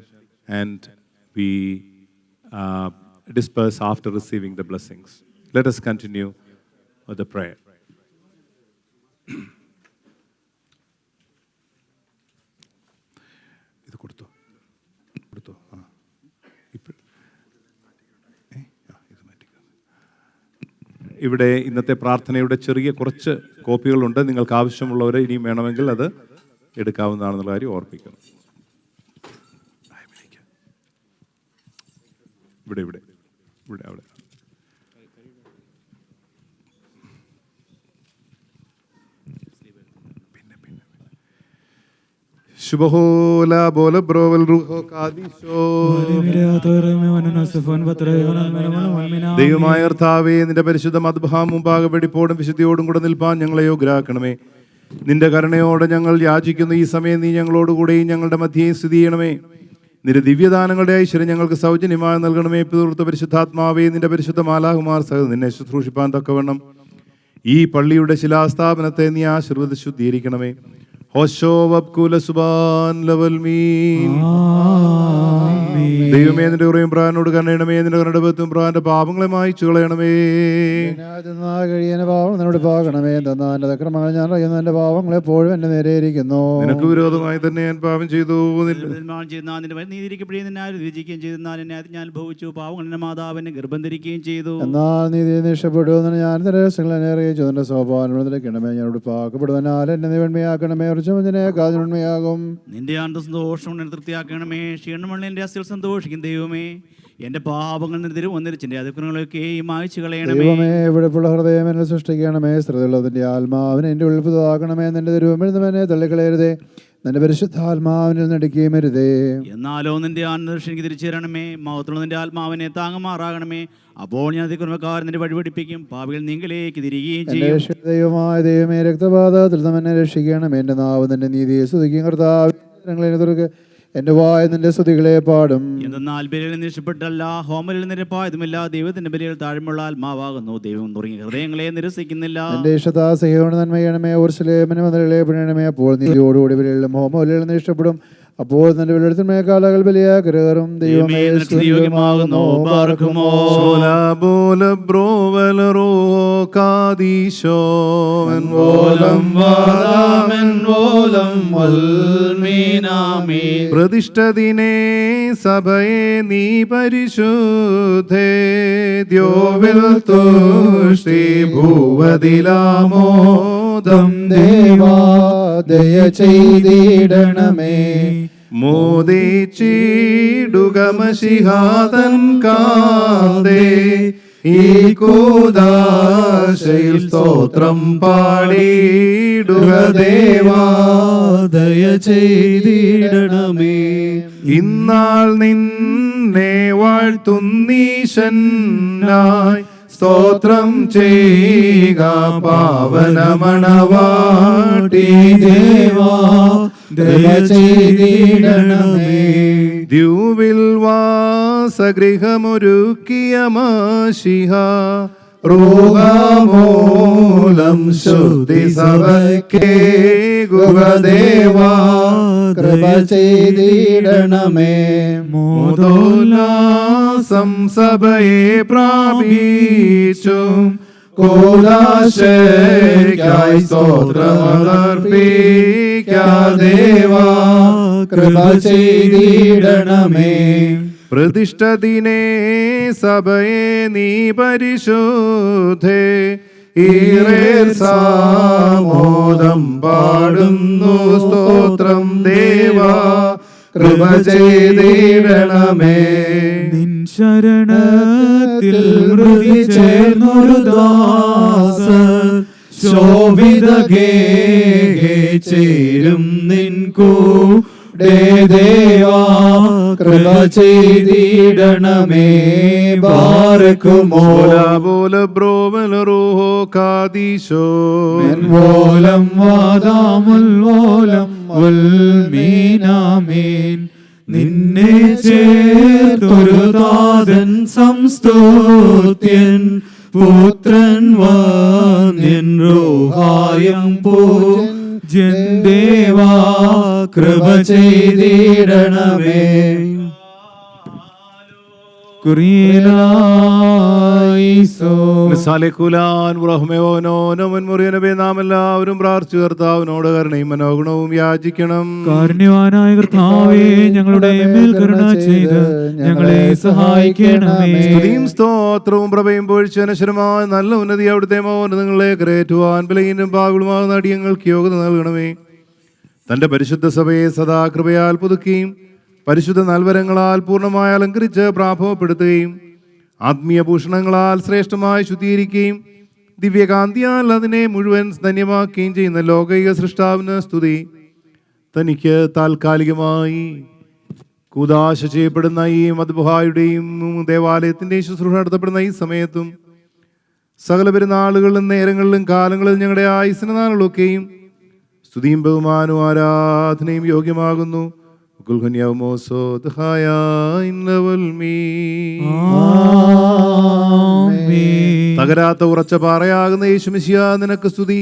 and we disperse after receiving the blessings. Let us continue with the prayer. ഇവിടെ ഇന്നത്തെ പ്രാർത്ഥനയുടെ ചെറിയ കുറച്ച് കോപ്പികളുണ്ട്. നിങ്ങൾക്ക് ആവശ്യമുള്ളവർ ഇനിയും വേണമെങ്കിൽ അത് എടുക്കാവുന്നതാണെന്നുള്ള കാര്യം ഓർപ്പിക്കണം. ഇവിടെ അവിടെ ശുഭഹോല ബോല ബ്രോവൽ റൂഹോ കാദിശോ. ദൈവമായ കർത്താവേ, നിന്റെ പരിശുദ്ധ മദ്ബഹാം മുമ്പാകെ വെടിപ്പോടും വിശുദ്ധിയോടും കൂടെ നിൽപ്പാൻ ഞങ്ങളെ യോഗ്യരാക്കണമേ. നിന്റെ കരുണയോടെ ഞങ്ങൾ യാചിക്കുന്ന ഈ സമയം നീ ഞങ്ങളോടുകൂടെയും ഞങ്ങളുടെ മധ്യേ സ്ഥിതി ചെയ്യണമേ. നിന്റെ ദിവ്യദാനങ്ങളുടെ ഐശ്വര്യം ഞങ്ങൾക്ക് സൗജന്യമായി നൽകണമേ. പിതൃത്വ പരിശുദ്ധാത്മാവേ, നിന്റെ പരിശുദ്ധ മാലാകുമാർ സഹിതം നിന്നെ ശുശ്രൂഷിപ്പാൻ തക്കവണ്ണം ഈ പള്ളിയുടെ ശിലാസ്ഥാപനത്തെ നീ ആശീർവദിച്ച് ശുദ്ധീകരിക്കണമേ. ദൈവമേ, നിന്റെ കുറയും പ്രാനോട് കണ്ണയണമേ. നിന്റെ കണ്ണയുടെ ബത്തും പ്രാന്റെ പാപങ്ങളെ മായിച്ചു കളയണമേ. പാവങ്ങളോട് പാകണമേ. എന്റെ അക്രമങ്ങൾ ഞാൻ അറിയുന്നു. എന്റെ പാവങ്ങൾ എപ്പോഴും എന്റെ നേരെ ഇരിക്കുന്നു. നിനക്ക് വിരോധമായി തന്നെ ഞാൻ പാപം ചെയ്തു. ഞാൻ ഭവിച്ചു. പാവങ്ങൾ എന്റെ മാതാവിനെ ഗർഭം ധരിക്കുകയും ചെയ്തു. എന്നാൽ നീ രക്ഷപ്പെടുമെന്ന് ഞാൻ രഹസ്യങ്ങൾ എന്നെ അറിയിച്ചു. നിന്റെ സ്വഭാവം ഞാനോട് പാകപ്പെടുവാനാൽ എന്നെ നീ വെണ്മയാക്കണമേ. ഉണ്മയാകും. നിന്റെ സന്തോഷം തൃപ്തിയാക്കണമേ. ക്ഷീണമണ്ണിന്റെ അസ്ഥിൽ സന്തോഷിക്കും ദൈവമേ. എന്റെ പാപങ്ങൾ വന്നിരിച്ചിന്റെ അതിക്രമങ്ങളൊക്കെ മായ്ച്ചു കളയണമേ. ദൈവമേ, വെടിപ്പുള്ള ഹൃദയം എന്നെ സൃഷ്ടിക്കണമേ. സ്ഥിരതയുള്ളതിന്റെ ആത്മാവിനെ എന്റെ ഉള്ളിൽ പുതുതാക്കണമേ. നിന്റെ തിരുവെഴുതുമെന്നെ തള്ളിക്കളയരുതേ. നിന്റെ പരിശുദ്ധാത്മാവിനിൽ നടിക്കുകയും അരുതേ. എന്നാലോ നിന്റെ ആനന്ദർക്ക് തിരിച്ചു തരണമേ. മഹത്തുള്ള നിന്റെ ആത്മാവിനെ താങ്ങുമാറാകണമേ. അപ്പോൾ ഞാൻ അതിക്രമക്കാരൻ നിന്റെ വഴി പഠിപ്പിക്കും. പാപികൾ നീങ്കിലേക്ക് തിരികുകയും ചെയ്യും. ദൈവമായ ദൈവമേ, രക്തപാതത്തിൽ എന്നെ രക്ഷിക്കണമേ. എന്റെ നാവ് നിന്റെ നീതിയെ സ്തുതിക്കും. കർത്താവ് എന്റെ വായ നിന്റെ സ്തുതികളെ പാടും. എന്നാൽ ബലിയിൽ നിരക്ഷപ്പെട്ടല്ല, ഹോമലിൽ നിരപ്പായതുമില്ല. ദൈവത്തിന്റെ ബലിയിൽ താഴ്മുള്ള ആത്മാവാകുന്നു. ദൈവം തുടങ്ങിയ ഹൃദയങ്ങളെ നിരസിക്കുന്നില്ല. എന്റെ ഇഷ്ടതാസയോട് നന്മയണമേ. ഓർശലേമിനെ മതിലുകളെ പിണയണമേ. അപ്പോൾ നീതിയോടുകൂടി ബലികളിലും ഹോമബലികളിലും നിരക്ഷപ്പെടും. അപ്പോൾ നിന്റെ വെളിച്ചമേ കാലകൾ ബലിയാകരും. ദൈവമേ, പ്രതിഷ്ഠദിനേ സഭയെ നീ പരിശുദ്ധേ. ദ്യോവിൽ തുഷ്ടി ഭൂവതിലാമോദം. ദേവാ ദയ ചെയ്തിടണമേ. മോദിച്ചിടുക മശിഹാതൻ കാന്തേ ഈ കൂദാശയിൽ സ്തോത്രം പാടിയിടുക ദേവാ ദയ ചെയ്തിടണമേ. ഇന്നാൾ നിന്നെ വാഴ്ത്തുന്നീശനായി സ്തോത്രം ചെയ്യുക പാവനമണവാട്ടി ദേവാ ദയ ചെയ്തിടണമേ. ദ്യൂവിൽ വാസഗൃഹമൊരുക്കിയ മാശിഹ റൂഹമൂലം ശുദ്ധി സഭയ്ക്കേകുക ദേവാ കൃപ ചെയ്തിടണമേ. മോദോല്ലാസം സഭയെ പ്രാപിച്ചും കൂദാശയ്ക്കായി സ്തോത്രമർപ്പിക്കാദേവാ കൃപ ചെയ്തിടണമേ. പ്രതിഷ്ഠ ദിനേ സഭയെ നീ പരിശുദ്ധേ ഈറേൽ സാമോദം പാടുന്നു സ്തോത്രം ദേവാ കൃപ ചെയ്തിടണമേ. നിൻ ശരണത്തിൽ ഹൃദി ചേർന്നൊരു ദാസർ ശോഭിത ഗേഹേ ചേരും നിൻ കൂടെ ദേവാ കൃപ ചെയ്തിടണമേ. ബാരക്കുമോ ബോല ബ്രോവൽ റൂഹോ കാദീശോ ഓലം വാദാമുൽവോലം ഉൽമീനാമീൻ. നിന്നെ ചേർത്തൊരു താതൻ സംസ്തുത്യൻ പുത്രൻ വന്യൻ റൂഹായം പൂജ്യൻ ദേവാ കൃപ ചെയ്തിടണമേ. നാം എല്ലാവരും പ്രാർത്ഥിച്ചു കർത്താവിനോട് കരുണയും മനോഗുണവും യാചിക്കണം. കാരുണ്യവാനായ കർത്താവേ, ഞങ്ങളുടെ മേൽ കരുണ ചെയ്ത് ഞങ്ങളെ സഹായിക്കണമേ. സ്തുതിയും സ്തോത്രവും പ്രഭയും പൊഴിച്ച് അനശ്വരമായ നല്ല ഉന്നതി അവിടുത്തെ മോഹനങ്ങളെ കരേറ്റുവാൻ ബലഹീനം പാകുളുമാകുന്ന അടിയങ്ങൾക്ക് യോഗ്യത നൽകണമേ. തന്റെ പരിശുദ്ധ സഭയെ സദാ കൃപയാൽ പുതുക്കുകയും പരിശുദ്ധ നൽവരങ്ങളാൽ പൂർണ്ണമായി അലങ്കരിച്ച് പ്രാഭവപ്പെടുത്തുകയും ആത്മീയ ഭൂഷണങ്ങളാൽ ശ്രേഷ്ഠമായി ശുദ്ധീകരിക്കുകയും ദിവ്യകാന്തിയാൽ അതിനെ മുഴുവൻ ധന്യമാക്കുകയും ചെയ്യുന്ന ലോകൈക സൃഷ്ടാവിന് സ്തുതി. തനിക്ക് താൽക്കാലികമായി കൂദാശ ചെയ്യപ്പെടുന്ന ഈ മദ്ബഹായുടെയും ദേവാലയത്തിൻ്റെയും ശുശ്രൂഷ നടത്തപ്പെടുന്ന ഈ സമയത്തും സകല പെരുന്നാളുകളിലും നേരങ്ങളിലും കാലങ്ങളിലും ഞങ്ങളുടെ ആയുസ്സിന് നാളുകളൊക്കെയും സ്തുതിയും ബഹുമാനവും ആരാധനയും യോഗ്യമാകുന്നു. തകരാത്ത ഉറച്ച പാറയാകുന്ന യേശുമിശിഹാ, നിനക്ക് സ്തുതി,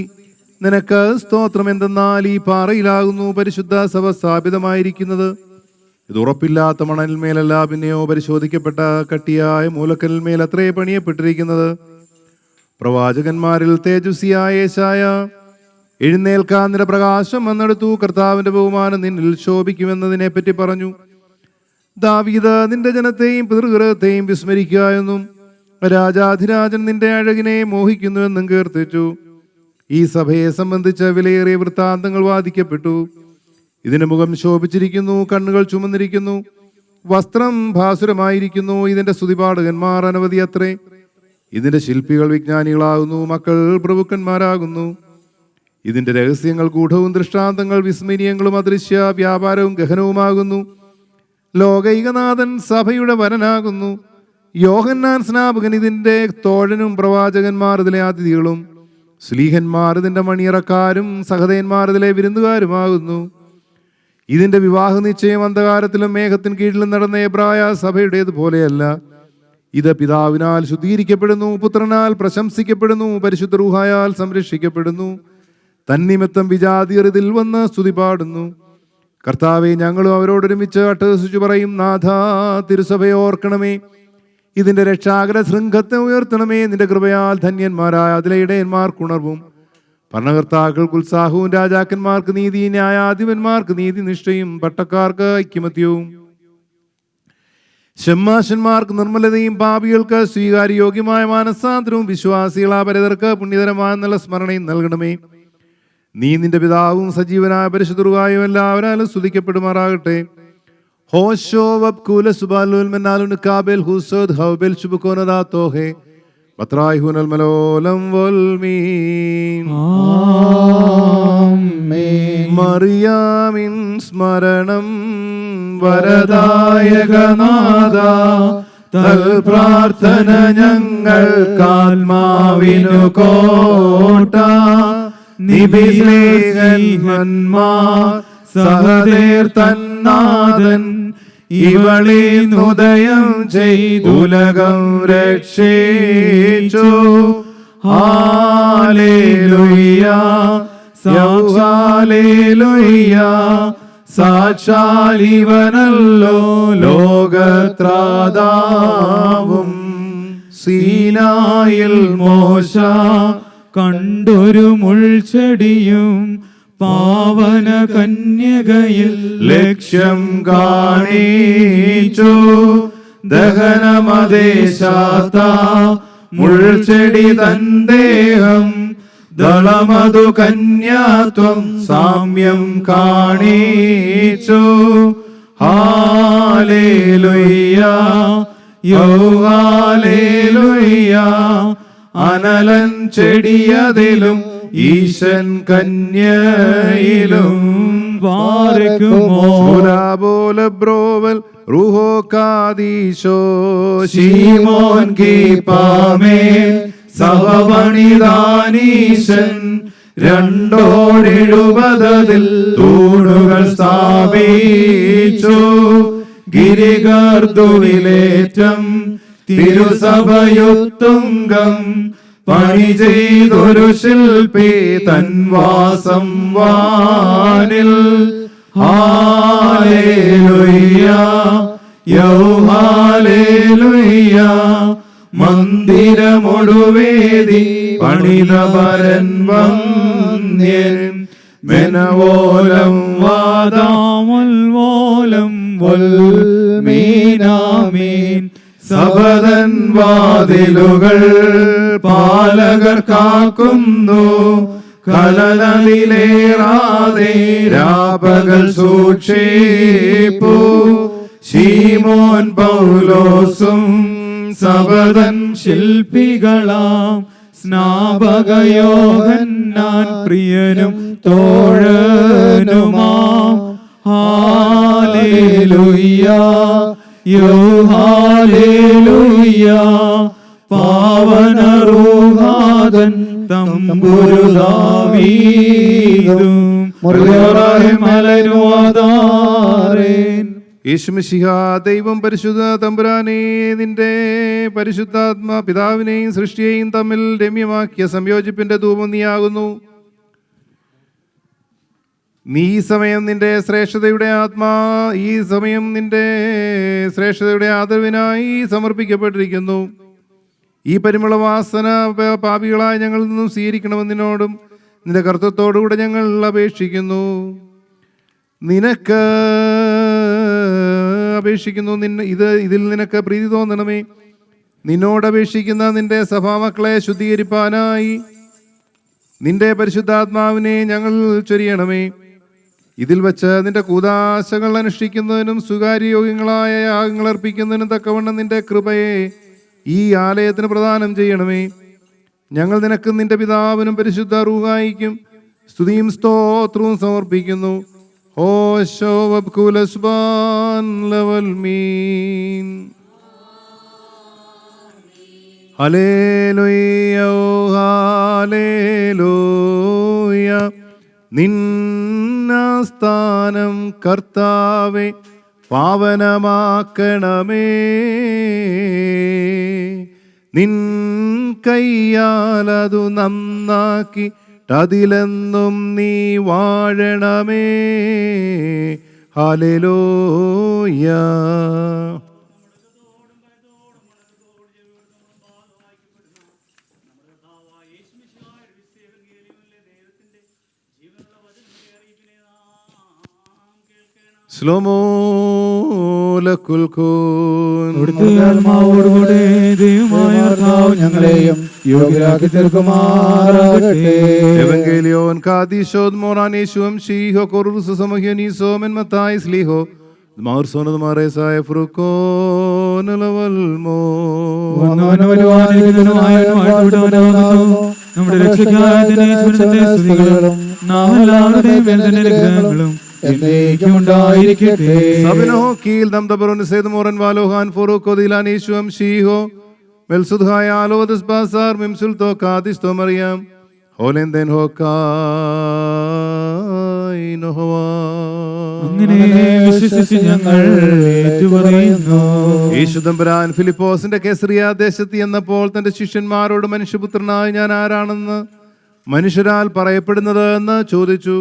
നിനക്ക് സ്തോത്രം. എന്തെന്നാൽ ഈ പാറയിലാകുന്നു പരിശുദ്ധ സഭ സ്ഥാപിതമായിരിക്കുന്നത്. ഇത് ഉറപ്പില്ലാത്ത മണലിന്മേലല്ല, പിന്നെയോ പരിശോധിക്കപ്പെട്ട കട്ടിയായ മൂലക്കലിന്മേൽ അത്രേ പണിയപ്പെട്ടിരിക്കുന്നത്. പ്രവാചകന്മാരിൽ തേജസ്വിയായ യേശായ എഴുന്നേൽക്കാൻ നിന്റെ പ്രകാശം വന്നെടുത്തു, കർത്താവിന്റെ ബഹുമാനം നിന്നിൽ ശോഭിക്കുമെന്നതിനെ പറ്റി പറഞ്ഞു. ദാവീദ് നിന്റെ ജനത്തെയും പിതൃഗൃഹത്തെയും വിസ്മരിക്കുക എന്നും രാജാധിരാജൻ നിന്റെ അഴകിനെ മോഹിക്കുന്നുവെന്നും കീർത്തിച്ചു. ഈ സഭയെ സംബന്ധിച്ച് വിലയേറിയ വൃത്താന്തങ്ങൾ വാദിക്കപ്പെട്ടു. ഇതിന് മുഖം ശോഭിച്ചിരിക്കുന്നു, കണ്ണുകൾ ചുമന്നിരിക്കുന്നു, വസ്ത്രം ഭാസുരമായിരിക്കുന്നു. ഇതിന്റെ സ്തുതിപാഠകന്മാർ അനവധി അത്രേ. ഇതിന്റെ ശില്പികൾ വിജ്ഞാനികളാകുന്നു, മക്കൾ പ്രഭുക്കന്മാരാകുന്നു. ഇതിന്റെ രഹസ്യങ്ങൾ ഗൂഢവും ദൃഷ്ടാന്തങ്ങൾ വിസ്മരീയങ്ങളും അദൃശ്യ വ്യാപാരവും ഗഹനവുമാകുന്നു. ലോകൈകനാഥൻ സഭയുടെ വരനാകുന്നു. യോഹന്നാൻ സ്നാപകൻ ഇതിന്റെ തോഴനും, പ്രവാചകന്മാർ ഇതിലെ അതിഥികളും, സ്ലീഹന്മാർ ഇതിന്റെ മണിയറക്കാരും, സഹതയന്മാർ ഇതിലെ വിരുന്നുകാരുമാകുന്നു. ഇതിന്റെ വിവാഹ നിശ്ചയം അന്ധകാരത്തിലും മേഘത്തിന് കീഴിലും നടന്ന എബ്രായ സഭയുടേതുപോലെയല്ല. ഇത് പിതാവിനാൽ ശുദ്ധീകരിക്കപ്പെടുന്നു, പുത്രനാൽ പ്രശംസിക്കപ്പെടുന്നു, പരിശുദ്ധ റൂഹായാൽ സംരക്ഷിക്കപ്പെടുന്നു. തന്നിമിത്തം വിജാതിയർ ഇതിൽ വന്ന് സ്തുതി പാടുന്നു. കർത്താവെ, ഞങ്ങളും അവരോടൊരുമിച്ച് അട്ടഹസിച്ചു പറയും, നാഥ, തിരുസഭയെ ഓർക്കണമേ. ഇതിന്റെ രക്ഷാകര ശൃംഖത്തെ ഉയർത്തണമേ. നിന്റെ കൃപയാൽ ധന്യന്മാരായ അതിലെ ഇടയന്മാർക്കുണർവും, ഭരണകർത്താക്കൾക്ക് ഉത്സാഹവും, രാജാക്കന്മാർക്ക് നീതി, ന്യായാധിപന്മാർക്ക് നീതി നിഷ്ഠയും, പട്ടക്കാർക്ക് ഐക്യമത്യവും, ഷമ്മാശന്മാർക്ക് നിർമ്മലതയും, പാപികൾക്ക് സ്വീകാര്യോഗ്യമായ മാനസാന്തരവും, വിശ്വാസികളാപരിതർക്ക് പുണ്യതരമായ നല്ല സ്മരണയും നൽകണമേ. നീ നിന്റെ പിതാവും സജീവനായ പരിശുദ്ധ എല്ലാവരാലും സ്തുതിക്കപ്പെടുമാറാകട്ടെ. ഹോശോ വബ്കൂല സുബാലുൽ മനാലുൻ കാബൽ ഹുസദ് ഹൗബൽ ശുബുകോനദാതോഹെ ബത്രായിഹുനൽ മലോലം വൽമീൻ മറിയാമിൻ സ്മരണം വരദായകനാഥ തൽ പ്രാർത്ഥന ഞങ്ങൾക്കാത്മാവിനു കോട്ട നിബിലേഹന്മാർ സഹദേർ തന്നാഥൻ ഇവളെ ഉദയം ചെയ്തുലകം രക്ഷിച്ചു. ഹല്ലേലൂയ ഹല്ലേലൂയ സാക്ഷാൽ ഇവനല്ലോ ലോകത്രാതാവും. സീനായിൽ മോശ കണ്ടൊരു മുൾച്ചെടിയും പാവന കന്യകയിൽ ലക്ഷ്യം കാണിച്ചു. ദഹനമദേശാത്ത മുൾച്ചെടി തന്ദേഹം ദളമതു കന്യാത്വം സാമ്യം കാണിച്ചു. ഹല്ലേലൂയ ഹല്ലേലൂയ അനലൻ ചെടിയതിലും ഈശൻ കന്യയിലും ബ്രോവൽ റൂഹോ കാദീശോ ശീമോൻ കീപാമേ സവപണിദാനീശൻ 270 തൂണുകൾ സ്ഥാപിച്ചു. ഗിരിഗർദുവിലേറ്റം തിരുസഭയുത്തുംഗം പണി ചെയ്തൊരു ശില്പി തൻവാസം വാനിൽ. ഹല്ലേലൂയ ഹല്ലേലൂയ മന്ദിരമൊടുവേദി പണിതപരൻ വന്യൻ മെനവോലം വാദാമുൽവോലം വൽമീനാമീൻ സബദൻ വാതിലുകൾ പാലകർ കാക്കുന്നു. കലനലിലേറാതെ രാപകൽ സൂക്ഷിപ്പു. ശീമോൻ പൗലോസും സബദൻ ശില്പികളാം സ്നാപകയോഹന്നാൻ പ്രിയനും തോഴനുമാം. Hallelujah hallelujah പാവനറൂഹാദൻ തമ്പുരുദാവീദും മലനുവാദാരേൻ. യേശുമിശിഹ ദൈവം പരിശുദ്ധ തമ്പുരാനെ നിന്റെ പരിശുദ്ധാത്മാ പിതാവിനെയും സൃഷ്ടിയെയും തമ്മിൽ രമ്യമാക്കിയ സംയോജിപ്പിന്റെ ധൂപം നീയാകുന്നു. ഈ സമയം നിന്റെ ശ്രേഷ്ഠതയുടെ ആദരവിനായി സമർപ്പിക്കപ്പെട്ടിരിക്കുന്നു. ഈ പരിമള വാസന പാപികളായ ഞങ്ങളിൽ നിന്നും സ്വീകരിക്കണമെന്നതിനോടും നിന്റെ കർത്തൃത്തോടുകൂടെ ഞങ്ങൾ അപേക്ഷിക്കുന്നു. ഇതിൽ നിനക്ക് പ്രീതി തോന്നണമേ. നിന്നോട് അപേക്ഷിക്കുന്ന നിന്റെ സഭാമക്കളെ ശുദ്ധീകരിപ്പാനായി നിന്റെ പരിശുദ്ധാത്മാവിനെ ഞങ്ങൾ ചൊരിയണമേ. ഇതിൽ വച്ച് നിന്റെ കൂദാശകൾ അനുഷ്ഠിക്കുന്നതിനും സ്വകാര്യയോഗ്യങ്ങളായ യാഗങ്ങൾ അർപ്പിക്കുന്നതിനും തക്കവണ്ണം നിന്റെ കൃപയെ ഈ ആലയത്തിന് പ്രദാനം ചെയ്യണമേ. ഞങ്ങൾ നിനക്ക് നിന്റെ പിതാവിനും പരിശുദ്ധ റൂഹായിക്കും സ്തുതിയും സ്തോത്രവും സമർപ്പിക്കുന്നു. ഹോശോ വബ്കുല സുബ്ഹാൻ ലവൽമീൻ. ഹല്ലേലൂയ ഹല്ലേലൂയ നിന്നാസ്ഥാനം കർത്താവേ പാവനമാക്കണമേ. നിൻ കയ്യാലതു നന്നാക്കി അതിലെന്നും നീ വാഴണമേ. ഹല്ലേലൂയ. ആത്മാവോടുകൂടെ ദൈവമായ കർത്താവ് ഞങ്ങളെയും യോഗ്യരാക്കി തീർക്കുമാറാകട്ടെ. Evangelion kadishod moranishuam shiho korus samohionisum en matai sliho മാർസോനമാറേസായ ഫ്രുക്കോനലവൽമോ വന്നവനും വരുവാനിരിക്കുന്നവനുമായവനും വാഴ്ത്തപ്പെട്ടവനാകുന്നു. നമ്മുടെ രക്ഷയ്ക്കായ യേശുവിന്റെ സ്തുതികളും നാം എല്ലാവരുടെയും മേൽ തന്നെ അനുഗ്രഹങ്ങളും എന്നേക്കും ഉണ്ടായിരിക്കട്ടെ. സബിനോ കീൽ ദം ദബറുൻ സേദ് മോറൻ വാലോഹാൻ ഫുറുക്കോ ദിലാൻ യേശും ശീഹോ മെൽസുദ്ഹായ ആലോദസ് ബാസാർ മിംസുൽ തോ കാദിസ് തോ മറിയാം ഹോലെന്തൻ ഹോക്കായ് നോഹവാ. അങ്ങനെ വിശ്വസിച്ച് ഞങ്ങൾ ഏറ്റുപറയുന്നു. യേശുദമ്പുരാൻ ഫിലിപ്പോസിന്റെ കേസറിയ ദേശത്ത് എന്നപ്പോൾ തന്റെ ശിഷ്യന്മാരോട് മനുഷ്യപുത്രനായി ഞാൻ ആരാണെന്ന് മനുഷ്യരാൽ പറയപ്പെടുന്നത് എന്ന് ചോദിച്ചു.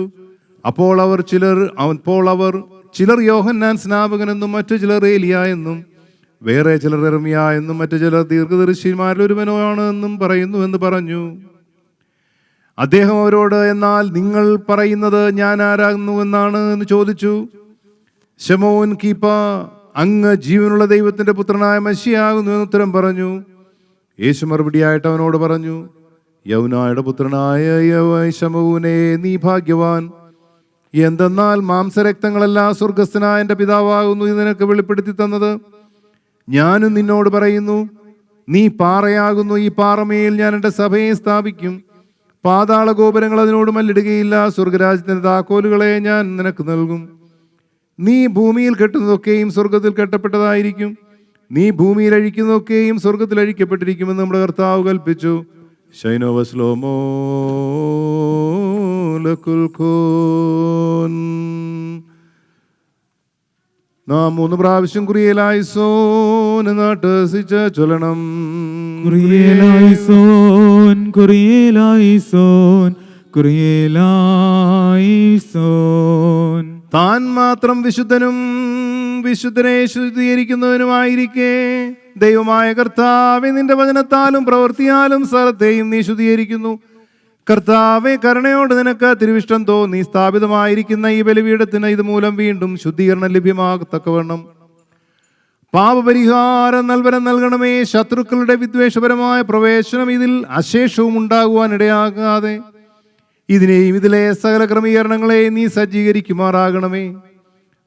അപ്പോൾ അവർ ചിലർ യോഹന്നാൻ സ്നാപകനെന്നും മറ്റു ചിലർ ഏലിയ എന്നും വേറെ ചിലർ യെരമ്യ എന്നും മറ്റു ചിലർ ദീർഘദർശിമാരിൽ ഒരുവനോ ആണ് എന്നും പറയുന്നു എന്ന് പറഞ്ഞു. അദ്ദേഹം അവരോട്, എന്നാൽ നിങ്ങൾ പറയുന്നത് ഞാൻ ആരാകുന്നു എന്നാണ് എന്ന് ചോദിച്ചു. ശമോൻ കീപ്പ, അങ്ങ് ജീവനുള്ള ദൈവത്തിന്റെ പുത്രനായ മശിയാകുന്നു എന്ന് ഉത്തരം പറഞ്ഞു. യേശു മറുപടിയായിട്ട് അവനോട് പറഞ്ഞു, യൗനായുടെ പുത്രനായ ശമൂനെ, നീ ഭാഗ്യവാൻ. എന്തെന്നാൽ മാംസരക്തങ്ങളല്ല സ്വർഗസ്ഥനായ എൻ്റെ പിതാവാകുന്നു ഇത് നിനക്ക് വെളിപ്പെടുത്തി തന്നത്. ഞാനും നിന്നോട് പറയുന്നു, നീ പാറയാകുന്നു. ഈ പാറമേൽ ഞാൻ എൻ്റെ സഭയെ സ്ഥാപിക്കും. പാതാള ഗോപുരങ്ങൾ അതിനോട് മല്ലിടുകയില്ല. സ്വർഗരാജ്യത്തിന്റെ താക്കോലുകളെ ഞാൻ നിനക്ക് നൽകും. നീ ഭൂമിയിൽ കെട്ടുന്നതൊക്കെയും സ്വർഗത്തിൽ കെട്ടപ്പെട്ടതായിരിക്കും. നീ ഭൂമിയിൽ അഴിക്കുന്നതൊക്കെയും സ്വർഗത്തിൽ അഴിക്കപ്പെട്ടിരിക്കുമെന്ന് നമ്മുടെ കർത്താവ് കൽപ്പിച്ചു. ശൈനോ വസ്ലോമോ ലകുൽഖോൻ. നാം 3 പ്രാവശ്യം കുറിയലായിസോൻ നാട്ടസിച്ച് ചൊല്ലണം. കുറിയേലായിസോൻ, കുറിയേലായിസോൻ, കുറിയേലായിസോൻ. താൻ മാത്രം വിശുദ്ധനും വിശുദ്ധനെ ശുദ്ധീകരിക്കുന്നവനുമായിരിക്കെ ദൈവമായ കർത്താവെ, നിന്റെ വചനത്താലും പ്രവൃത്തിയാലും സ്ഥലത്തെയും നീ ശുദ്ധീകരിക്കുന്നു. കർത്താവെ, കരുണയോട് നിനക്ക് തിരുവിഷ്ടം തോന്നി സ്ഥാപിതമായിരിക്കുന്ന ഈ ബലിപീഠത്തിന് ഇതുമൂലം വീണ്ടും ശുദ്ധീകരണം ലഭ്യമാകത്തക്കവണ്ണം പാപപരിഹാരം നൽകണമേ. ശത്രുക്കളുടെ വിദ്വേഷപരമായ പ്രവേശനം ഇതിൽ അശേഷവും ഉണ്ടാകുവാൻ ഇടയാകാതെ ഇതിനെയും ഇതിലെ സകല ക്രമീകരണങ്ങളെയും നീ സജ്ജീകരിക്കുമാറാകണമേ.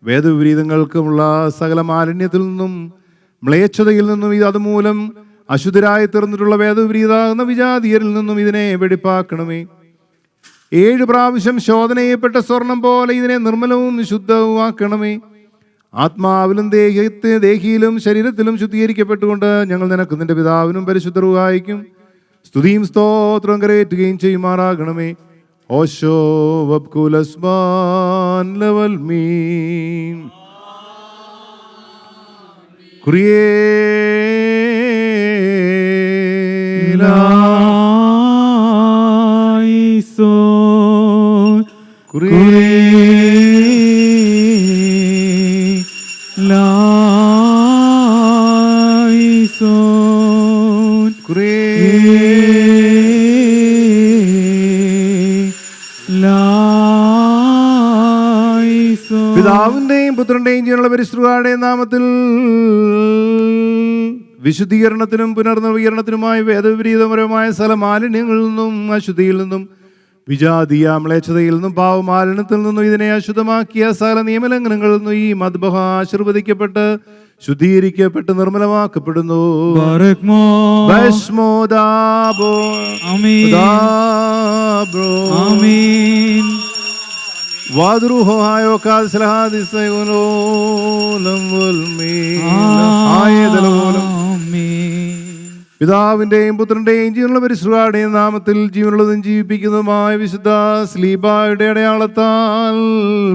വേദവിപരീതങ്ങൾക്കുമുള്ള സകല മാലിന്യത്തിൽ നിന്നും മ്ലേച്ഛതയിൽ നിന്നും അതുമൂലം അശുദ്ധരായി തീർന്നിട്ടുള്ള വേദവിപരീതാകുന്ന വിജാതീയരിൽ നിന്നും ഇതിനെ വെടിപ്പാക്കണമേ. 7 പ്രാവശ്യം ശോധന ചെയ്യപ്പെട്ട സ്വർണം പോലെ ഇതിനെ നിർമ്മലവും ശുദ്ധവുമാക്കണമേ. ആത്മാവിലും ദേഹിയിലും ശരീരത്തിലും ശുദ്ധീകരിക്കപ്പെട്ടുകൊണ്ട് ഞങ്ങൾ നിനക്ക് നിന്റെ പിതാവിനും പരിശുദ്ധ റൂഹായിക്കും സ്തുതിയും സ്തോത്രവും കരയേറ്റുകയും ചെയ്യുമാറാകണമേ. ഓശോ വബ്കുലസ്ബാൻ ലവൽ മീൻ കുറിയേലായിസോൻ, കുറിയേലായിസോൻ, കുറിയേലായിസോൻ. പിതാവിന്റെയും പുത്രന്റെയും ജീവനുള്ള പരിശുദ്ധരുടെയും നാമത്തിൽ വിശുദ്ധീകരണത്തിനും പുനർനവീകരണത്തിനുമായി വേദവിപരീതപരമായ സ്ഥലമാലിന്യങ്ങളിൽ നിന്നും അശുദ്ധിയിൽ നിന്നും വിജാതീയ മ്ലേച്ഛതയിൽ നിന്നും പാവമാലിന്യത്തിൽ നിന്നും ഇതിനെ അശുദ്ധമാക്കിയ സകല നിയമലംഘനങ്ങളിൽ നിന്നും ഈ മദ്ബഹ ആശീർവദിക്കപ്പെട്ട് ശുദ്ധീകരിക്കപ്പെട്ട് നിർമ്മലമാക്കപ്പെടുന്നു. പിതാവിന്റെയും പുത്രന്റെയും ജീവനുള്ള പരിശുദ്ധരുടെയും നാമത്തിൽ ജീവനുള്ളതും ജീവിപ്പിക്കുന്നതുമായ വിശുദ്ധ സ്ലീബായുടെ അടയാളത്താൽ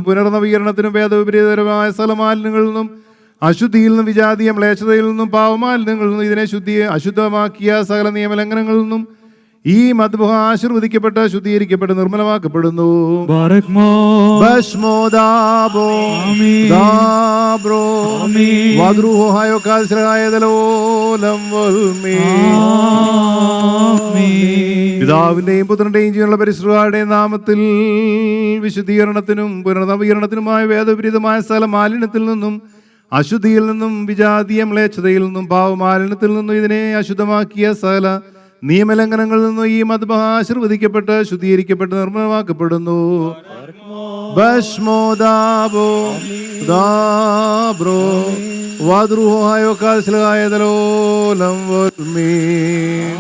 പുനർനവീകരണത്തിനും വേദവിപരീതപരമായ സ്ഥലമാലിന്യങ്ങളിൽ നിന്നും അശുദ്ധിയിൽ നിന്നും വിജാതീയ മ്ലേച്ഛതയിൽ നിന്നും പാവമാലിന്യങ്ങളിൽ നിന്നും ഇതിനെ അശുദ്ധമാക്കിയ സകല നിയമലംഘനങ്ങളിൽ നിന്നും ഈ മദ്ബഹ ആശീർവദിക്കപ്പെട്ട് ശുദ്ധീകരിക്കപ്പെട്ട് നിർമ്മലമാക്കപ്പെടുന്നു. പിതാവിന്റെയും പുത്രന്റെയും ജീവനുള്ള പരിശുദ്ധരുടെയും നാമത്തിൽ വിശുദ്ധീകരണത്തിനും പുനർനവീകരണത്തിനുമായ വേദവിപരീതമായ സ്ഥല മാലിന്യത്തിൽ നിന്നും അശുദ്ധിയിൽ നിന്നും വിജാതീയ മ്ലേച്ഛതയിൽ നിന്നും പാവമാലിന്യത്തിൽ നിന്നും ഇതിനെ അശുദ്ധമാക്കിയ സകല നിയമലംഘനങ്ങളിൽ നിന്നും ഈ മദ്ബഹ ആശീർവദിക്കപ്പെട്ട് ശുദ്ധീകരിക്കപ്പെട്ട് നിർമ്മലമാക്കപ്പെടുന്നു. ബശ്മോദാബോ ദാബ്രോ വാദ്രുഹായോ കാൽസ്ലഹായതലോലം വൽമീൻ.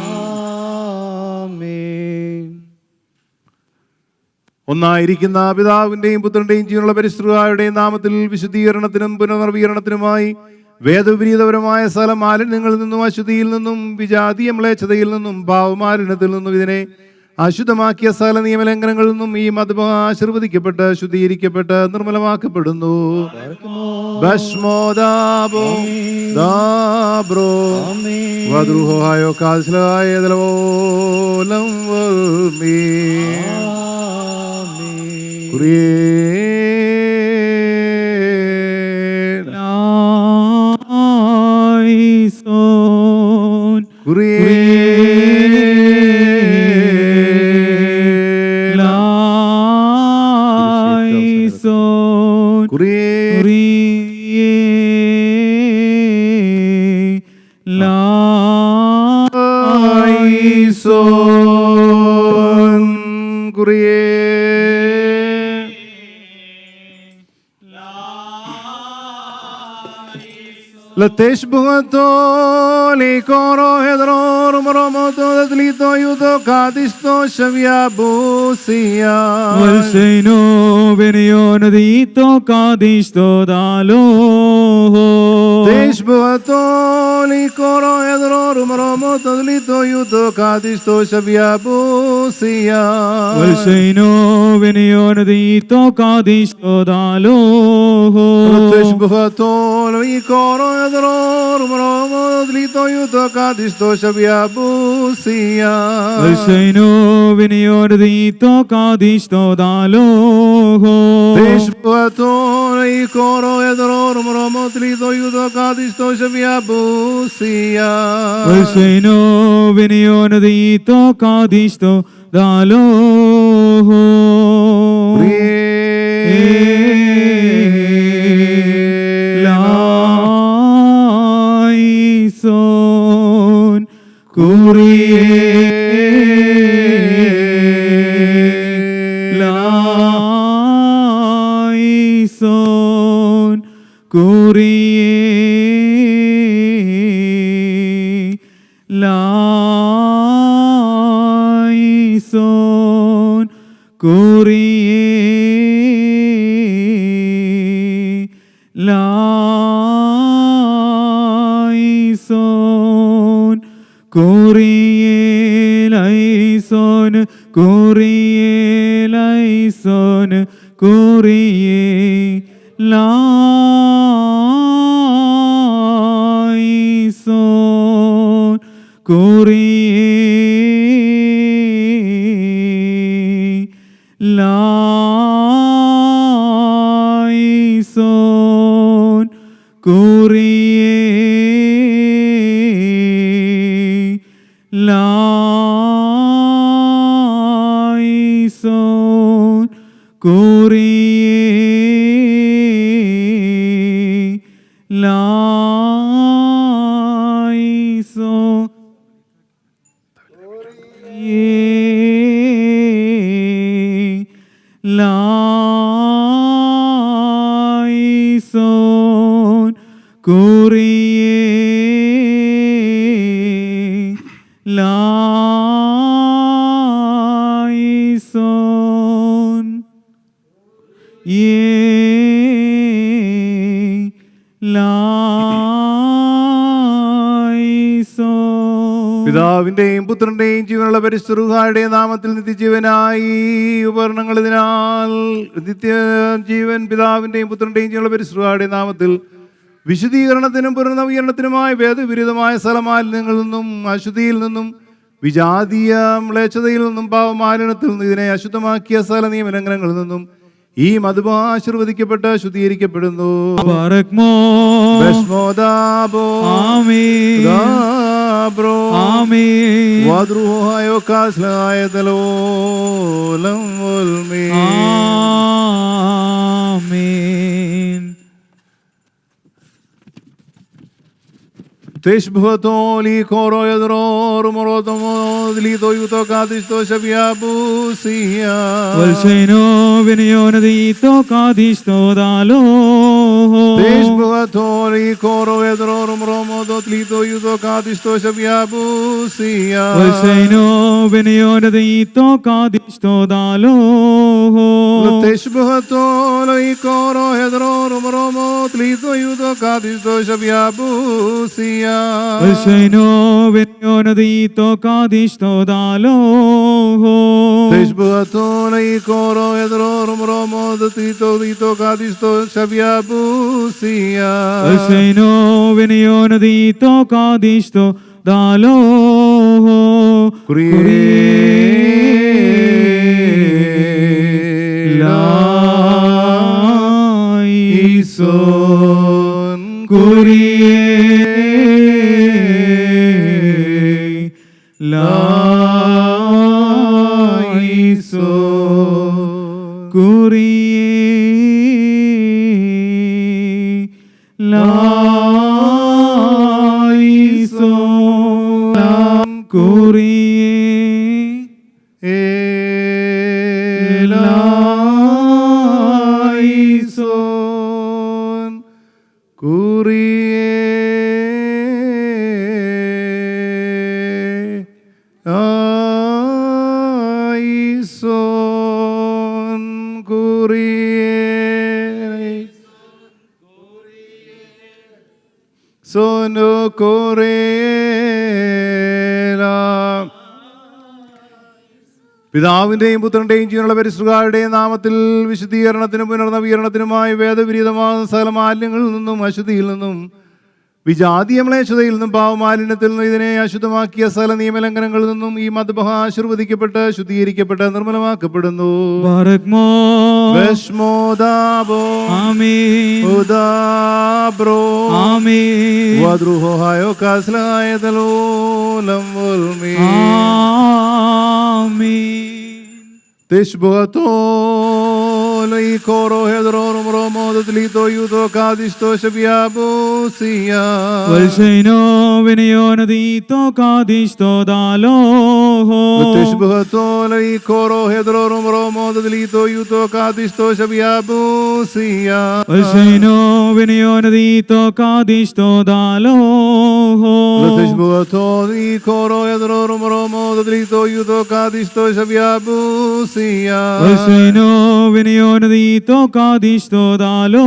ഒന്നായിരിക്കുന്ന പിതാവിന്റെയും പുത്രന്റെയും ജീവനുള്ള പരിശുദ്ധരുടെയും നാമത്തിൽ വിശുദ്ധീകരണത്തിനും പുനർനവീകരണത്തിനുമായി വേദവിപരീതപരമായ സകല മാലിന്യങ്ങളിൽ നിന്നും അശുദ്ധിയിൽ നിന്നും വിജാതീയ മ്ലേച്ഛതയിൽ നിന്നും ഭാവമാലിന്യത്തിൽ നിന്നും ഇതിനെ അശുദ്ധമാക്കിയ സകല നിയമലംഘനങ്ങളിൽ നിന്നും ഈ മദ്ബഹ ആശീർവദിക്കപ്പെട്ട് ശുദ്ധീകരിക്കപ്പെട്ട് നിർമ്മലമാക്കപ്പെടുന്നു. ബശ്മോദാബോ ദാബ്രോ വദ്രുഹായോ കാൽസ്ലഹായതലോലം വൽമീൻ. Lateshbuhato likoro hedror moromoto datlito yuto kadisto shavyabusia. Valseino veniono dito kadisto dalo. Teshbuhato likoro hedror moromoto datlito yuto kadisto shavyabusia. Valseino veniono dito kadisto dalo. Lateshbuhato likoro hedror moromoto datlito yuto kadisto shavyabusia. Valseino veniono dito kadisto dalo. Teshbuhato likoro hedror moromoto datlito yuto kadisto shavyabusia. Valseino veniono dito kadisto dalo. Laison Kurie Laison Kurie Laison Kurie Laison Kurie Laison Kurie Laison Kurie Laison Kurie Laison Kurie Laison Kurie Laison Laison Kurie Laison Laison. പിതാവിന്റെയും പുത്രന്റെയും ജീവനുള്ള പരിശുദ്ധരുടെയും നാമത്തിൽ നിത്യജീവനായി ഉപകരണങ്ങൾ ഇതിനാൽ നിത്യജീവൻ പിതാവിന്റെയും പുത്രന്റെയും ജീവനുള്ള പരിശുദ്ധരുടെയും നാമത്തിൽ വിശുദ്ധീകരണത്തിനും പുനർനവീകരണത്തിനുമായി വേദവിരുദ്ധമായ സ്ഥലമാലിന്യങ്ങളിൽ നിന്നും അശുദ്ധിയിൽ നിന്നും വിജാതീയ മ്ലേച്ഛതയിൽ നിന്നും പാവമാലിന്യത്തിൽ നിന്നും ഇതിനെ അശുദ്ധമാക്കിയ സകല നിയമലംഘനങ്ങളിൽ നിന്നും ഈ മദ്ബഹ ആശീർവദിക്കപ്പെട്ട് ശുദ്ധീകരിക്കപ്പെടുന്നു. ബശ്മോദാബോ ദാബ്രോ വദ്രുഹായോ കാൽസ്ലഹായതലോലം വൽമീൻ. ആമേൻ. Teshbotoli koro yadror morotomo lito yuto kadisto shabiabusia. Valsheno vinayonadito kadisto dalo. Teshbotoli koro yadror moromodo lito yuto kadisto shabiabusia. Valsheno vinayonadito kadisto dalo. Teshbotoli koro yadror moromodo lito yuto kadisto shabiabusia. Valsheno vinayonadito kadisto dalo. Teshbotoli koro yadror moromodo lito kadisto shabiabusia. Valsheno vinayonadito kadisto dalo. Laison Laison Sono corela. പിതാവിന്റെയും പുത്രന്റെയും ജീവനുള്ള പരിശുദ്ധരുടെയും നാമത്തിൽ വിശുദ്ധീകരണത്തിനും പുനർനവീകരണത്തിനുമായി വേദവിരീതമാകുന്ന സകല മാലിന്യങ്ങളിൽ നിന്നും അശുദ്ധിയിൽ നിന്നും വിജാതീയ മ്ലേച്ഛതയിൽ നിന്നും പാവമാലിന്യത്തിൽ നിന്നും ഇതിനെ അശുദ്ധമാക്കിയ സകല നിയമലംഘനങ്ങളിൽ നിന്നും ഈ മദ്ബഹ ആശീർവദിക്കപ്പെട്ട് ശുദ്ധീകരിക്കപ്പെട്ട് നിർമ്മലമാക്കപ്പെടുന്നു. Teshbotoli koro hedrorum romodo tlito yuto kadisto shabiabusia. Valsheno vinayonadito kadisto dalo. Teshbotoli koro hedrorum romodo tlito yuto kadisto shabiabusia. Valsheno vinayonadito kadisto dalo. Teshbotoli koro hedrorum romodo tlito yuto kadisto shabiabusia. Valsheno vinayonadito kadisto dalo.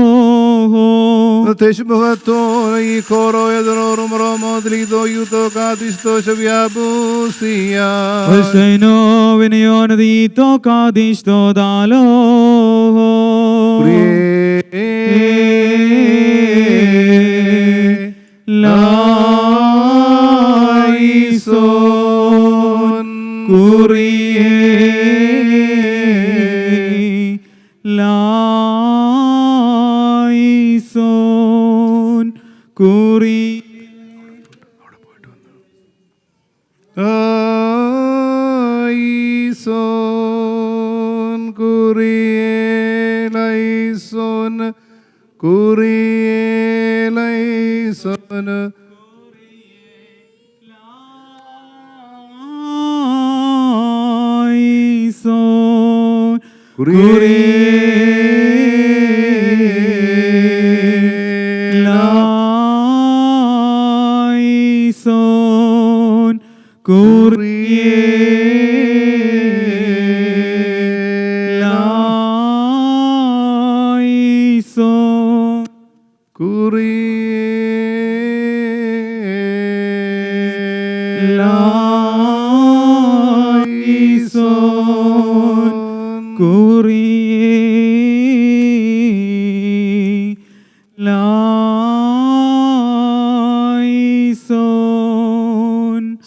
Teshbotoli koro hedrorum romodo tlito yuto kadisto shabiabusia. Valsheno vinayonadito kadisto dalo. Laison Laison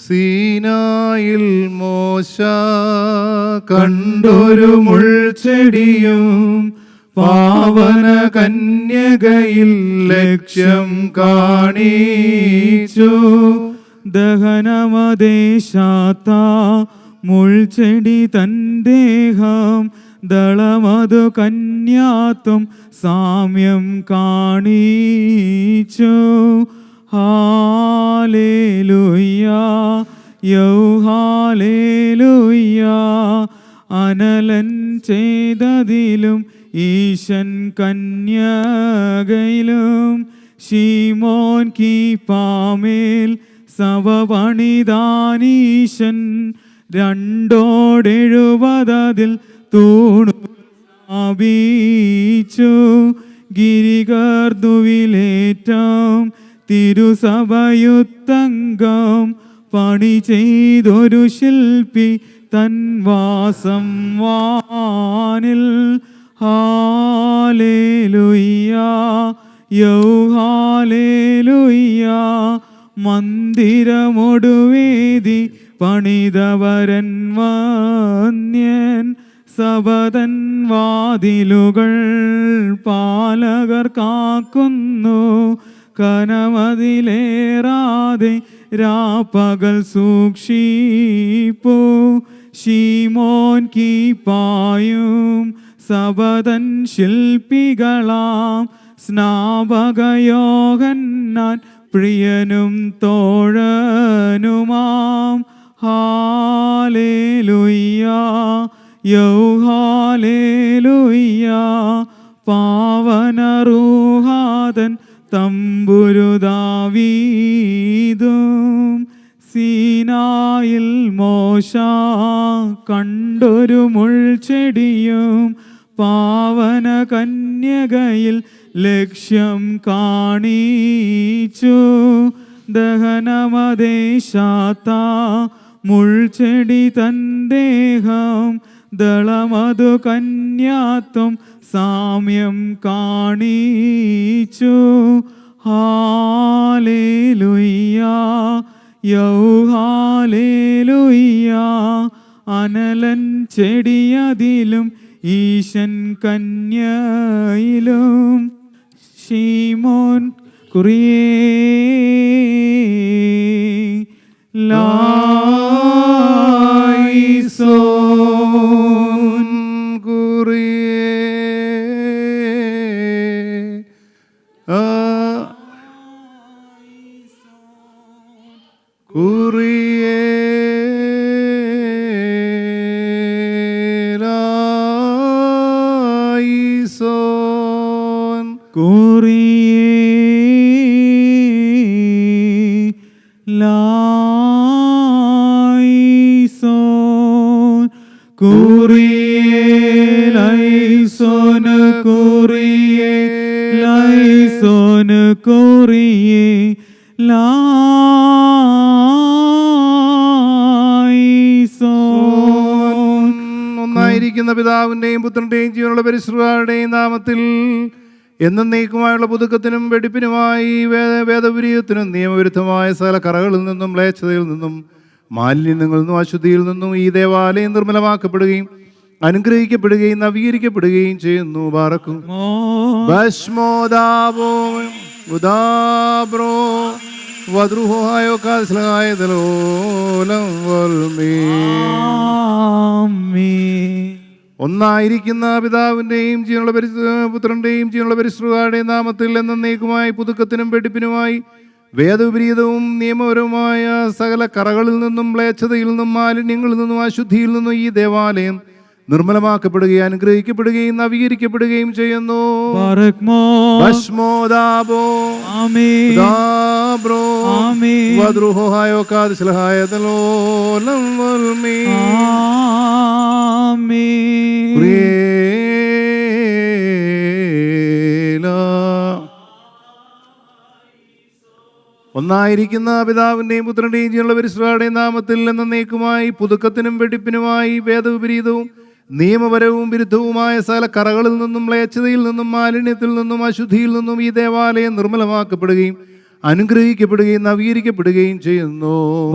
സീനായിൽ മോശ കണ്ടൊരു മുൾച്ചെടിയും പാവന കന്യകയിൽ ലക്ഷ്യം കാണിച്ചു. ദഹനമദേശാത്ത മുൾച്ചെടി തൻദേഹം ദളമതു കന്യാത്വം സാമ്യം കാണിച്ചു. Hallelujah hallelujah. അനലൻ ചെയ്തതിലും ഈശൻ കന്യകയിലും ശീമോൻ കീപ്പാമേൽ സവപണിതാനീശൻ 270 തൂണു സ്ഥാപിച്ചു. ഗിരികർദുവിലേറ്റം തിരുസഭയുത്തംഗം പണി ചെയ്തൊരു ശില്പി തൻ വാസം വാനിൽ. Hallelujah hallelujah. മന്ദിരമൊടുവേദി പണിതവരൻ വന്യൻ സബതൻ വാതിലുകൾ പാലകർ കാക്കുന്നു. കനമതിലേറാതെ രാപ്പകൽ സൂക്ഷിപ്പു. ശീമോൻ കീപ്പായും സബതൻ ശില്പികളാം സ്നാപകയോഹന്നാൻ പ്രിയനും തോഴനുമാം. Hallelujah hallelujah. പാവനറൂഹാദൻ തമ്പുരുദാവീദും സീനായിൽ മോശ കണ്ടൊരു മുൾച്ചെടിയും പാവന കന്യകയിൽ ലക്ഷ്യം കാണിച്ചു. ദഹനമദേശാത്ത മുൾച്ചെടി തൻ ദേഹം ദളമതു കന്യാത്വം സാമ്യം കാണിച്ചു. Hallelujah hallelujah. അനലൻ ചെടിയതിലും ഈശൻ കന്യയിലും ശീമോൻ ലായിസോൻ കുറിയേ കുറിയേ ലായിസോൻ കുറിയേ ലൈസോൻ കുറിയേ ലൈസോൻ കുറിയേ ലൈസോൻ കുറിയേ ലൈസോൻ. ഒന്നായിരിക്കുന്ന പിതാവിന്റെയും പുത്രന്റെയും ജീവനുള്ള പരിശുദ്ധരുടെയും നാമത്തിൽ എന്നേക്കുമായുള്ള പുതുക്കത്തിനും വെടിപ്പിനുമായി വേദവിരീയത്തിനും നിയമവിരുദ്ധമായ സകല കറകളിൽ നിന്നും മ്ലേച്ഛതയിൽ നിന്നും മാലിന്യങ്ങളിൽ നിന്നും അശുദ്ധിയിൽ നിന്നും ഈ ദേവാലയം നിർമ്മലമാക്കപ്പെടുകയും അനുഗ്രഹിക്കപ്പെടുകയും നവീകരിക്കപ്പെടുകയും ചെയ്യുന്നു. ബാറക്കും ഭസ്മോദാബോ ഉദാബ്രോ വദ്രുഹോഹായോ കാസ്ലഹായതലോലം വൽമീ. ഒന്നായിരിക്കുന്ന പിതാവിന്റെയും ജീവനുള്ള പുത്രന്റെയും ജീവനുള്ള പരിശുദ്ധരുടെയും നാമത്തിൽ എന്നേക്കുമായി പുതുക്കത്തിനും വെടിപ്പിനുമായി വേദവിപരീതവും നിയമപരവുമായ സകല കറകളിൽ നിന്നും മ്ലേച്ഛതയിൽ നിന്നും മാലിന്യങ്ങളിൽ നിന്നും അശുദ്ധിയിൽ നിന്നും ഈ ദേവാലയം നിർമ്മലമാക്കപ്പെടുകയും അനുഗ്രഹിക്കപ്പെടുകയും നവീകരിക്കപ്പെടുകയും ചെയ്യുന്നു. ഒന്നായിരിക്കുന്ന പിതാവിന്റെയും പുത്രന്റെയും ജീവനുള്ള പരിശുദ്ധരുടെയും നാമത്തിൽ എന്നേക്കുമായി പുതുക്കത്തിനും വെടിപ്പിനുമായി വേദവിപരീതവും നിയമപരവും വിരുദ്ധവുമായ സകല കറകളിൽ നിന്നും മ്ലേച്ഛതയിൽ നിന്നും മാലിന്യത്തിൽ നിന്നും അശുദ്ധിയിൽ നിന്നും ഈ ദേവാലയം നിർമ്മലമാക്കപ്പെടുകയും അനുഗ്രഹിക്കപ്പെടുകയും നവീകരിക്കപ്പെടുകയും ചെയ്യുന്നു.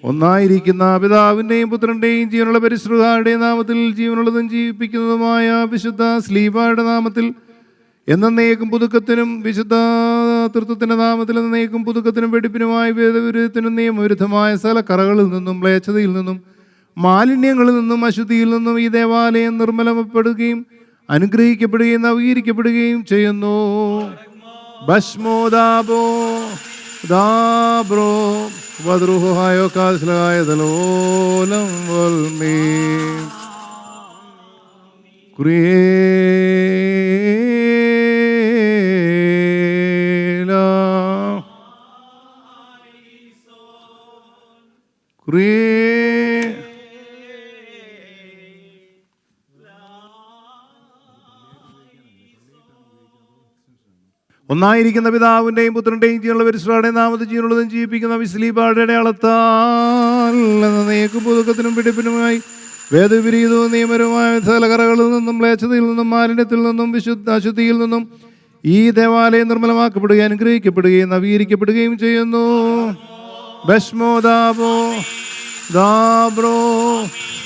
ഒന്നായിരിക്കുന്ന പിതാവിന്റെയും പുത്രന്റെയും ജീവനുള്ള പരിശുദ്ധരുടെയും നാമത്തിൽ ജീവനുള്ളതും ജീവിപ്പിക്കുന്നതുമായ വിശുദ്ധ സ്ലീബായുടെ നാമത്തിൽ എന്നേക്കും പുതുക്കത്തിനും വിശുദ്ധ തൃത്വത്തിന്റെ നാമത്തിൽ എന്നേക്കും പുതുക്കത്തിനും വെടിപ്പിനുമായി വേദവിരുദ്ധത്തിനും നിയമവിരുദ്ധമായ സകലക്കറകളിൽ നിന്നും മ്ലേച്ഛതയിൽ നിന്നും മാലിന്യങ്ങളിൽ നിന്നും അശുദ്ധിയിൽ നിന്നും ഈ ദേവാലയം നിർമ്മലപ്പെടുകയും അനുഗ്രഹിക്കപ്പെടുകയും നവീകരിക്കപ്പെടുകയും ചെയ്യുന്നു. ഭസ്മോദാബോ ദാബ്രോ വദ്രുഹായോ കാസ്ലായതലോലം വൽമീ ഒന്നായിരിക്കുന്ന പിതാവിന്റെയും പുത്രന്റെയും ജീവനുള്ള പരിശുദ്ധരുടെയും നാമത്തിൽ ജീവനുള്ളതും ജീവിപ്പിക്കുന്ന വിസ്ലീപാടെ അടയാളത്താൽ എന്നേക്കും പുതുക്കത്തിനും പിടിപ്പിനുമായി വേദവിപരീതവും നിയമപരമായ സകലകറകളിൽ നിന്നും മ്ലേച്ഛതയിൽ നിന്നും മാലിന്യത്തിൽ നിന്നും അശുദ്ധിയിൽ നിന്നും ഈ ദേവാലയം നിർമ്മലമാക്കപ്പെടുകയും അനുഗ്രഹിക്കപ്പെടുകയും നവീകരിക്കപ്പെടുകയും ചെയ്യുന്നു. ഭസ്മോദാബോ ദാബ്രോ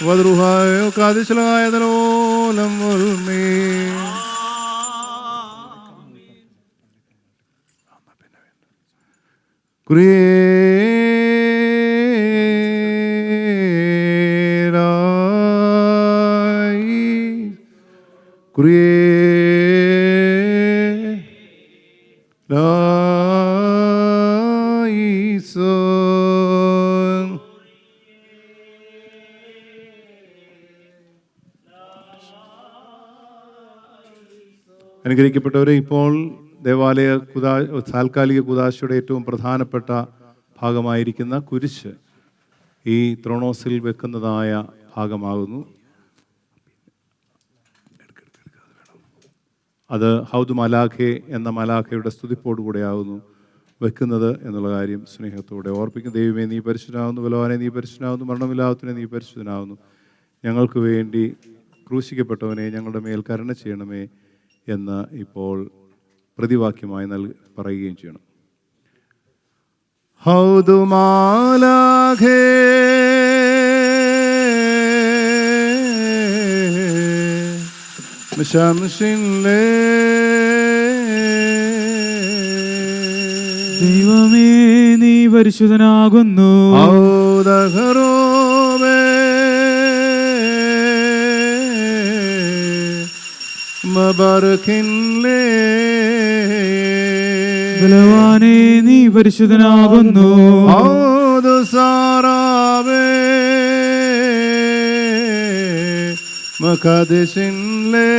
വദ്രുഹായോ കാദിശലായതലോലം വൽമീ അനുഗ്രഹിക്കപ്പെട്ടവരെ, ഇപ്പോൾ ദേവാലയ താൽക്കാലിക കുദാശയുടെ ഏറ്റവും പ്രധാനപ്പെട്ട ഭാഗമായിരിക്കുന്ന കുരിശ് ഈ ത്രോണോസിൽ വെക്കുന്നതായ ഭാഗമാകുന്നു. അത് ഹൗദ് മലാഖെ എന്ന മലാഖയുടെ സ്തുതിപ്പോടുകൂടെയാകുന്നു വെക്കുന്നത് എന്നുള്ള കാര്യം സ്നേഹത്തോടെ ഓർപ്പിക്കും. ദൈവമേ, നീ പരിശുദ്ധനാകുന്നു, ബലവാനെ നീ പരിശുദ്ധനാകുന്നു, മരണമില്ലാത്തവനെ നീ പരിശുദ്ധനാകുന്നു, ഞങ്ങൾക്ക് വേണ്ടി ക്രൂശിക്കപ്പെട്ടവനെ ഞങ്ങളുടെ മേൽ കരുണ ചെയ്യണമേ എന്ന് ഇപ്പോൾ പ്രതിവാക്യമായി പറയുകയും ചെയ്യണം. ഹൗദു മാലാഖേ ശംസിൻലേ ദൈവമേ, നീ പരിശുദ്ധനാകുന്നു. ഔദഹരോവേ മബർഖിൻലേ ബലവാനേ, നീ പരിശുദ്ധനാകുന്നു. ഔദു സാറാവേ മഖദിസിൻലേ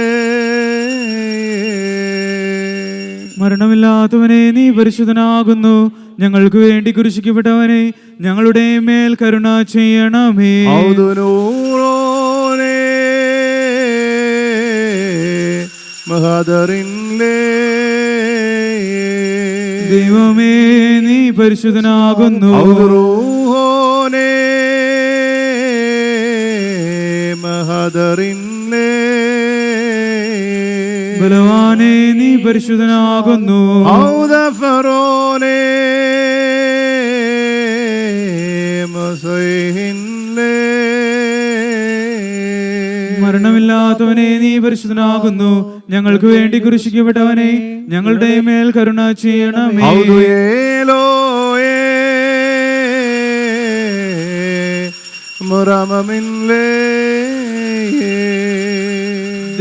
മരണമില്ലാത്തവനെ നീ പരിശുദ്ധനാകുന്നു. ഞങ്ങൾക്ക് വേണ്ടി കുരിശിക്കപ്പെട്ടവനെ ഞങ്ങളുടെ മേൽ കരുണ ചെയ്യണമേ. ദൈവമേ, നീ പരിശുദ്ധനാകുന്നു. ബലവാനേ, നീ പരിശുദ്ധനാകുന്നു. മരണമില്ലാത്തവനെ നീ പരിശുദ്ധനാകുന്നു. ഞങ്ങൾക്ക് വേണ്ടി കുരിശിക്കപ്പെട്ടവനെ ഞങ്ങളുടെ മേൽ കരുണ ചെയ്യണമേ.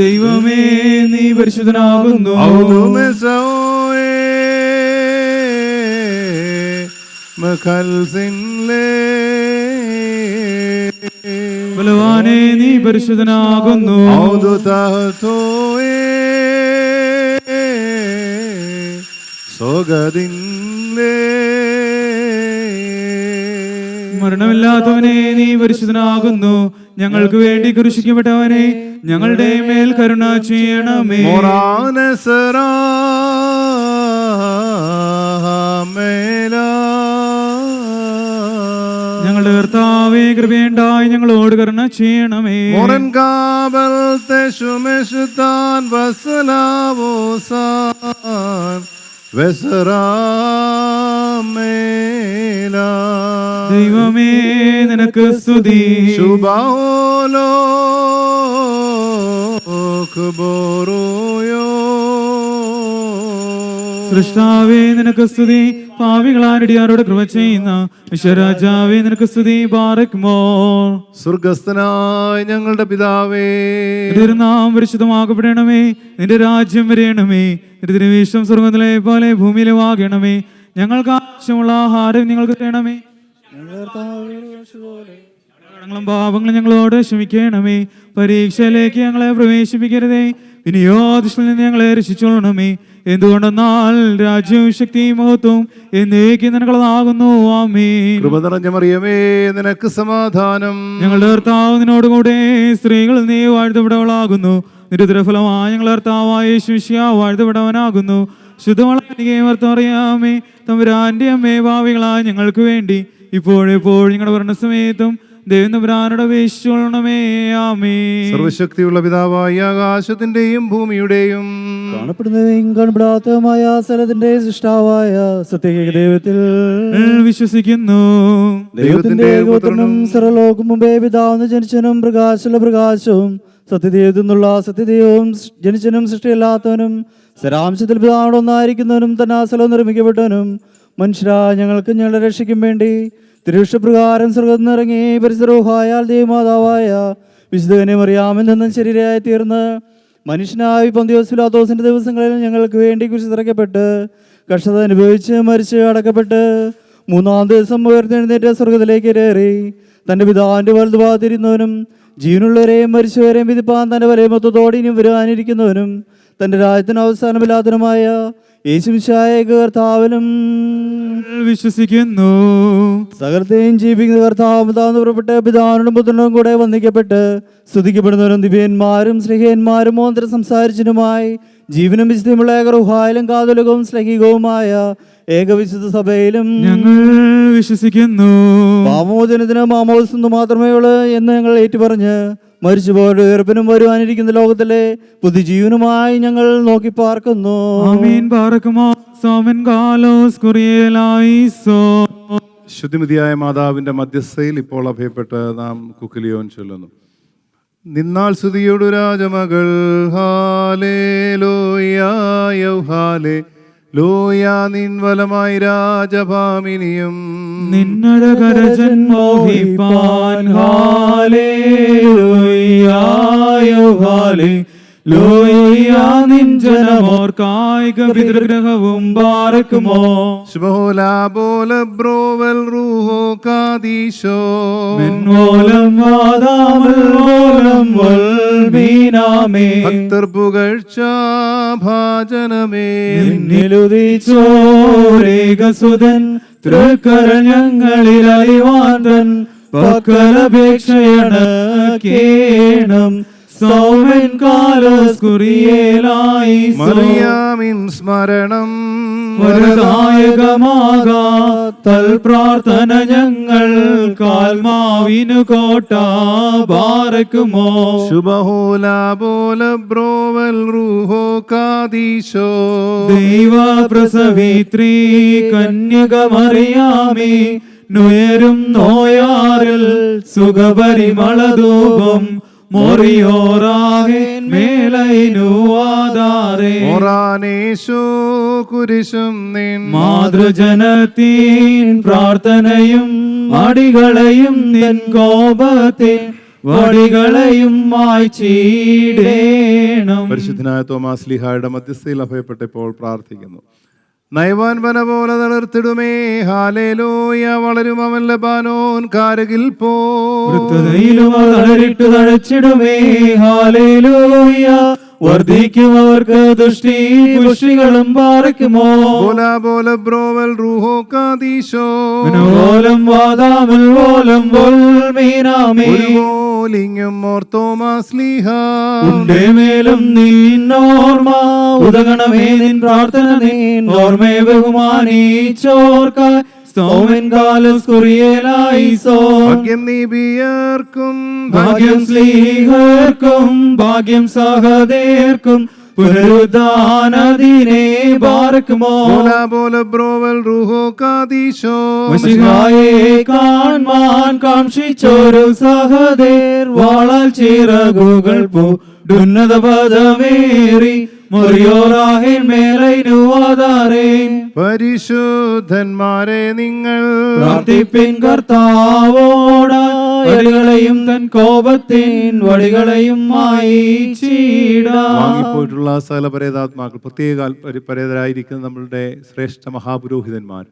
ദൈവമേ, നീ പരിശുദ്ധനാകുന്നു. ബലവാനേ, നീ പരിശുദ്ധനാകുന്നു. മരണമില്ലാത്തവനെ നീ പരിശുദ്ധനാകുന്നു. ഞങ്ങൾക്ക് വേണ്ടി കുരിശിക്കപ്പെട്ടവനെ ഞങ്ങളുടെ മേൽ കരുണ ചെയ്യണമേ. ഞങ്ങളുടെ കർത്താവേ, കൃപയുണ്ടായി ഞങ്ങളോട് കരുണ ചെയ്യണമേ. ദൈവമേ, നിനക്ക് സ്തുതി. സൃഷ്ടാവേ നിനക്ക് സ്തുതി, പാവികളാരടിയാരോട് കൃപ ചെയ്യുന്ന വിശ്വരാജാവേ നിനക്ക് സ്തുതി. ബാറക്കുമോ. സ്വർഗസ്ഥനായ ഞങ്ങളുടെ പിതാവേ, നിന്റെ നാമം പരിശുദ്ധമാക്കപ്പെടണമേ, നിന്റെ രാജ്യം വരയണമേ, നിന്റെ തിരുവിഷ്ടം സ്വർഗ്ഗത്തിലെ പോലെ ഭൂമിയിലും ആകണമേ. ഞങ്ങൾക്ക് ആവശ്യമുള്ള ആഹാരം ഞങ്ങൾക്ക് തരണമേ, കടങ്ങളും പാപങ്ങളും ഞങ്ങളോട് ക്ഷമിക്കണമേ. പരീക്ഷയിലേക്ക് ഞങ്ങളെ പ്രവേശിപ്പിക്കരുതേ, ഇനിയോ ദുഷ്ടനിൽ നിന്ന് ഞങ്ങളെ രക്ഷിച്ചോളണമേ. എന്തുകൊണ്ടെന്നാൽ രാജ്യവും ശക്തിയും മഹത്വവും എന്നേക്കും നിനക്കുള്ളതാകുന്നു. ആമേൻ. കൃപ നിറഞ്ഞ മറിയമേ, നിനക്ക് സമാധാനം. ഞങ്ങളുടെ കർത്താവ് നിന്നോടുകൂടെ സ്ത്രീകൾ നീ വാഴ്ത്തപ്പെടവളാകുന്നു, നിന്റെ ദുരഫലമായി ഞങ്ങളുടെ കർത്താവായ യേശു മിശിഹാ വാഴ്ത്തപ്പെടവനാകുന്നു. ശുദ്ധമറിയാമേ, തമ്പുരാന്റെ അമ്മേ, ഭാവികളായ ഞങ്ങൾക്ക് വേണ്ടി ഇപ്പോഴെപ്പോഴും ഞങ്ങളുടെ മരണസമയത്തും ദൈവം തമ്പുരാനോട് അപേക്ഷിച്ചുകൊള്ളണമേ. ആമേൻ. സർവശക്തിയുള്ള പിതാവായ ആകാശത്തിന്റെയും ഭൂമിയുടെയും കാണപ്പെടുന്നതും കാണപ്പെടാത്തതുമായ സ്ഥലത്തിന്റെ സൃഷ്ടാവായ സത്യ ദൈവത്തിൽ വിശ്വസിക്കുന്നു. ദൈവത്തിന്റെ ഏകപുത്രനും സർവ്വലോകം മുമ്പേ പിതാവെന്ന് ജനിച്ചനും പ്രകാശമുള്ള പ്രകാശവും സത്യദൈവത്തിൽ നിന്നുള്ള സത്യദൈവവും ജനിച്ചനും സൃഷ്ടിയല്ലാത്തവനും സരാംശത്തിൽ പിതാവോടൊന്നായിരിക്കുന്നവനും തന്നെ സ്ഥലം നിർമ്മിക്കപ്പെട്ടവനും മനുഷ്യരായ ഞങ്ങൾക്ക് ഞങ്ങളുടെ രക്ഷയ്ക്കും വേണ്ടി തിരുവിഷ്ടപ്രകാരം സ്വർഗ്ഗത്തിൽ നിന്നിറങ്ങി പരിസരവുഹായാൽ ദൈവമാതാവായ വിശുദ്ധനെ മറിയാമിൽ നിന്നും ശരീരമായി തീർന്ന് മനുഷ്യനായി പൊന്തിയോസ് പിലാത്തോസിന്റെ ദിവസങ്ങളിൽ ഞങ്ങൾക്ക് വേണ്ടി കുരിശിറക്കപ്പെട്ട് കഷ്ടത അനുഭവിച്ച് മരിച്ച് അടക്കപ്പെട്ട് മൂന്നാം ദിവസം ഉയർത്തെഴുന്നേറ്റ് സ്വർഗ്ഗത്തിലേക്ക് കയറി തന്റെ പിതാവിന്റെ വലതുഭാഗത്തിരുന്നവനും ജീവനുള്ളവരെയും മരിച്ചവരെയും വിധിപ്പാൻ തന്റെ വലയമത്വത്തോടെ ഇനിയും വരുവാനിരിക്കുന്നവനും തന്റെ രാജ്യത്തിന് അവസാനമില്ലാത്തതുമായ യേശുമിശിഹായ കർത്താവിലും വിശ്വസിക്കുന്നു. സകലത്തെയും ജീവിക്കുന്ന കർത്താവ് താഴ്ന്നു പുറപ്പെട്ട് പിതാവിനോടും പുത്രനോടും കൂടെ വന്ദിക്കപ്പെട്ട് സ്തുതിക്കപ്പെടുന്നവരും ദിവ്യന്മാരും സ്നേഹന്മാരും മോന്തര സംസാരിച്ചനുമായി ജീവനും വിശുദ്ധിയുമുള്ള ഏകറുഹായാലും കാതോലികവും സ്ലൈഹികവുമായ ഏകവിശുദ്ധ സഭയിലും ഞങ്ങൾ വിശ്വസിക്കുന്നു. പാമോചനത്തിന് മാമോദിസം മാത്രമേ ഉള്ളൂ എന്ന് ഞങ്ങൾ ഏറ്റുപറഞ്ഞ് മരിച്ചുപോയുടെ ഉയർപ്പിനും വരുവാനിരിക്കുന്ന ലോകത്തിലെ പുതുജീവനുമായി ഞങ്ങൾ നോക്കി പാർക്കുന്നു. ആമീൻ. ബാറക്കുമോ. സോമൻ കാലോസ് കുറിയേലായിസോ. ശുദ്ധിമതിയായ മാതാവിന്റെ മധ്യസ്ഥയിൽ ഇപ്പോൾ അഭയപ്പെട്ട് നാം കുക്കിലിയോൻ ചൊല്ലുന്നു. നിന്നാൾ സ്തുതിയോടു രാജമകൾ ഹാലേലൂയ ലോയ നിൻവലമായി രാജഭാമിനിയും നിന്നഴകരജൻ മോഹിപ്പാൻ ഹാലേലൂയ നിൻ ജനമോർക്കായിക പിതൃഗ്രഹവും ബാറക്കുമോ. ശുഭോലാബോലബ്രോവൽ റൂഹോ കാദീശോ മെൻവോലം വാദാമൽവോലം വൽബീനാമേ. ഭക്തർ പുകഴ്ച ഭാജനമേ നിന്നുദിച്ചോരേകസുതൻ തൃക്കരൾ ഞങ്ങളിൽ അറിവാന്തൻ പക്കലപേക്ഷയണ കേണം. സൗമൻ കാലോസ് കുറിയേലായി മറിയാമിൻ സ്മരണം വരദായകമാകാ തൽ പ്രാർത്ഥന ഞങ്ങൾ കാൽമാവിനു കോട്ട ബാറക്കുമോ. ശുഭഹോലാബോലബ്രോവൽ റൂഹോ കാദീശോ ദൈവ പ്രസവിത്രീ കന്യകമറിയാമേ നുയരും നോയാറിൽ സുഖപരിമളധൂപം മോറിയോറാകെ മേലൈനുവാദാരേ. മോറാനേശോ കുരിശും നിൻ മാതൃജനത്തിൻ പ്രാർത്ഥനയും അടികളെയും നിൻ കോപത്തിൻ വടികളെയും മായ്ചീടേണം. പരിശുദ്ധനായ തോമാസ് ലീഹായുടെ മധ്യസ്ഥയിൽ അഭയപ്പെട്ടപ്പോൾ പ്രാർത്ഥിക്കുന്നു. നയവാൻ വന പോലെ തളർത്തിടുമേ ഹാലേലൂയ വളരും അവൻ ലബാനോൻ കാരകിൽ വൃത്തതയിലും തളരിട്ടു തഴച്ചിടുമേ ഹാലേലൂയ വർദ്ധിക്കും അവർക്ക് ദുഷ്ടി പുഷ്ടികളും പാറയ്ക്കുമോ. ബ്രോവൽ റൂഹോ കാദീശോ ഓലം വാദാമൽ ഓലം വൽമീനാമേ. ലിംഗം ഓർത്തോമാസ് ലീഹ ഉണ്ടേ മേലും നിന്നോർമ്മ ഉദകണമേ നിൻ പ്രാർത്ഥന നീൻ ഓർമ്മേ ബഹുമാനിച്ചോർക്കായി. സൗമൻ കാലോസ് കുറിയേലായിസോ. ഭാഗ്യം നീബിയർക്കും ഭാഗ്യം സ്ലീഹർക്കും ഭാഗ്യം സഹദേർക്കും പുനരുദ്ധാനദിനെ ബാറക്കുമോ. ബ്രോവൽ റൂഹോ കാദീശോ മശിഹായെ കാൺമാൻ കാംക്ഷിച്ചൊരു സഹദേർ വാളാൽ ചിറകുകൾ പൂണ്ടുന്നത പദമേറി മുറിയോറാഹിൻ മേലൈനുവാദാരേൻ. പരിശുദ്ധന്മാരെ നിങ്ങൾ പ്രാർത്ഥിപ്പിൻ കർത്താവോട്, വടികളെയും തൻ കോപത്തിൻ വടികളെയും മായിച്ചിടാം. വാങ്ങിപ്പോയിട്ടുള്ള സകല പരേതാത്മാക്കൾ, പ്രത്യേക പരേതരായിരിക്കുന്ന നമ്മളുടെ ശ്രേഷ്ഠ മഹാപുരോഹിതന്മാർ,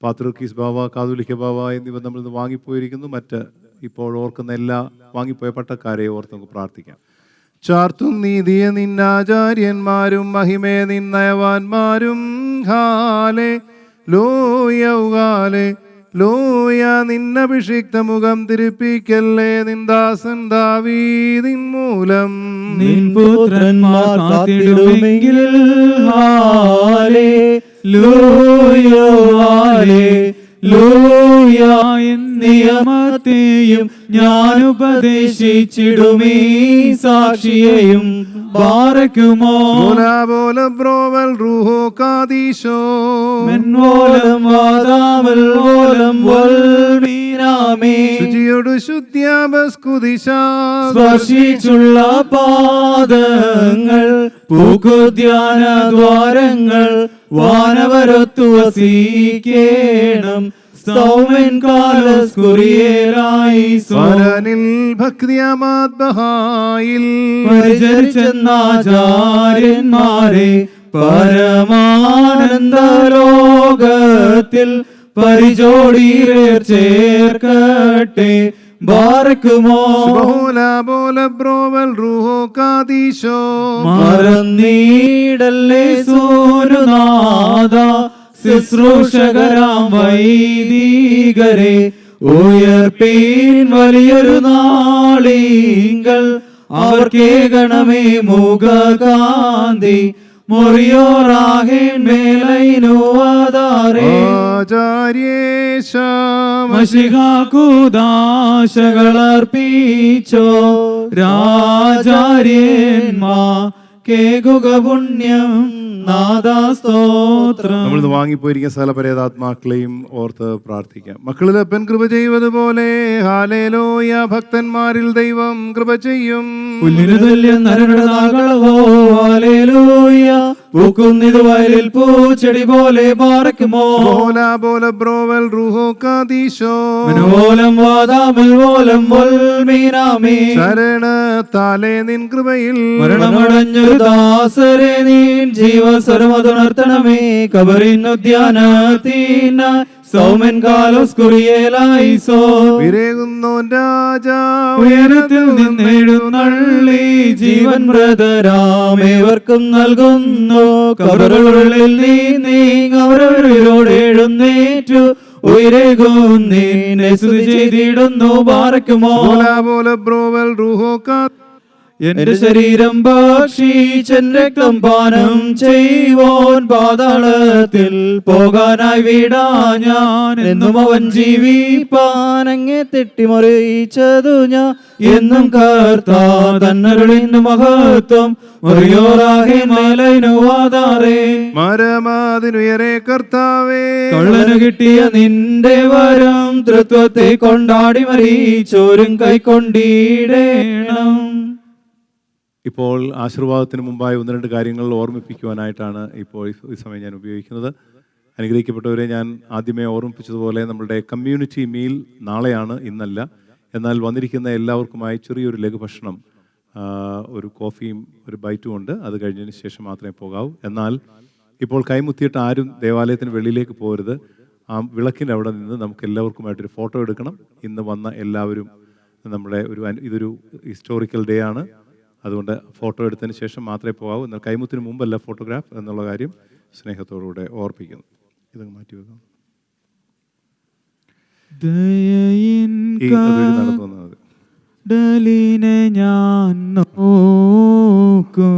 പാത്രോക്കീസ് ബാവ, കാതോലിക്ക ബാവ എന്നിവ നമ്മൾ വാങ്ങിപ്പോയിരിക്കുന്നു. മറ്റ് ഇപ്പോൾ ഓർക്കുന്ന എല്ലാ വാങ്ങിപ്പോയ പട്ടക്കാരെ ഓർത്ത് നമുക്ക് പ്രാർത്ഥിക്കാം. ചാർത്തും നീതിയെ നിന്നാചാര്യന്മാരും മഹിമേ നിന്നയവാന്മാരും, ഹാലേ ലോയൗകാലേ ലോയ നിന്നഭിഷിക്ത മുഖം തിരുപ്പിക്കല്ലേ, നിന്ദാസൻ ദാവീദിൻ മൂലം നിൻ പുത്രന്മാർ കാത്തിടുമെങ്കിൽ ഹാലേ ലൂയ ലൂയ നിയമത്തെയും ഞാൻ ഉപദേശിച്ചിടുമീ സാക്ഷിയെയും ബാറക്കുമോ ബ്രോവൽ റൂഹോ കാദീശോ മെൻവോലം വാദാമൽ വോലം വൽമീനാമേ. ശുചിയോട് ശുദ്ധ്യാപസ്കുദിശ സ്പർശിച്ചുള്ള പാദങ്ങൾ പൂക്കുദ്യാന ദ്വാരങ്ങൾ വാനവരൊത്തു വസിക്കേണം. സൗമൻ കാലസ് കുറിയേലായി സ്വരനിൽ ഭക്തിയാമാത്മഹായിൽ പരിചരിച്ചെന്നാചാര്യന്മാരെ പരമാനന്ദ ലോകത്തിൽ പരിചോടിയേർ ചേർക്കട്ടെ. ബാറക്കുമോ ബ്രോവൽ റൂഹോ കാദീശോ മറന്നീടല്ലേ സൂനുനാഥ ശുശ്രൂഷകരാം വൈദികരെ ഉയർപ്പീൻ വലിയൊരു നാളിങ്കൽ അവർക്കേകണമേ മുഖകാന്തി. മുറിയോറാഹിൻ മേലൈനുവാദാരേ മഷികാകൂദാശകളർപ്പിച്ചോ രാജാര്യന്മാ കേകുക പുണ്യം നാദാസ്തോത്രം. നമ്മൾ വാങ്ങിപ്പോയിരിക്കുന്ന സകല പരേതാത്മാക്കളെയും ഓർത്ത് പ്രാർത്ഥിക്കാം. മക്കളിൽ അപ്പൻ കൃപ ചെയ്വതുപോലെ ഹാലേലൂയ, ഭക്തന്മാരിൽ ദൈവം കൃപ ചെയ്യും. പുല്ലിനു തുല്യം നരനുടെ നാകളവോ ഹാലേലൂയ, പൂക്കുന്നിത് വയലിൽ പൂച്ചെടി പോലെ പാറക്കുമോ. ബ്രോവൽ റൂഹോ കാദീശോ മനോലം വാദാമൽ വോലം വൽമീനാമേ. ശരണത്താലേ നിൻ കൃപയിൽ മരണമടഞ്ഞൊരു ദാസരെ നീൻ ജീവസ്വരമതുണർത്തണമേ. കബറിനുദ്യാനത്തിന സൗമൻ കാലോസ് കുറിയേലായിസോ. വിരേകുന്നോൻ രാജാ ഉയരത്തിൽ നിന്നെഴുന്നള്ളി ജീവൻ ബ്രദരാമേവർക്കും നൽകുന്നു. കബറുകളിൽ നീ അവരവരോട് എഴുന്നേറ്റു ഉയരേകുന്നീനെ സ്തുതി ചെയ്തിടുന്നു. ബാറക്കുമോ ബ്രോവൽ റൂഹോ കാ എന്റെ ശരീരം ഭക്ഷിച്ചൻ രക്തം പാനം ചെയ്വോൻ പാതാളത്തിൽ പോകാനായി വിടാ ഞാൻ. എന്നും അവൻ ജീവിപ്പാനങ്ങെ തെറ്റിമറിയിച്ചതു ഞാൻ. എന്നും കർത്താ തന്നരുളിന് മഹത്വം മുറിയോറാഹിൻ മേലൈനുവാദാരേ. മരമാതിനുയരെ കർത്താവേ, കള്ളന് കിട്ടിയ നിന്റെ വരം തൃത്വത്തെ കൊണ്ടാടി മരിച്ചോരും കൈക്കൊണ്ടിടേണം. ഇപ്പോൾ ആശീർവാദത്തിന് മുമ്പായി ഒന്ന് രണ്ട് കാര്യങ്ങൾ ഓർമ്മിപ്പിക്കുവാനായിട്ടാണ് ഇപ്പോൾ ഈ സമയം ഞാൻ ഉപയോഗിക്കുന്നത്. അനുഗ്രഹിക്കപ്പെട്ടവരെ, ഞാൻ ആദ്യമേ ഓർമ്മിപ്പിച്ചതുപോലെ നമ്മളുടെ കമ്മ്യൂണിറ്റി മീൽ നാളെയാണ്, ഇന്നല്ല. എന്നാൽ വന്നിരിക്കുന്ന എല്ലാവർക്കുമായി ചെറിയൊരു ലഘുഭക്ഷണം, ഒരു കോഫിയും ഒരു ബൈറ്റും ഉണ്ട്. അത് കഴിഞ്ഞതിന് ശേഷം മാത്രമേ പോകാവൂ. എന്നാൽ ഇപ്പോൾ കൈമുത്തിയിട്ട് ആരും ദേവാലയത്തിന് വെളിയിലേക്ക് പോകരുത്. ആ വിളക്കിൻ്റെ അവിടെ നിന്ന് നമുക്ക് എല്ലാവർക്കുമായിട്ടൊരു ഫോട്ടോ എടുക്കണം. ഇന്ന് വന്ന എല്ലാവരും നമ്മുടെ ഇതൊരു ഹിസ്റ്റോറിക്കൽ ഡേ ആണ്. അതുകൊണ്ട് ഫോട്ടോ എടുത്തതിന് ശേഷം മാത്രമേ പോകാവൂ. എന്നാൽ കൈമുത്തിന് മുമ്പല്ല ഫോട്ടോഗ്രാഫ് എന്നുള്ള കാര്യം സ്നേഹത്തോടുകൂടെ ഓർപ്പിക്കുന്നു. ഇതൊക്കെ മാറ്റി വെക്കാം. നടന്നു വന്നത് ഡലിനെ ഞാൻ നോക്കും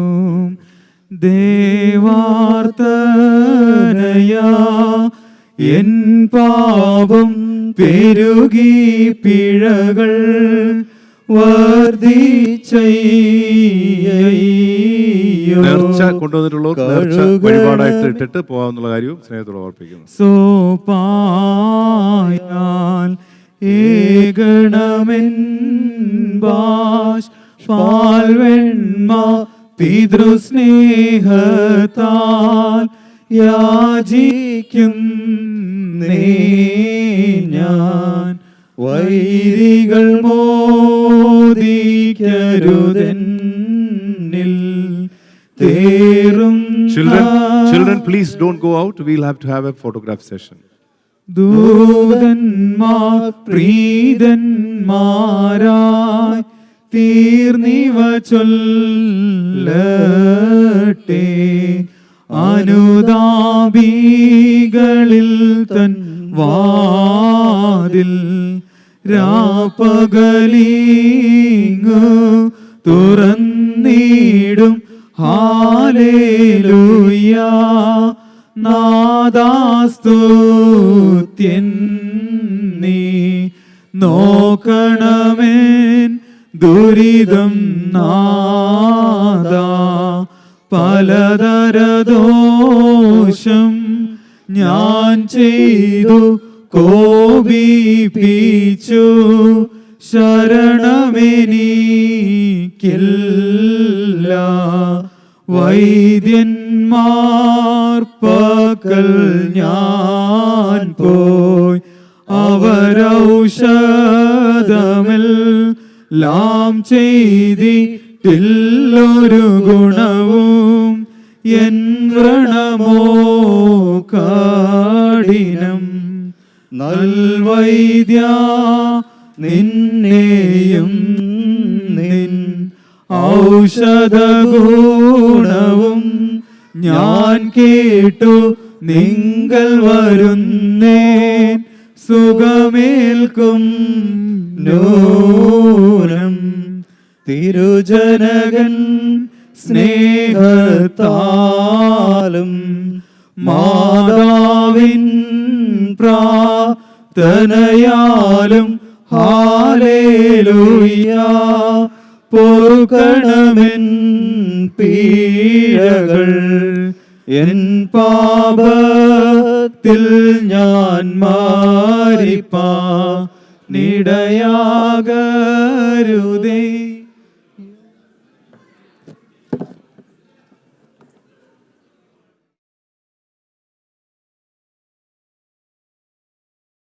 ദേവാർത്തനയാ എൻ പാപം പെരുകി പിഴകൾ നേർച്ച കൊണ്ടുവന്നിട്ടുള്ളവർ നേർച്ച വഴിപാടായിട്ട് ഇട്ടിട്ട് പോകാമെന്നുള്ള കാര്യവും സ്നേഹത്തോടെ ഓർപ്പിക്കുന്നു. സോപായാൽ ഏകണമെൻ ബാഷ് പാൽവെണ്മ പിതൃസ്നേഹത്താൽ യാചിക്കും ഞാൻ. വൈരികൾ മോദിക്കരുതെന്നിൽ തേറും Children, please don't go out. We'll have to have a photograph session. ദൂതന്മാർ പ്രീതന്മാരായി തീർന്നിവ ചൊല്ലട്ടെ. അനുതാപികളിൽ തൻ വാതിൽ രാപ്പകലിങ്ങു തുറന്നിടും. ഹാലേലൂയ നാദാസ്തുത്യൻ നീ നോക്കണമേൻ ദുരിതം നാദാ. പലതരദോഷം ഞാൻ ചെയ്തു കോപിപ്പിച്ചു. ശരണമെനിക്കില്ല. വൈദ്യന്മാർ പക്കൽ ഞാൻ പോയി അവരൗഷധമെല്ലാം ചെയ്തിട്ടില്ലൊരു ഗുണവും. എൻ വ്രണമോ കഠിനം. നൽവൈദ്യ നിന്നെയും നിൻ ഔഷധഗുണവും ഞാൻ കേട്ടു നിങ്ങൾ വരുന്നേൻ. സുഖമേൽക്കും നൂനം തിരുജനകൻ സ്നേഹത്താലും മാതാവിൻ പ്രാർത്ഥനയാലും ഹാലേലൂയ പൊറുക്കണമെൻ പീഴകൾ. എൻ പാപത്തിൽ ഞാൻ മാറിപ്പാ നിടയാകരുതേ.